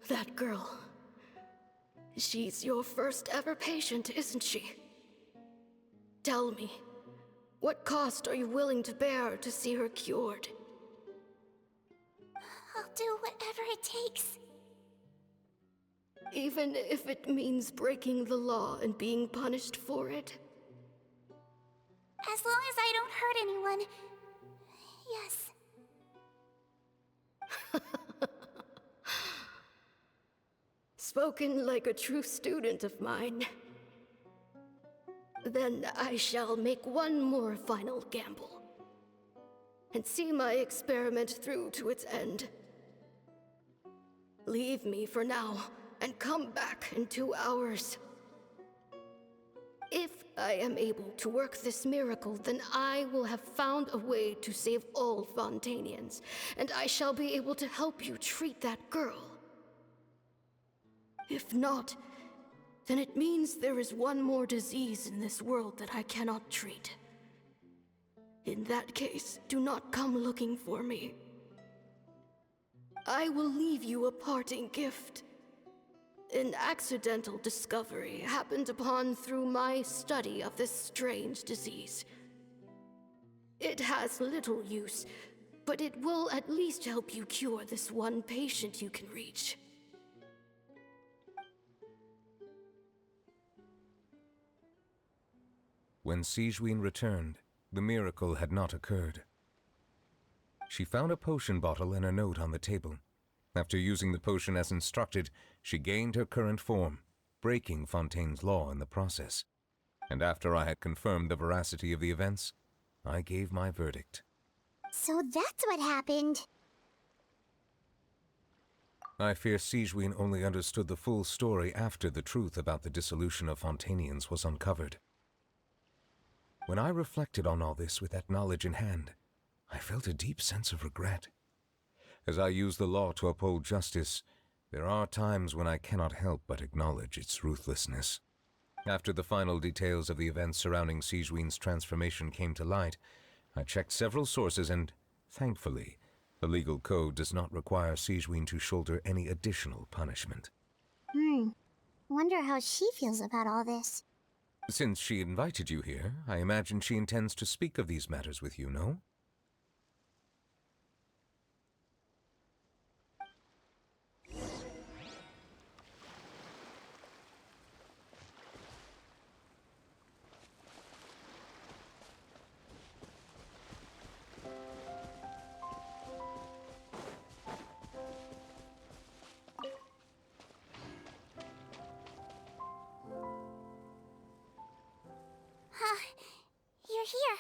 That girl. She's your first ever patient, isn't she? Tell me, what cost are you willing to bear to see her cured? I'll do whatever it takes. Even if it means breaking the law and being punished for it? As long as I don't hurt anyone. Yes. Spoken like a true student of mine. Then I shall make one more final gamble. And see my experiment through to its end. Leave me for now, and come back in 2 hours. If I am able to work this miracle, then I will have found a way to save all Fontainians, and I shall be able to help you treat that girl. If not, then it means there is one more disease in this world that I cannot treat. In that case, do not come looking for me. I will leave you a parting gift. An accidental discovery happened upon through my study of this strange disease. It has little use, but it will at least help you cure this one patient you can reach. When Sigewinne returned, the miracle had not occurred. She found a potion bottle and a note on the table. After using the potion as instructed, she gained her current form, breaking Fontaine's law in the process. And after I had confirmed the veracity of the events, I gave my verdict. So that's what happened. I fear Sigewinne only understood the full story after the truth about the dissolution of Fontainians was uncovered. When I reflected on all this with that knowledge in hand, I felt a deep sense of regret. As I use the law to uphold justice, there are times when I cannot help but acknowledge its ruthlessness. After the final details of the events surrounding Sigewinne's transformation came to light, I checked several sources and, thankfully, the legal code does not require Sigewinne to shoulder any additional punishment. Wonder how she feels about all this. Since she invited you here, I imagine she intends to speak of these matters with you, no? You're here.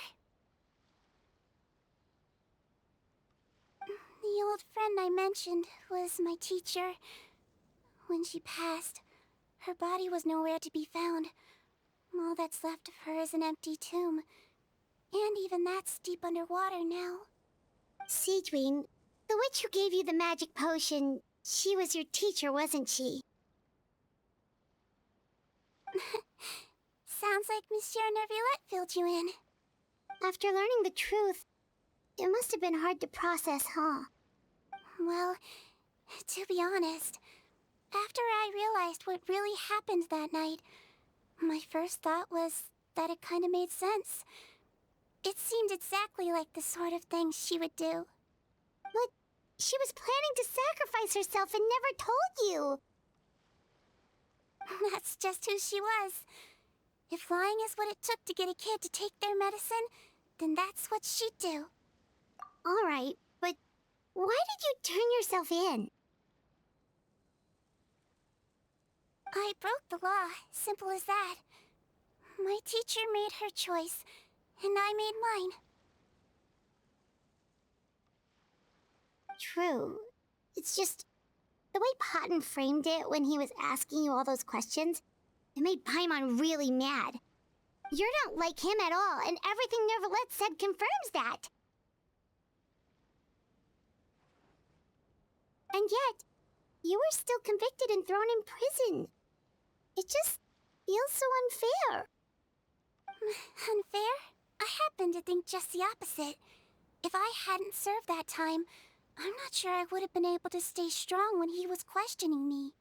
The old friend I mentioned was my teacher. When she passed, her body was nowhere to be found. All that's left of her is an empty tomb. And even that's deep underwater now. Sigewinne, the witch who gave you the magic potion, she was your teacher, wasn't she? Sounds like Monsieur Neuvillette filled you in. After learning the truth, it must have been hard to process, huh? Well, to be honest, after I realized what really happened that night, my first thought was that it kind of made sense. It seemed exactly like the sort of thing she would do. But she was planning to sacrifice herself and never told you! That's just who she was. If lying is what it took to get a kid to take their medicine, then that's what she'd do. Alright, but why did you turn yourself in? I broke the law, simple as that. My teacher made her choice, and I made mine. True. It's just the way Patton framed it when he was asking you all those questions, it made Paimon really mad. You're not like him at all, and everything Neuvillette said confirms that. And yet, you were still convicted and thrown in prison. It just feels so unfair. Unfair? I happen to think just the opposite. If I hadn't served that time, I'm not sure I would have been able to stay strong when he was questioning me.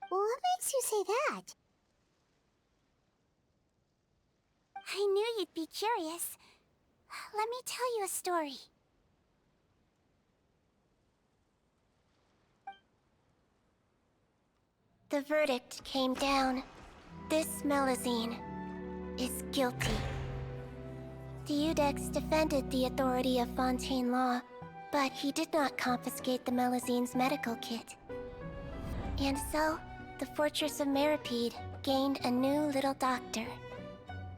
What makes you say that? I knew you'd be curious. Let me tell you a story. The verdict came down. This Melusine is guilty. The Iudex defended the authority of Fontaine law, but he did not confiscate the Melusine's medical kit. And so, the Fortress of Meripede gained a new little doctor.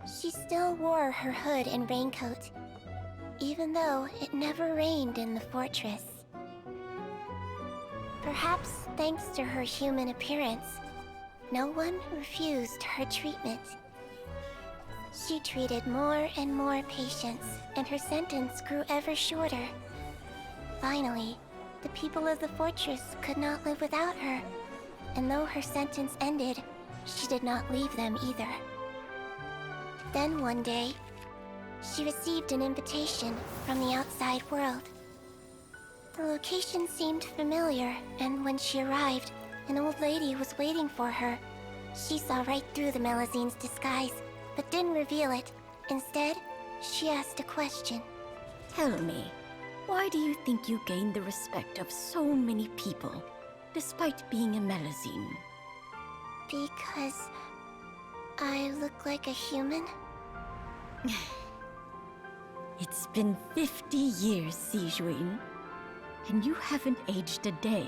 She still wore her hood and raincoat, even though it never rained in the fortress. Perhaps thanks to her human appearance, no one refused her treatment. She treated more and more patients, and her sentence grew ever shorter. Finally, the people of the fortress could not live without her, and though her sentence ended, she did not leave them either. Then one day, she received an invitation from the outside world. The location seemed familiar, and when she arrived, an old lady was waiting for her. She saw right through the Melizine's disguise, but didn't reveal it. Instead, she asked a question. Tell me, why do you think you gained the respect of so many people, despite being a Melazine? Because I look like a human? It's been 50 years, Sigewinne, and you haven't aged a day.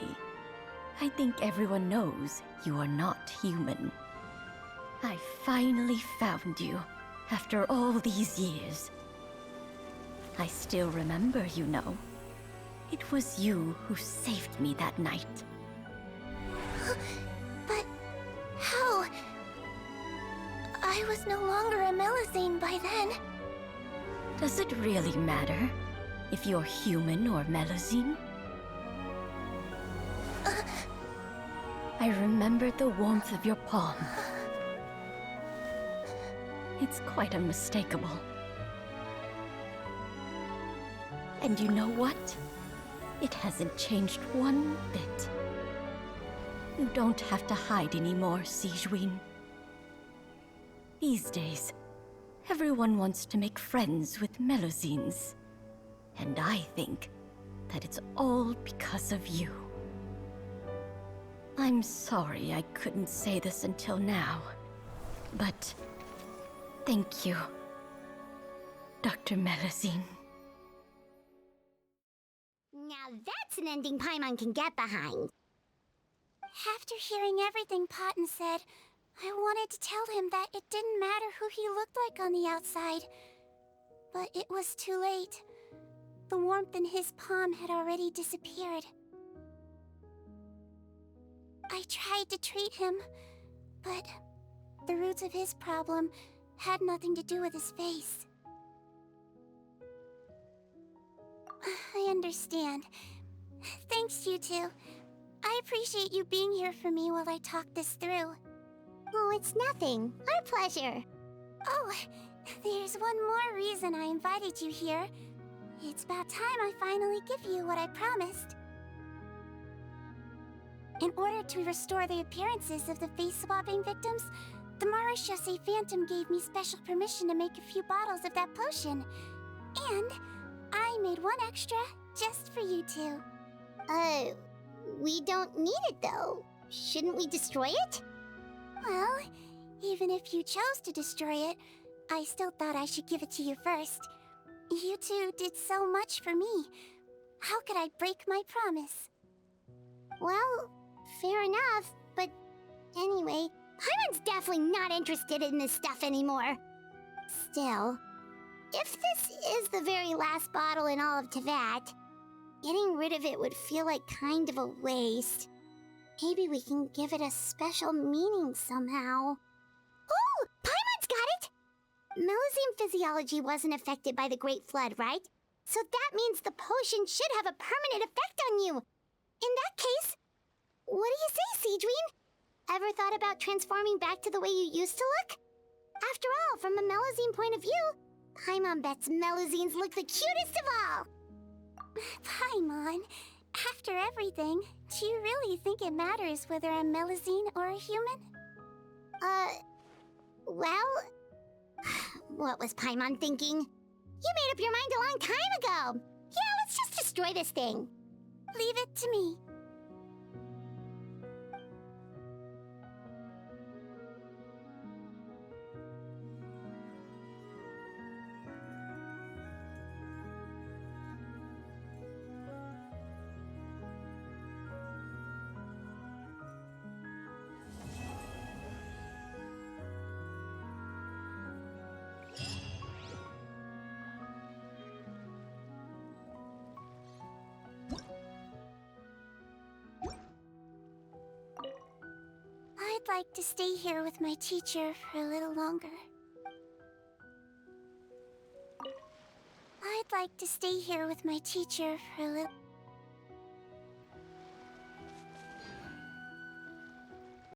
I think everyone knows you are not human. I finally found you, after all these years. I still remember, you know. It was you who saved me that night. But how? I was no longer a Melazine by then. Does it really matter if you're human or Melazine? I remember the warmth of your palm. It's quite unmistakable. And you know what? It hasn't changed one bit. You don't have to hide anymore, Sigewinne. These days, everyone wants to make friends with Melazines. And I think that it's all because of you. I'm sorry I couldn't say this until now, but thank you, Dr. Melazine. Now that's an ending Paimon can get behind. After hearing everything Paten said, I wanted to tell him that it didn't matter who he looked like on the outside. But it was too late. The warmth in his palm had already disappeared. I tried to treat him, but the roots of his problem had nothing to do with his face. I understand. Thanks, you two. I appreciate you being here for me while I talk this through. Oh, it's nothing. Our pleasure. Oh, there's one more reason I invited you here. It's about time I finally give you what I promised. In order to restore the appearances of the face-swapping victims, the Marechaussee Phantom gave me special permission to make a few bottles of that potion. And I made one extra just for you two. We don't need it though. Shouldn't we destroy it? Well, even if you chose to destroy it, I still thought I should give it to you first. You two did so much for me. How could I break my promise? Well, fair enough, but anyway, Paimon's definitely not interested in this stuff anymore. Still, if this is the very last bottle in all of Teyvat, getting rid of it would feel like kind of a waste. Maybe we can give it a special meaning somehow. Oh! Paimon's got it! Melazine physiology wasn't affected by the Great Flood, right? So that means the potion should have a permanent effect on you. In that case, what do you say, Sigewinne? Ever thought about transforming back to the way you used to look? After all, from a Melazine point of view, Paimon bets Melazines look the cutest of all! Paimon, after everything, do you really think it matters whether I'm Melazine or a human? Well... What was Paimon thinking? You made up your mind a long time ago! Yeah, let's just destroy this thing. Leave it to me. I'd like to stay here with my teacher for a little longer. I'd like to stay here with my teacher for a little...